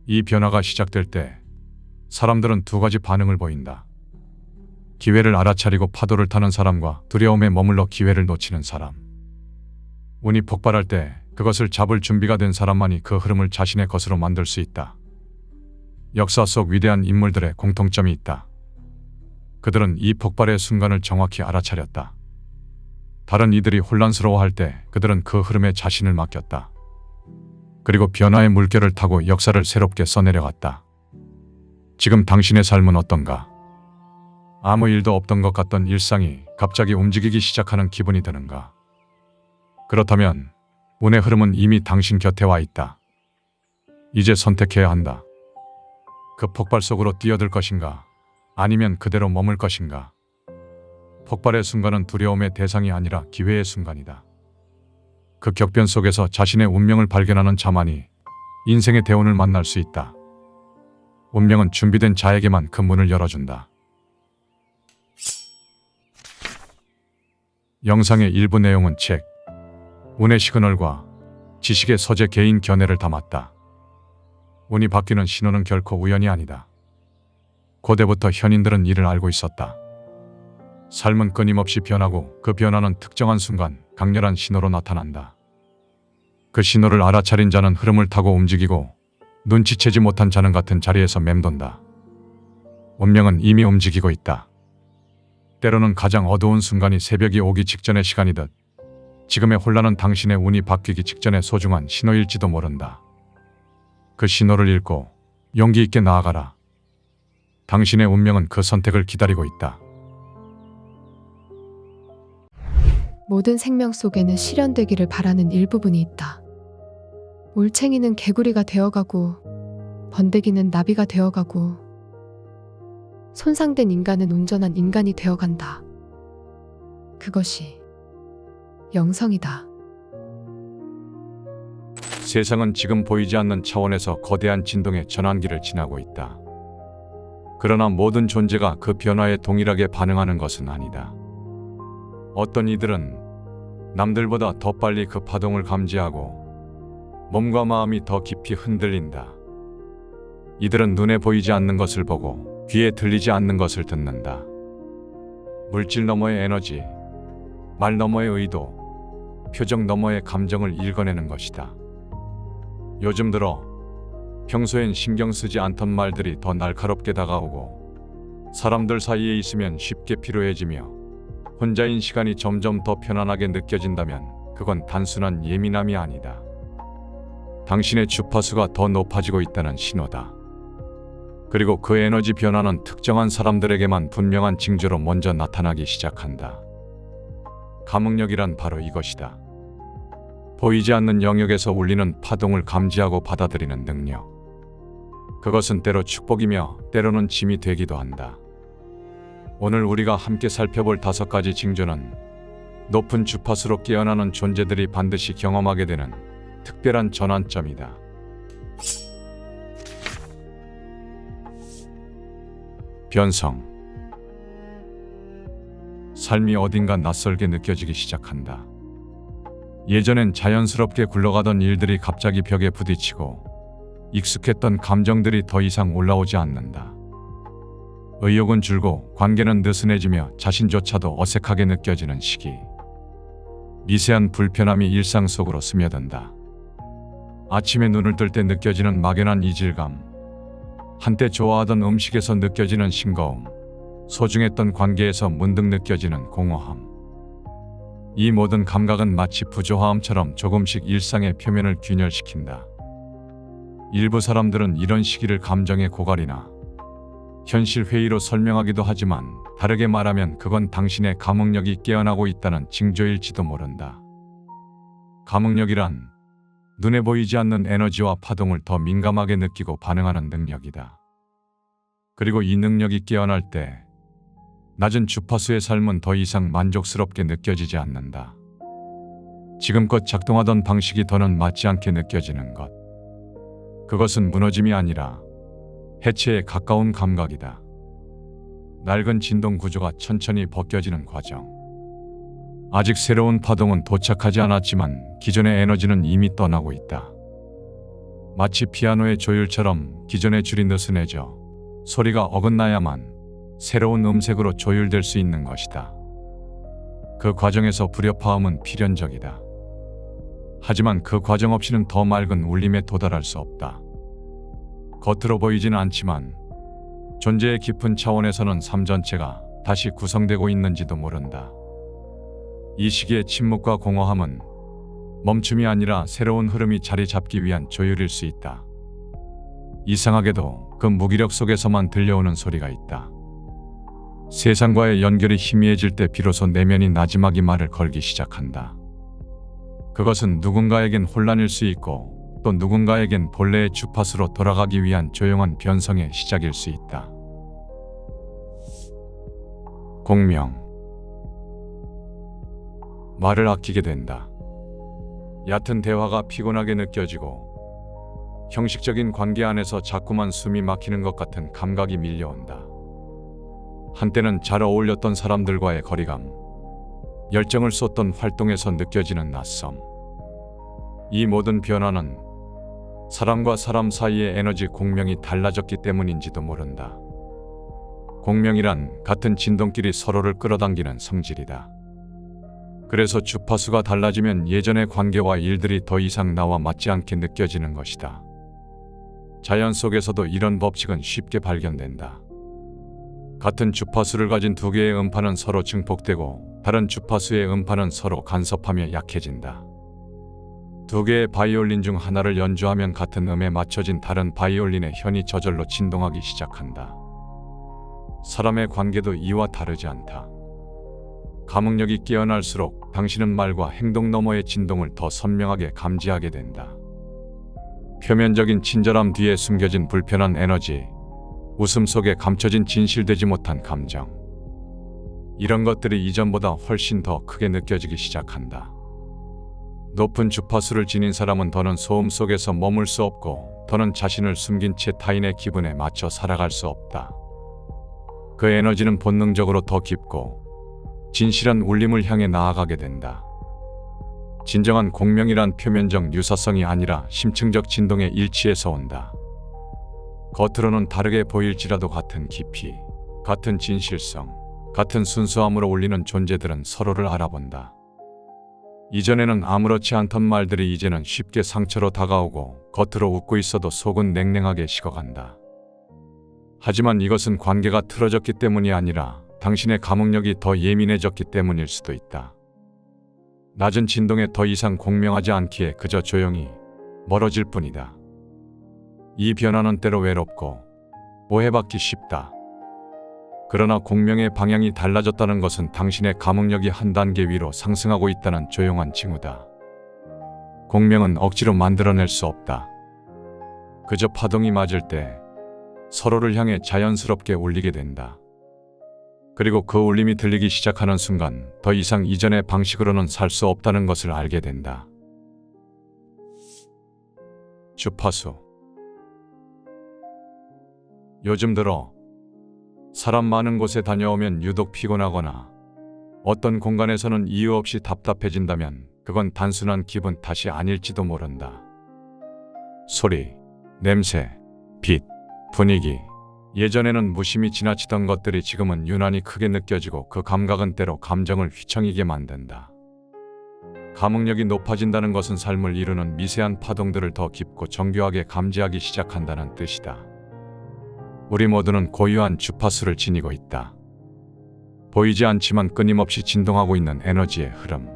이 변화가 시작될 때 사람들은 두 가지 반응을 보인다. 기회를 알아차리고 파도를 타는 사람과 두려움에 머물러 기회를 놓치는 사람. 운이 폭발할 때 그것을 잡을 준비가 된 사람만이 그 흐름을 자신의 것으로 만들 수 있다. 역사 속 위대한 인물들의 공통점이 있다. 그들은 이 폭발의 순간을 정확히 알아차렸다. 다른 이들이 혼란스러워할 때 그들은 그 흐름에 자신을 맡겼다. 그리고 변화의 물결을 타고 역사를 새롭게 써내려갔다. 지금 당신의 삶은 어떤가? 아무 일도 없던 것 같던 일상이 갑자기 움직이기 시작하는 기분이 드는가? 그렇다면 운의 흐름은 이미 당신 곁에 와 있다. 이제 선택해야 한다. 그 폭발 속으로 뛰어들 것인가? 아니면 그대로 머물 것인가? 폭발의 순간은 두려움의 대상이 아니라 기회의 순간이다. 그 격변 속에서 자신의 운명을 발견하는 자만이 인생의 대운을 만날 수 있다. 운명은 준비된 자에게만 그 문을 열어준다. 영상의 일부 내용은 책, 운의 시그널과 지식의 서재 개인 견해를 담았다. 운이 바뀌는 신호는 결코 우연이 아니다. 고대부터 현인들은 이를 알고 있었다. 삶은 끊임없이 변하고 그 변화는 특정한 순간 강렬한 신호로 나타난다. 그 신호를 알아차린 자는 흐름을 타고 움직이고 눈치채지 못한 자는 같은 자리에서 맴돈다. 운명은 이미 움직이고 있다. 때로는 가장 어두운 순간이 새벽이 오기 직전의 시간이듯 지금의 혼란은 당신의 운이 바뀌기 직전의 소중한 신호일지도 모른다. 그 신호를 읽고 용기 있게 나아가라. 당신의 운명은 그 선택을 기다리고 있다. 모든 생명 속에는 실현되기를 바라는 일부분이 있다. 올챙이는 개구리가 되어가고 번데기는 나비가 되어가고 손상된 인간은 온전한 인간이 되어간다. 그것이 영성이다. 세상은 지금 보이지 않는 차원에서 거대한 진동의 전환기를 지나고 있다. 그러나 모든 존재가 그 변화에 동일하게 반응하는 것은 아니다. 어떤 이들은 남들보다 더 빨리 그 파동을 감지하고 몸과 마음이 더 깊이 흔들린다. 이들은 눈에 보이지 않는 것을 보고 귀에 들리지 않는 것을 듣는다. 물질 너머의 에너지, 말 너머의 의도, 표정 너머의 감정을 읽어내는 것이다. 요즘 들어 평소엔 신경 쓰지 않던 말들이 더 날카롭게 다가오고 사람들 사이에 있으면 쉽게 피로해지며 혼자인 시간이 점점 더 편안하게 느껴진다면 그건 단순한 예민함이 아니다. 당신의 주파수가 더 높아지고 있다는 신호다. 그리고 그 에너지 변화는 특정한 사람들에게만 분명한 징조로 먼저 나타나기 시작한다. 감응력이란 바로 이것이다. 보이지 않는 영역에서 울리는 파동을 감지하고 받아들이는 능력. 그것은 때로 축복이며 때로는 짐이 되기도 한다. 오늘 우리가 함께 살펴볼 5가지 징조는 높은 주파수로 깨어나는 존재들이 반드시 경험하게 되는 특별한 전환점이다. 변성. 삶이 어딘가 낯설게 느껴지기 시작한다. 예전엔 자연스럽게 굴러가던 일들이 갑자기 벽에 부딪히고 익숙했던 감정들이 더 이상 올라오지 않는다. 의욕은 줄고 관계는 느슨해지며 자신조차도 어색하게 느껴지는 시기. 미세한 불편함이 일상 속으로 스며든다. 아침에 눈을 뜰 때 느껴지는 막연한 이질감, 한때 좋아하던 음식에서 느껴지는 싱거움, 소중했던 관계에서 문득 느껴지는 공허함. 이 모든 감각은 마치 부조화음처럼 조금씩 일상의 표면을 균열시킨다. 일부 사람들은 이런 시기를 감정의 고갈이나 현실 회의로 설명하기도 하지만 다르게 말하면 그건 당신의 감흥력이 깨어나고 있다는 징조일지도 모른다. 감흥력이란 눈에 보이지 않는 에너지와 파동을 더 민감하게 느끼고 반응하는 능력이다. 그리고 이 능력이 깨어날 때 낮은 주파수의 삶은 더 이상 만족스럽게 느껴지지 않는다. 지금껏 작동하던 방식이 더는 맞지 않게 느껴지는 것. 그것은 무너짐이 아니라 해체에 가까운 감각이다. 낡은 진동 구조가 천천히 벗겨지는 과정. 아직 새로운 파동은 도착하지 않았지만 기존의 에너지는 이미 떠나고 있다. 마치 피아노의 조율처럼 기존의 줄이 느슨해져 소리가 어긋나야만 새로운 음색으로 조율될 수 있는 것이다. 그 과정에서 불협화음은 필연적이다. 하지만 그 과정 없이는 더 맑은 울림에 도달할 수 없다. 겉으로 보이지는 않지만 존재의 깊은 차원에서는 삶 전체가 다시 구성되고 있는지도 모른다. 이 시기의 침묵과 공허함은 멈춤이 아니라 새로운 흐름이 자리 잡기 위한 조율일 수 있다. 이상하게도 그 무기력 속에서만 들려오는 소리가 있다. 세상과의 연결이 희미해질 때 비로소 내면이 나지막이 말을 걸기 시작한다. 그것은 누군가에겐 혼란일 수 있고 또 누군가에겐 본래의 주파수로 돌아가기 위한 조용한 변성의 시작일 수 있다. 공명. 말을 아끼게 된다. 얕은 대화가 피곤하게 느껴지고 형식적인 관계 안에서 자꾸만 숨이 막히는 것 같은 감각이 밀려온다. 한때는 잘 어울렸던 사람들과의 거리감, 열정을 쏟던 활동에서 느껴지는 낯섦. 이 모든 변화는 사람과 사람 사이의 에너지 공명이 달라졌기 때문인지도 모른다. 공명이란 같은 진동끼리 서로를 끌어당기는 성질이다. 그래서 주파수가 달라지면 예전의 관계와 일들이 더 이상 나와 맞지 않게 느껴지는 것이다. 자연 속에서도 이런 법칙은 쉽게 발견된다. 같은 주파수를 가진 두 개의 음파는 서로 증폭되고 다른 주파수의 음파는 서로 간섭하며 약해진다. 두 개의 바이올린 중 하나를 연주하면 같은 음에 맞춰진 다른 바이올린의 현이 저절로 진동하기 시작한다. 사람의 관계도 이와 다르지 않다. 감흥력이 깨어날수록 당신은 말과 행동 너머의 진동을 더 선명하게 감지하게 된다. 표면적인 친절함 뒤에 숨겨진 불편한 에너지, 웃음 속에 감춰진 진실되지 못한 감정. 이런 것들이 이전보다 훨씬 더 크게 느껴지기 시작한다. 높은 주파수를 지닌 사람은 더는 소음 속에서 머물 수 없고 더는 자신을 숨긴 채 타인의 기분에 맞춰 살아갈 수 없다. 그 에너지는 본능적으로 더 깊고 진실한 울림을 향해 나아가게 된다. 진정한 공명이란 표면적 유사성이 아니라 심층적 진동의 일치에서 온다. 겉으로는 다르게 보일지라도 같은 깊이, 같은 진실성, 같은 순수함으로 울리는 존재들은 서로를 알아본다. 이전에는 아무렇지 않던 말들이 이제는 쉽게 상처로 다가오고 겉으로 웃고 있어도 속은 냉랭하게 식어간다. 하지만 이것은 관계가 틀어졌기 때문이 아니라 당신의 감흥력이 더 예민해졌기 때문일 수도 있다. 낮은 진동에 더 이상 공명하지 않기에 그저 조용히 멀어질 뿐이다. 이 변화는 때로 외롭고 오해받기 쉽다. 그러나 공명의 방향이 달라졌다는 것은 당신의 감흥력이 한 단계 위로 상승하고 있다는 조용한 징후다. 공명은 억지로 만들어낼 수 없다. 그저 파동이 맞을 때 서로를 향해 자연스럽게 울리게 된다. 그리고 그 울림이 들리기 시작하는 순간 더 이상 이전의 방식으로는 살 수 없다는 것을 알게 된다. 주파수. 요즘 들어 사람 많은 곳에 다녀오면 유독 피곤하거나 어떤 공간에서는 이유 없이 답답해진다면 그건 단순한 기분 탓이 아닐지도 모른다. 소리, 냄새, 빛, 분위기. 예전에는 무심히 지나치던 것들이 지금은 유난히 크게 느껴지고 그 감각은 때로 감정을 휘청이게 만든다. 감흥력이 높아진다는 것은 삶을 이루는 미세한 파동들을 더 깊고 정교하게 감지하기 시작한다는 뜻이다. 우리 모두는 고유한 주파수를 지니고 있다. 보이지 않지만 끊임없이 진동하고 있는 에너지의 흐름.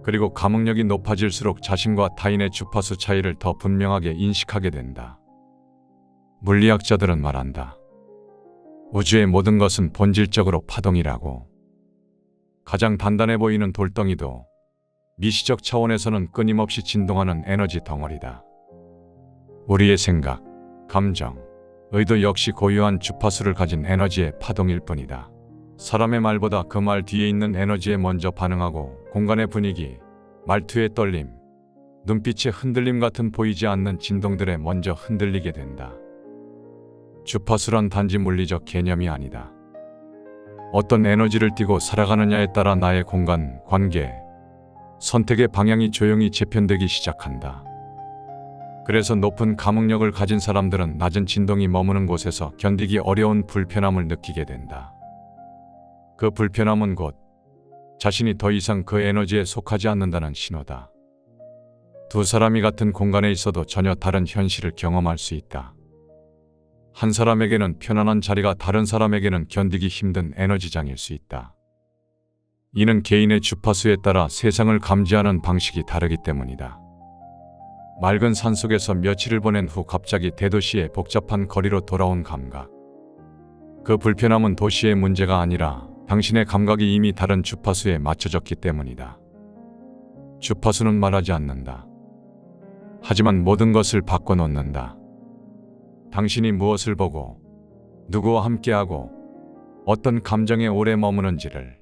그리고 감흥력이 높아질수록 자신과 타인의 주파수 차이를 더 분명하게 인식하게 된다. 물리학자들은 말한다. 우주의 모든 것은 본질적으로 파동이라고. 가장 단단해 보이는 돌덩이도 미시적 차원에서는 끊임없이 진동하는 에너지 덩어리다. 우리의 생각, 감정, 의도 역시 고유한 주파수를 가진 에너지의 파동일 뿐이다. 사람의 말보다 그 말 뒤에 있는 에너지에 먼저 반응하고 공간의 분위기, 말투의 떨림, 눈빛의 흔들림 같은 보이지 않는 진동들에 먼저 흔들리게 된다. 주파수란 단지 물리적 개념이 아니다. 어떤 에너지를 띠고 살아가느냐에 따라 나의 공간, 관계, 선택의 방향이 조용히 재편되기 시작한다. 그래서 높은 감흥력을 가진 사람들은 낮은 진동이 머무는 곳에서 견디기 어려운 불편함을 느끼게 된다. 그 불편함은 곧 자신이 더 이상 그 에너지에 속하지 않는다는 신호다. 두 사람이 같은 공간에 있어도 전혀 다른 현실을 경험할 수 있다. 한 사람에게는 편안한 자리가 다른 사람에게는 견디기 힘든 에너지장일 수 있다. 이는 개인의 주파수에 따라 세상을 감지하는 방식이 다르기 때문이다. 맑은 산속에서 며칠을 보낸 후 갑자기 대도시의 복잡한 거리로 돌아온 감각. 그 불편함은 도시의 문제가 아니라 당신의 감각이 이미 다른 주파수에 맞춰졌기 때문이다. 주파수는 말하지 않는다. 하지만 모든 것을 바꿔놓는다. 당신이 무엇을 보고 누구와 함께하고 어떤 감정에 오래 머무는지를.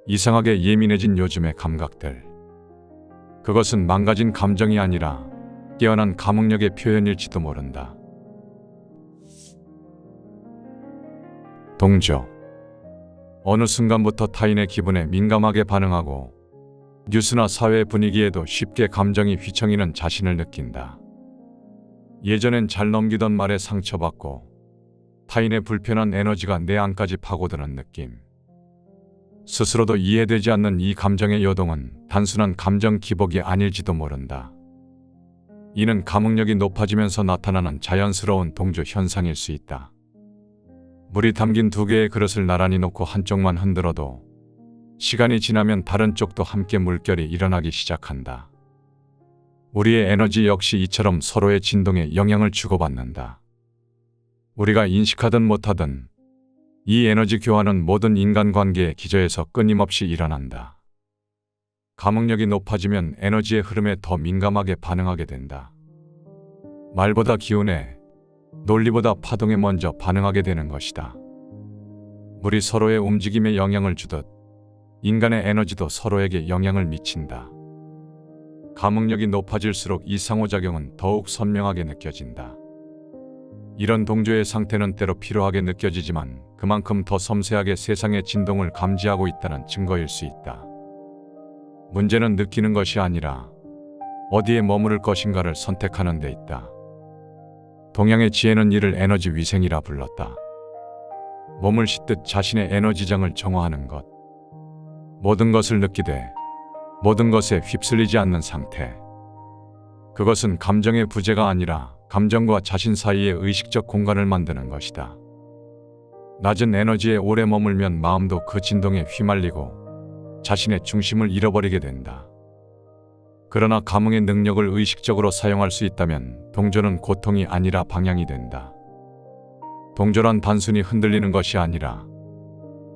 이상하게 예민해진 요즘의 감각들. 그것은 망가진 감정이 아니라 깨어난 감흥력의 표현일지도 모른다. 동조. 어느 순간부터 타인의 기분에 민감하게 반응하고 뉴스나 사회 분위기에도 쉽게 감정이 휘청이는 자신을 느낀다. 예전엔 잘 넘기던 말에 상처받고 타인의 불편한 에너지가 내 안까지 파고드는 느낌. 스스로도 이해되지 않는 이 감정의 요동은 단순한 감정 기복이 아닐지도 모른다. 이는 감흥력이 높아지면서 나타나는 자연스러운 동조 현상일 수 있다. 물이 담긴 두 개의 그릇을 나란히 놓고 한쪽만 흔들어도 시간이 지나면 다른 쪽도 함께 물결이 일어나기 시작한다. 우리의 에너지 역시 이처럼 서로의 진동에 영향을 주고받는다. 우리가 인식하든 못하든 이 에너지 교환은 모든 인간관계의 기저에서 끊임없이 일어난다. 감흥력이 높아지면 에너지의 흐름에 더 민감하게 반응하게 된다. 말보다 기운에, 논리보다 파동에 먼저 반응하게 되는 것이다. 물이 서로의 움직임에 영향을 주듯 인간의 에너지도 서로에게 영향을 미친다. 감흥력이 높아질수록 이 상호작용은 더욱 선명하게 느껴진다. 이런 동조의 상태는 때로 피로하게 느껴지지만 그만큼 더 섬세하게 세상의 진동을 감지하고 있다는 증거일 수 있다. 문제는 느끼는 것이 아니라 어디에 머무를 것인가를 선택하는 데 있다. 동양의 지혜는 이를 에너지 위생이라 불렀다. 몸을 씻듯 자신의 에너지장을 정화하는 것. 모든 것을 느끼되 모든 것에 휩쓸리지 않는 상태. 그것은 감정의 부재가 아니라 감정과 자신 사이의 의식적 공간을 만드는 것이다. 낮은 에너지에 오래 머물면 마음도 그 진동에 휘말리고 자신의 중심을 잃어버리게 된다. 그러나 감흥의 능력을 의식적으로 사용할 수 있다면 동조는 고통이 아니라 방향이 된다. 동조란 단순히 흔들리는 것이 아니라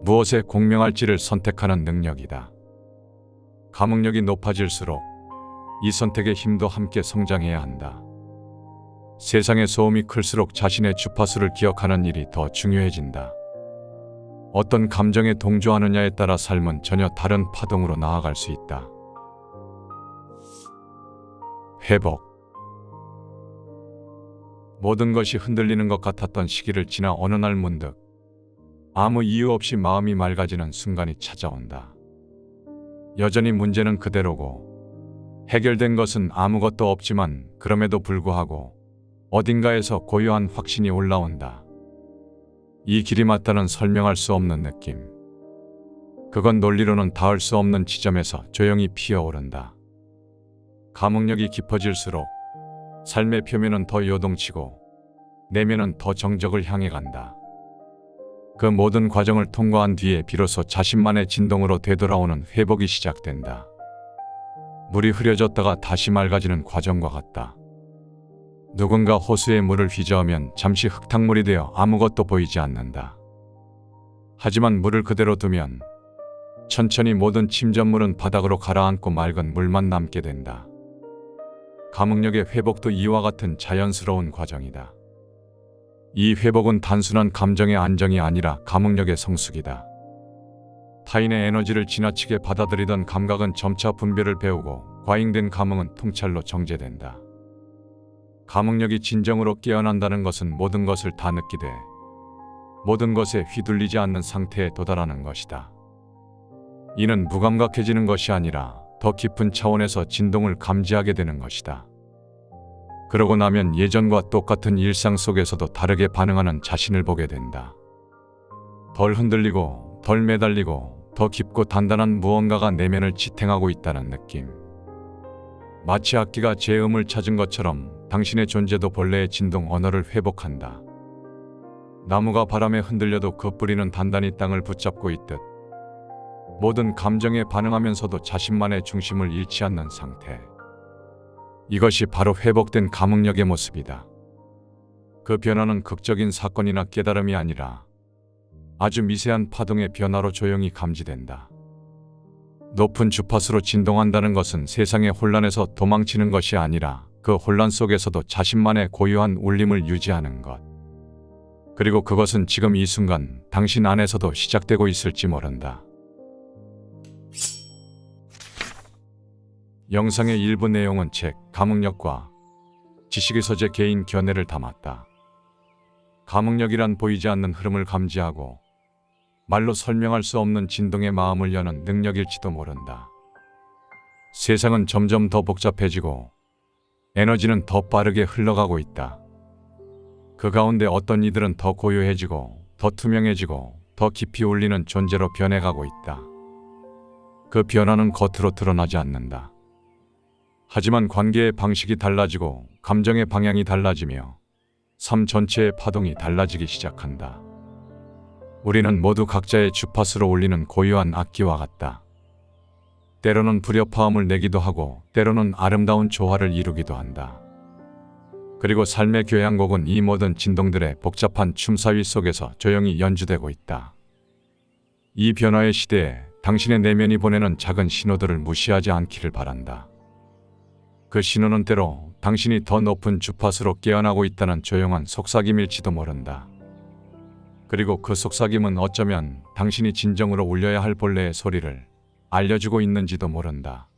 무엇에 공명할지를 선택하는 능력이다. 감흥력이 높아질수록 이 선택의 힘도 함께 성장해야 한다. 세상의 소음이 클수록 자신의 주파수를 기억하는 일이 더 중요해진다. 어떤 감정에 동조하느냐에 따라 삶은 전혀 다른 파동으로 나아갈 수 있다. 회복. 모든 것이 흔들리는 것 같았던 시기를 지나 어느 날 문득 아무 이유 없이 마음이 맑아지는 순간이 찾아온다. 여전히 문제는 그대로고 해결된 것은 아무것도 없지만 그럼에도 불구하고 어딘가에서 고요한 확신이 올라온다. 이 길이 맞다는 설명할 수 없는 느낌. 그건 논리로는 닿을 수 없는 지점에서 조용히 피어오른다. 감흥력이 깊어질수록 삶의 표면은 더 요동치고 내면은 더 정적을 향해 간다. 그 모든 과정을 통과한 뒤에 비로소 자신만의 진동으로 되돌아오는 회복이 시작된다. 물이 흐려졌다가 다시 맑아지는 과정과 같다. 누군가 호수에 물을 휘저으면 잠시 흙탕물이 되어 아무것도 보이지 않는다. 하지만 물을 그대로 두면 천천히 모든 침전물은 바닥으로 가라앉고 맑은 물만 남게 된다. 감흥력의 회복도 이와 같은 자연스러운 과정이다. 이 회복은 단순한 감정의 안정이 아니라 감흥력의 성숙이다. 타인의 에너지를 지나치게 받아들이던 감각은 점차 분별을 배우고 과잉된 감흥은 통찰로 정제된다. 감흥력이 진정으로 깨어난다는 것은 모든 것을 다 느끼되 모든 것에 휘둘리지 않는 상태에 도달하는 것이다. 이는 무감각해지는 것이 아니라 더 깊은 차원에서 진동을 감지하게 되는 것이다. 그러고 나면 예전과 똑같은 일상 속에서도 다르게 반응하는 자신을 보게 된다. 덜 흔들리고 덜 매달리고 더 깊고 단단한 무언가가 내면을 지탱하고 있다는 느낌. 마치 악기가 제 음을 찾은 것처럼 당신의 존재도 본래의 진동 언어를 회복한다. 나무가 바람에 흔들려도 그 뿌리는 단단히 땅을 붙잡고 있듯 모든 감정에 반응하면서도 자신만의 중심을 잃지 않는 상태. 이것이 바로 회복된 감흥력의 모습이다. 그 변화는 극적인 사건이나 깨달음이 아니라 아주 미세한 파동의 변화로 조용히 감지된다. 높은 주파수로 진동한다는 것은 세상의 혼란에서 도망치는 것이 아니라 그 혼란 속에서도 자신만의 고유한 울림을 유지하는 것. 그리고 그것은 지금 이 순간 당신 안에서도 시작되고 있을지 모른다. 영상의 일부 내용은 책 감흥력과 지식의 서재 개인 견해를 담았다. 감흥력이란 보이지 않는 흐름을 감지하고 말로 설명할 수 없는 진동의 마음을 여는 능력일지도 모른다. 세상은 점점 더 복잡해지고 에너지는 더 빠르게 흘러가고 있다. 그 가운데 어떤 이들은 더 고요해지고 더 투명해지고 더 깊이 울리는 존재로 변해가고 있다. 그 변화는 겉으로 드러나지 않는다. 하지만 관계의 방식이 달라지고 감정의 방향이 달라지며 삶 전체의 파동이 달라지기 시작한다. 우리는 모두 각자의 주파수로 울리는 고유한 악기와 같다. 때로는 불협화음을 내기도 하고 때로는 아름다운 조화를 이루기도 한다. 그리고 삶의 교향곡은 이 모든 진동들의 복잡한 춤사위 속에서 조용히 연주되고 있다. 이 변화의 시대에 당신의 내면이 보내는 작은 신호들을 무시하지 않기를 바란다. 그 신호는 때로 당신이 더 높은 주파수로 깨어나고 있다는 조용한 속삭임일지도 모른다. 그리고 그 속삭임은 어쩌면 당신이 진정으로 울려야 할 본래의 소리를 알려주고 있는지도 모른다.